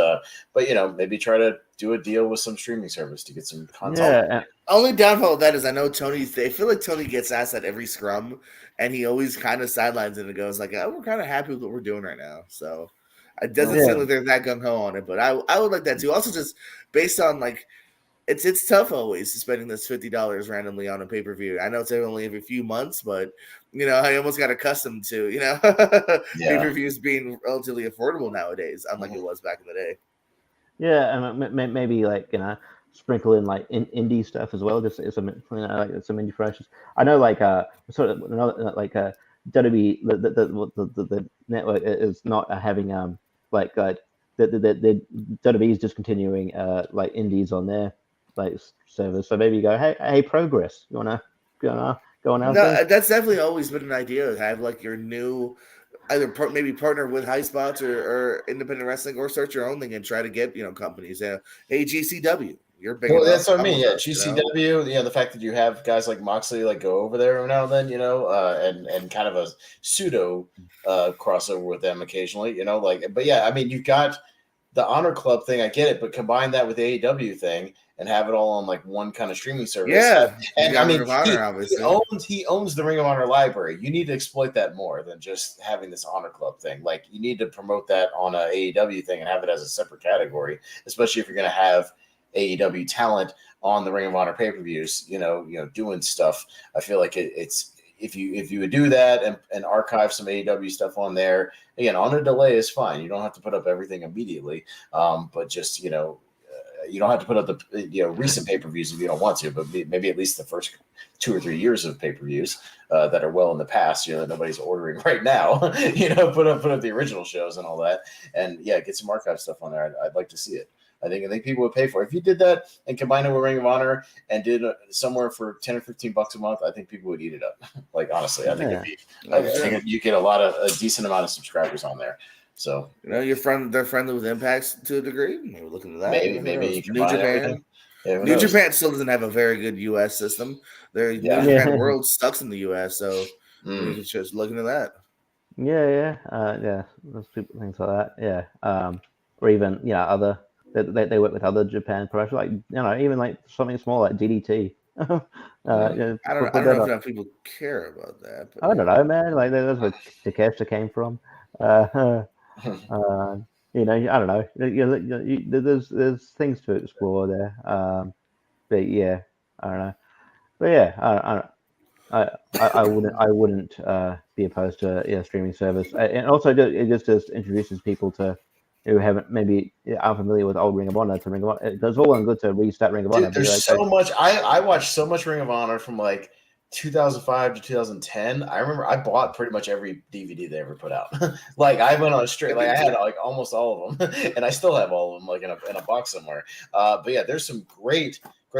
B: maybe try to do a deal with some streaming service to get some content.
C: Yeah. Only downfall of that is I know Tony. I feel like Tony gets asked at every scrum, and he always kind of sidelines it and goes like, "Oh, we're kind of happy with what we're doing right now." So it doesn't seem like they're that gung ho on it, but I would like that too. Also, just based on like. It's tough always spending this $50 randomly on a pay-per-view. I know it's only every few months, but I almost got accustomed to pay-per-views being relatively affordable nowadays, unlike it was back in the day.
D: Yeah, and maybe like sprinkle in like indie stuff as well, just some like some indie freshes. I know like sort of WWE the network is not having the WWE is discontinuing like indies on their like service, so maybe you go, hey Progress, you wanna go on out there?
C: That's definitely always been an idea to have like your new either maybe partner with High Spots or Independent Wrestling, or start your own thing and try to get companies. Hey, GCW, you're big.
B: Well, that's what I mean. Yeah, GCW. The fact that you have guys like Moxley like go over there every now and then, and kind of a pseudo crossover with them occasionally, But yeah, I mean, you've got the Honor Club thing, I get it, but combine that with the AEW thing and have it all on like one kind of streaming service.
C: Yeah,
B: and I mean,
C: Ring of Honor, obviously.
B: he owns the Ring of Honor library. You need to exploit that more than just having this Honor Club thing. Like, you need to promote that on a AEW thing and have it as a separate category, especially if you're going to have AEW talent on the Ring of Honor pay-per-views. Doing stuff. I feel like it's. If you would do that and archive some AEW stuff on there, again, on a delay is fine. You don't have to put up everything immediately, but just you don't have to put up the recent pay-per-views if you don't want to, but maybe at least the first 2 or 3 years of pay-per-views that are well in the past, that nobody's ordering right now. Put up the original shows and all that, and get some archive stuff on there. I'd like to see it. I think people would pay for it. If you did that and combined it with Ring of Honor and did somewhere for $10 or $15 a month, I think people would eat it up. Like, honestly, I think I think you get a decent amount of subscribers on there. So
C: they're friendly with Impacts to a degree. Maybe look into that.
B: Maybe you can
C: New Japan. New Japan still doesn't have a very good U.S. system. New Japan World sucks in the U.S., so you can just look into that.
D: Yeah. There's people things like that. Yeah, or even other. They work with other Japan promotions, like even like something small like DDT.
C: I don't know if people care about that. But
D: I don't know, man. Like that's where Takeshita came from. I don't know. There's things to explore there. But yeah, I don't know. But yeah, I wouldn't be opposed to a streaming service, and also it just introduces people to. Who haven't maybe are familiar with old Ring of Honor to Ring of Honor. It's all well and good to restart Ring of Honor.
B: There's so much. I watched so much Ring of Honor from like 2005 to 2010. I remember I bought pretty much every DVD they ever put out. Like, I went on a straight. Like, I had like almost all of them, and I still have all of them like in a box somewhere. But yeah, there's some great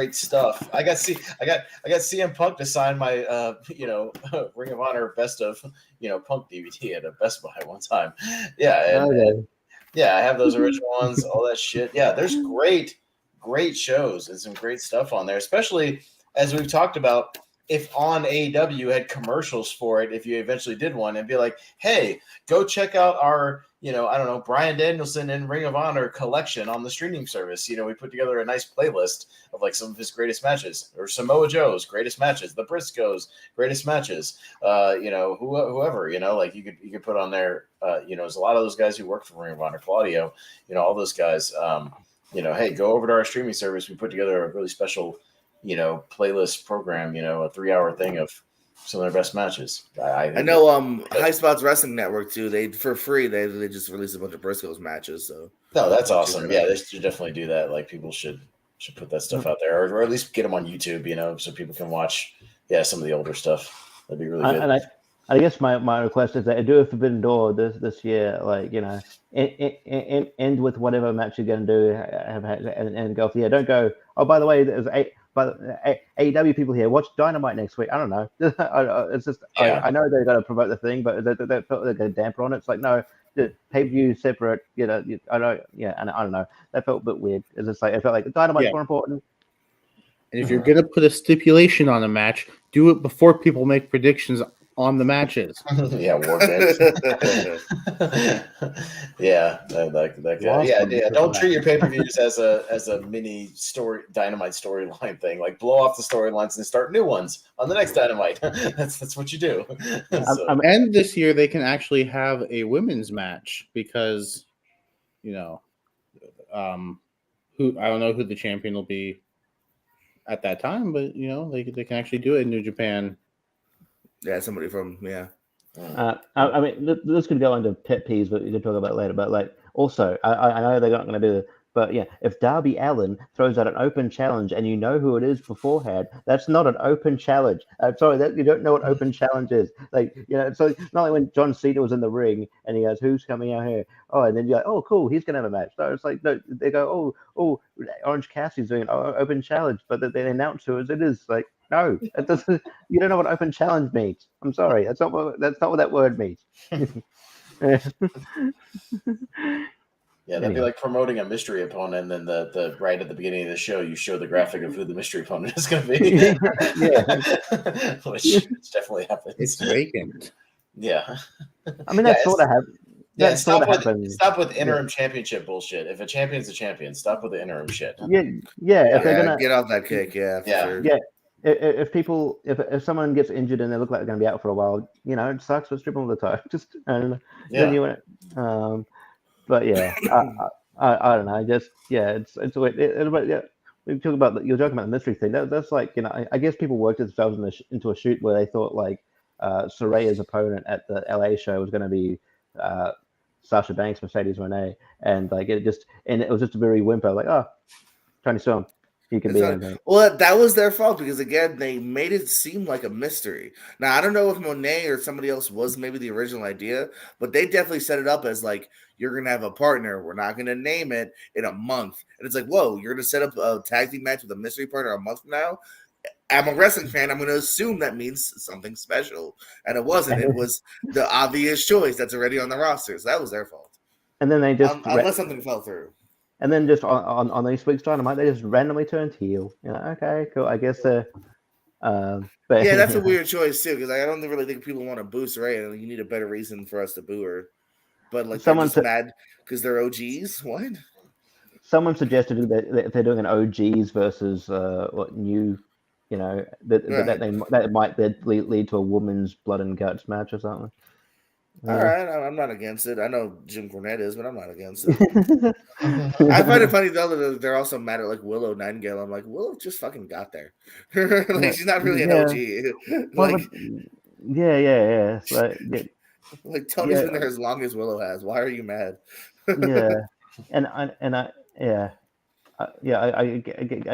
B: stuff. I got CM Punk to sign my Ring of Honor best of Punk DVD at a Best Buy one time. Yeah. Yeah, I have those original ones, all that shit. Yeah, there's great shows and some great stuff on there, especially as we've talked about. If on AEW had commercials for it, if you eventually did one, and be like, hey, go check out our, Bryan Danielson and Ring of Honor collection on the streaming service. We put together a nice playlist of like some of his greatest matches, or Samoa Joe's greatest matches, the Briscoes' greatest matches, whoever, like you could put on there, there's a lot of those guys who work for Ring of Honor, Claudio, all those guys, hey, go over to our streaming service. We put together a really special, playlist program, a 3-hour thing of some of their best matches. I
C: know High Spots Wrestling Network too. They for free they just released a bunch of Briscoe's matches. So
B: that's awesome. Yeah, they should definitely do that. Like, people should put that stuff out there, or at least get them on YouTube, so people can watch some of the older stuff. That'd be really good.
D: And I guess my request is that I do a Forbidden Door this year, like end with whatever match you're going to do, and go. Yeah, don't go. Oh, by the way, there's AEW people here. Watch Dynamite next week. I don't know. It's just I know they're going to promote the thing, but they felt they're going to damper on it. It's like, no, pay-per-view separate. I don't. Yeah, and I don't know. That felt a bit weird. It's just like I felt like Dynamite's more important.
A: And if you're going to put a stipulation on a match, do it before people make predictions on the matches.
B: Yeah, war games. Yeah, that guy. Yeah. Don't treat your pay-per-views as a mini Dynamite storyline thing. Like, blow off the storylines and start new ones on the next Dynamite. That's what you do.
A: And this year they can actually have a women's match because, who I don't know who the champion will be at that time, but they can actually do it in New Japan.
C: Yeah, somebody from
D: I mean, this could go into pet peeves, but we can talk about it later. But like, also, I know they're not going to do it, but yeah, if Darby Allin throws out an open challenge and you know who it is beforehand, that's not an open challenge. Sorry, that you don't know what open challenge is. Like, so not like when John Cena was in the ring and he goes, "Who's coming out here?" Oh, and then you're like, "Oh, cool, he's gonna have a match." So it's like, no, they go, "Oh, Orange Cassidy's doing an open challenge," but they announce who it is. Like, no, it doesn't. You don't know what open challenge means. I'm sorry, that's not what that word means.
B: Yeah, that'd be like promoting a mystery opponent, and then the right at the beginning of the show, you show the graphic of who the mystery opponent is going to be. Which definitely happens.
A: It's vacant.
B: Yeah,
D: I mean, that's sort of happened. That's sort of happens.
B: Stop with interim championship bullshit. If a champion's a champion, stop with the interim shit.
D: If they're gonna
C: get off that kick, for sure.
D: Yeah. If someone gets injured and they look like they're going to be out for a while, it sucks. But strip them of the tie. Just I don't know. Then you want but yeah, I don't know. Just it's weird. We talk about you're talking about the mystery thing. That's like I guess people worked themselves into a shoot where they thought like Soraya's opponent at the LA show was going to be Sasha Banks, Mercedes Moné, and like it was just a very whimper like Tony Storm. He can be anything.
C: Well, that was their fault because again they made it seem like a mystery. Now I don't know if Monet or somebody else was maybe the original idea, but they definitely set it up as like you're gonna have a partner. We're not gonna name it in a month, and it's like whoa, you're gonna set up a tag team match with a mystery partner a month from now. I'm a wrestling fan. I'm going to assume that means something special, and it wasn't. It was the obvious choice that's already on the roster. So that was their fault.
D: And then they just
C: unless something fell through.
D: And then just on this week's Dynamite, they just randomly turned heel. Okay, cool. I guess but
C: yeah, that's a weird choice too because I don't really think people want to boo Saraya. You need a better reason for us to boo her. But like someone's mad because they're OGs. What?
D: Someone suggested that if they're doing an OGs versus new. That might lead to a woman's blood and guts match or something.
C: All right, I'm not against it. I know Jim Cornette is, but I'm not against it. I find it funny though that they're also mad at like Willow Nightingale. I'm like, Willow just fucking got there. She's not really an OG. Like Tony's been there as long as Willow has. Why are you mad?
D: I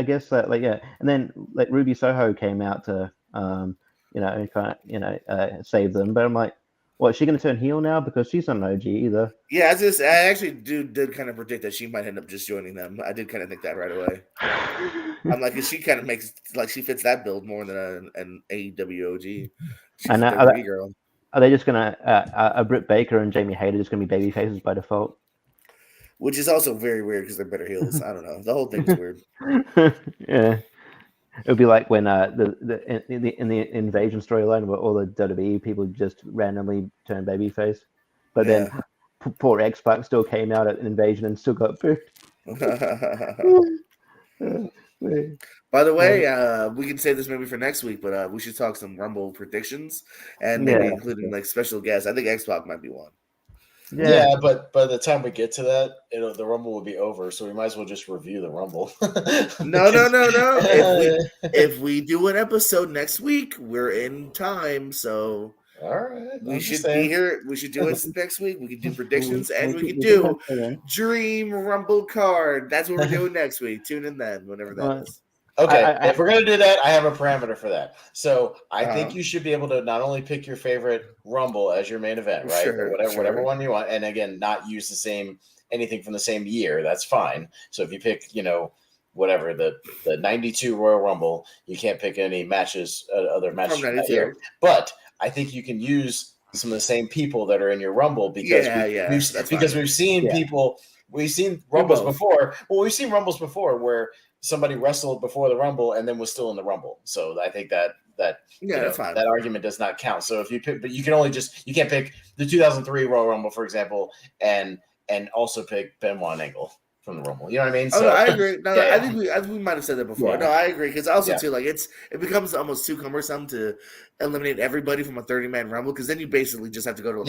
D: guess that and then like Ruby Soho came out to save them, but I'm like, is she going to turn heel now because she's not an OG either?
C: Yeah, I actually did kind of predict that she might end up just joining them. I did kind of think that right away. I'm like, she kind of makes like she fits that build more than an AEW OG. She's a girl.
D: Are they just gonna Britt Baker and Jamie Hayter just gonna be baby faces by default?
C: Which is also very weird because they're better heels. I don't know. The whole thing is weird.
D: Yeah, it would be like when in the Invasion storyline where all the WWE people just randomly turn babyface, but then poor X-Pac still came out at Invasion and still got booed.
C: By the way, we can save this maybe for next week, but we should talk some Rumble predictions and maybe including like special guests. I think X-Pac might be one.
B: Yeah, but by the time we get to that, the Rumble will be over, so we might as well just review the Rumble.
C: No. If we do an episode next week, we're in time, so
B: all right,
C: we should be here. We should do it next week. We can do predictions, and we can do Dream Rumble card. That's what we're doing next week. Tune in then, whenever that is.
B: Okay, if we're going to do that, I have a parameter for that. So I think you should be able to not only pick your favorite Rumble as your main event, right?
C: Sure,
B: whatever one you want. And again, not use anything from the same year. That's fine. So if you pick, whatever, the 92 Royal Rumble, you can't pick any other matches from that year. But I think you can use some of the same people that are in your Rumble because we've seen people. We've seen Rumbles before. Well, we've seen Rumbles before where somebody wrestled before the Rumble and then was still in the Rumble. So I think that that's fine. That argument does not count. So if you pick, but you can't pick the 2003 Royal Rumble, for example, and also pick Benoit and Angle from the Rumble. You know what I mean?
C: So, no, I agree. No, I think we might have said that before. Yeah. No, I agree because also too like it becomes almost too cumbersome to eliminate everybody from a 30-man Rumble because then you basically just have to go to
B: a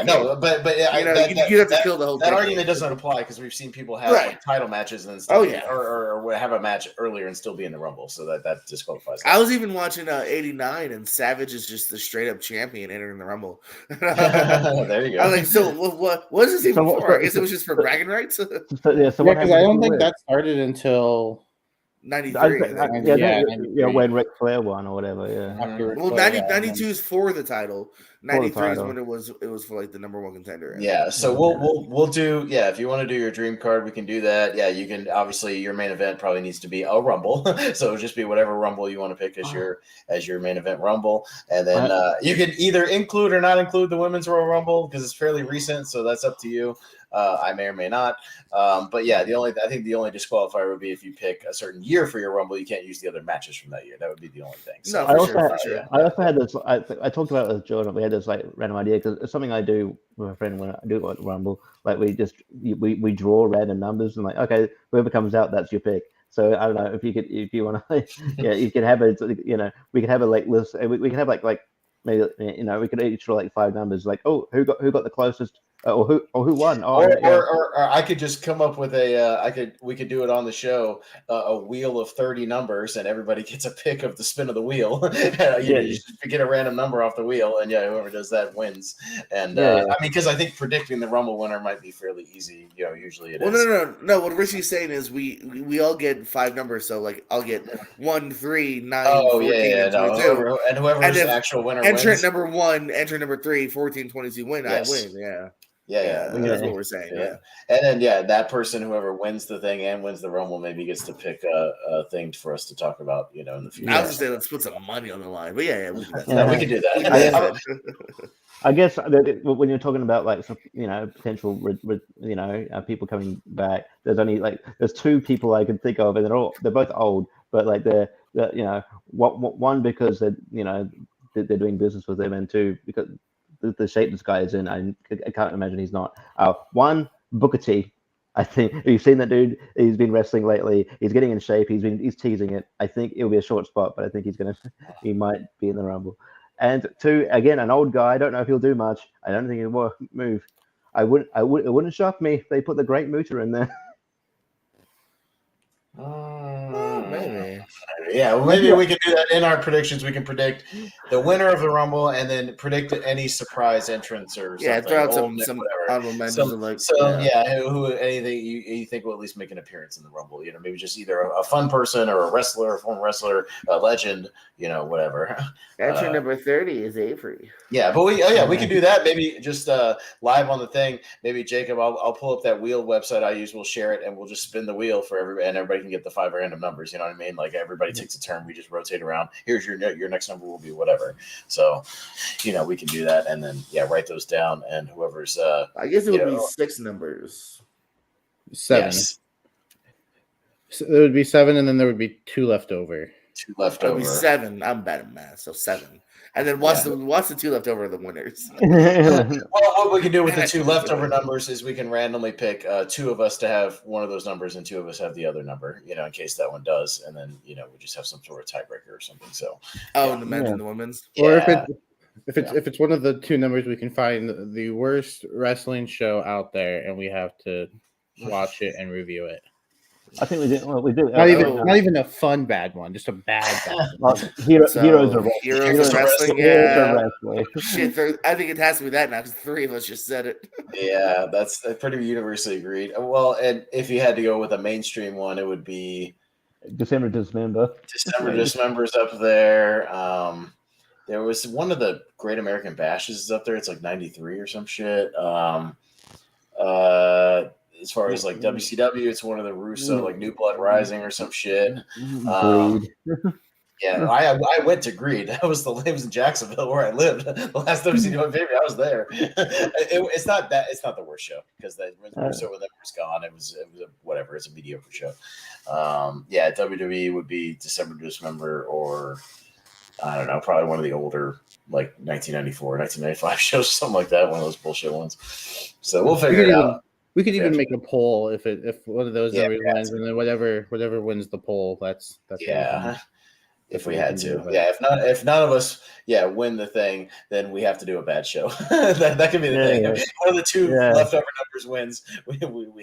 B: No, but
C: you have to kill the whole.
B: That argument doesn't apply because we've seen people have like, title matches and stuff. Or have a match earlier and still be in the Rumble, so that disqualifies.
C: I was even watching '89 and Savage is just the straight up champion entering the Rumble.
B: There you go.
C: I'm like, so what is this even for? I guess it was just for bragging rights.
A: Because I don't think that started until
C: 93.
D: When Ric Flair won or whatever.
C: Well, 92 is for the title. 93 is when it was for like the number one contender.
B: Yeah, so we'll do if you want to do your dream card, we can do that. Yeah, you can obviously your main event probably needs to be a Rumble. So it'll just be whatever Rumble you want to pick as your main event Rumble. And then you can either include or not include the Women's Royal Rumble because it's fairly recent, so that's up to you. I may or may not. But yeah, I think the only disqualifier would be if you pick a certain year for your Rumble, you can't use the other matches from that year. That would be the only thing. So,
C: No, for sure.
D: I also had this. I talked about it with Jordan. We had this like random idea because it's something I do with a friend when I do at Rumble. Like we draw random numbers and like, okay, whoever comes out, that's your pick. So I don't know if you want to, yeah, you can have it. We could have a like list. We can have like maybe we could each draw like 5 numbers. Like, oh, who got the closest, or who won? Oh,
B: or I could just come up with we could do it on the show, a wheel of 30 numbers, and everybody gets a pick of the spin of the wheel. You just get a random number off the wheel, and whoever does that wins. And I mean, because I think predicting the Rumble winner might be fairly easy. Usually it is.
C: No. What Richie's saying is we all get 5 numbers. So like I'll get 1, 3, 9, 14, and 22.
B: And whoever's the actual winner
C: entrant
B: wins.
C: number 1, entrant number 3, 14, 22 win.
B: Yes.
C: I win. Yeah.
B: Yeah,
C: that's what we're saying. Yeah.
B: And then that person, whoever wins the thing and wins the Rumble, maybe gets to pick a thing for us to talk about, in the future.
C: I was just saying, let's put some money on the line. But we can
B: do that.
D: I guess when you're talking about like potential people coming back, there's 2 people I can think of, and they're both old, but like they're one because they're doing business with them, and 2 because the shape this guy is in, I can't imagine he's not. One, Booker T. I think if you've seen that dude, he's been wrestling lately. He's getting in shape. He's teasing it. I think it'll be a short spot, but I think he might be in the Rumble. And 2, again, an old guy. I don't know if he'll do much. I don't think he'll move. It wouldn't shock me if they put the Great Muta in there.
C: Maybe.
B: Yeah, well, maybe we can do that in our predictions. We can predict the winner of the Rumble and then predict any surprise entrants or something.
C: Yeah, throw out some honorable mentions.
B: Who anything you think will at least make an appearance in the Rumble? Maybe just either a fun person or a wrestler, a former wrestler, a legend, whatever.
C: Entrant number 30 is Avery.
B: Yeah, but we can do that. Maybe just live on the thing. Maybe Jacob, I'll pull up that wheel website I use. We'll share it and we'll just spin the wheel for everybody, and everybody can get the 5 random numbers. You know what I mean? Like everybody takes a turn. We just rotate around. Here's your next number will be whatever. So, we can do that and then write those down. And whoever's
C: I guess it would be 6 numbers.
A: 7.
B: Yes.
A: So there would be 7, and then there would be 2 left over.
B: 2 left over.
C: 7. I'm bad at math, so 7. And then once the 2 left over are the winners.
B: Well, what we can do with the 2 leftover numbers is we can randomly pick 2 of us to have one of those numbers and 2 of us have the other number, in case that one does. And then, we just have some sort of tiebreaker or something. So,
C: and the men's and the women's.
A: Or if it's one of the 2 numbers, we can find the worst wrestling show out there, and we have to watch it and review it.
D: I think we do. Well, we do.
A: Not even a fun bad one, just a bad one.
D: Heroes of
C: Wrestling.
D: Yeah.
C: Shit, I think it has to be that now because 3 of us just said it.
B: Yeah, that's pretty universally agreed. Well, and if you had to go with a mainstream one, it would be
D: December Dismember.
B: December Dismember's up there. There was one of the Great American Bashes is up there. It's like 93 or some shit. As far as like WCW, it's one of the Russo, like New Blood Rising or some shit. I went to Greed. It was in Jacksonville where I lived. The last WCW baby, I was there. It's not the worst show because Russo with them was gone. It was whatever. It's a mediocre show. WWE would be December Dismember or I don't know, probably one of the older like 1994, 1995 shows, something like that. One of those bullshit ones. So we'll figure it out.
A: We could even make a poll if one of those numbers wins, and then whatever wins the poll, that's
B: if we had to. If none of us win the thing, then we have to do a bad show. that could be the thing.
A: Yeah.
B: If one of the 2 leftover numbers wins, we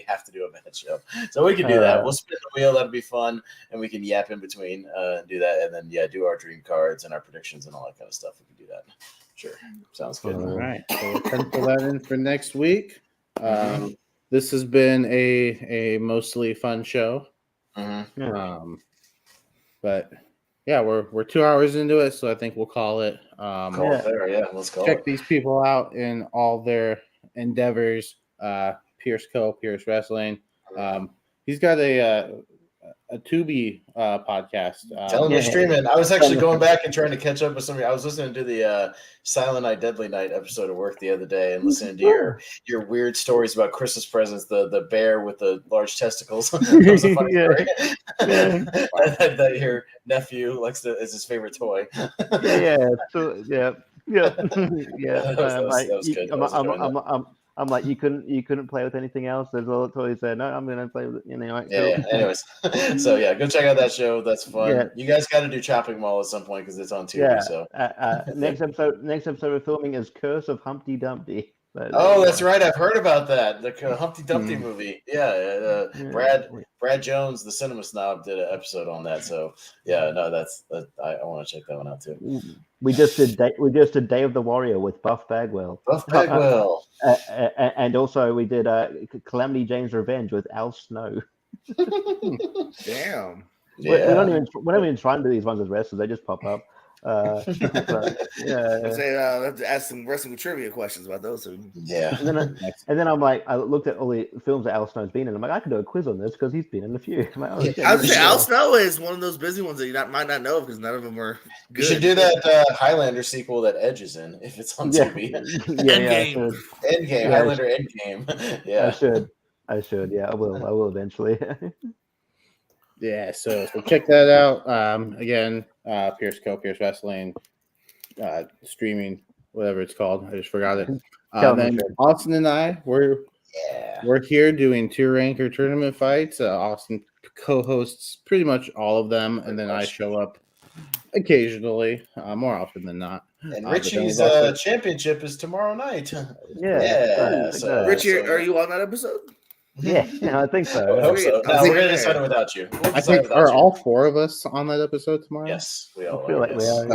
B: have to do a bad show. So we can do that. We'll spin the wheel. That'd be fun, and we can yap in between and do that, and then do our dream cards and our predictions and all that kind of stuff. We can do that. Sure, sounds good.
A: All right, so we'll pencil that in for next week. This has been a mostly fun show. But we're 2 hours into it, so I think we'll call it.
B: Let's call
A: check
B: it.
A: these people out in all their endeavors. Pierce Wrestling. He's got a Tubi podcast.
B: Tell them you're streaming. I was actually going back and trying to catch up with somebody. I was listening to the Silent Night, Deadly Night episode of work the other day and listening to your weird stories about Christmas presents, the bear with the large testicles. That was a funny story. That your nephew likes is his favorite toy.
D: Yeah.
B: That was good.
D: I'm like, you couldn't play with anything else. There's all the toys there. No, I'm gonna play with
B: Right, Anyways, so go check out that show. That's fun. Yeah. You guys got to do Chopping Mall at some point because it's on TV.
D: Yeah.
B: So
D: next episode of filming is Curse of Humpty Dumpty.
B: That's right. I've heard about that. The Humpty Dumpty movie. Yeah. Brad Jones, the cinema snob, did an episode on that. So I want to check that one out too.
D: We just did Day of the Warrior with Buff Bagwell. And also we did Calamity Jane's Revenge with Al Snow.
C: Damn.
D: We're not even trying to do these ones as wrestlers. They just pop up.
C: Let's ask some wrestling trivia questions about those.
B: Yeah.
D: And then I'm like, I looked at all the films that Al Snow's been in. I'm like, I could do a quiz on this because he's been in a few. Like,
C: I was gonna say Al Snow is one of those busy ones that you might not know because none of them are good.
B: You should do that Highlander sequel that Edge is in if it's on TV. Endgame. Highlander Endgame. Yeah.
D: I should. Yeah, I will eventually.
A: Yeah, so check that out. Again, Pierce Wrestling, streaming, whatever it's called. I just forgot it. Then Austin and I, we're here doing 2 ranker tournament fights. Austin co-hosts pretty much all of them, and then I show up occasionally, more often than not.
B: And Richie's championship is tomorrow night.
C: So Richie, are you on that episode?
D: Yeah, I think so.
B: I hope so. No, we're going to decide it without you.
A: I think all 4 of us on that episode tomorrow?
B: Yes, we all
D: feel
B: are.
D: Like we are.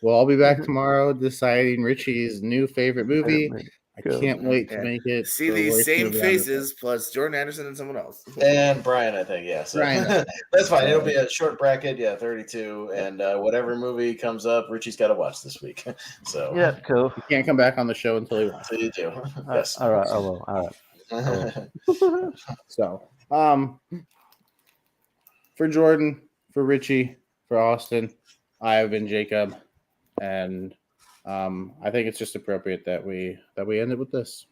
A: We'll all be back tomorrow deciding Richie's new favorite movie. I can't wait to make it.
C: See these same faces plus Jordan Anderson and someone else.
B: And Brian, I think, So
A: Brian.
B: That's fine. It'll be a short bracket, 32. And whatever movie comes up, Richie's got to watch this week. So
D: yeah, cool.
A: You can't come back on the show until he wants.
B: So you do. Yes.
D: All right, I will. All right.
A: So, for Jordan, for Richie, for Austin, I have been Jacob, and I think it's just appropriate that we end it with this.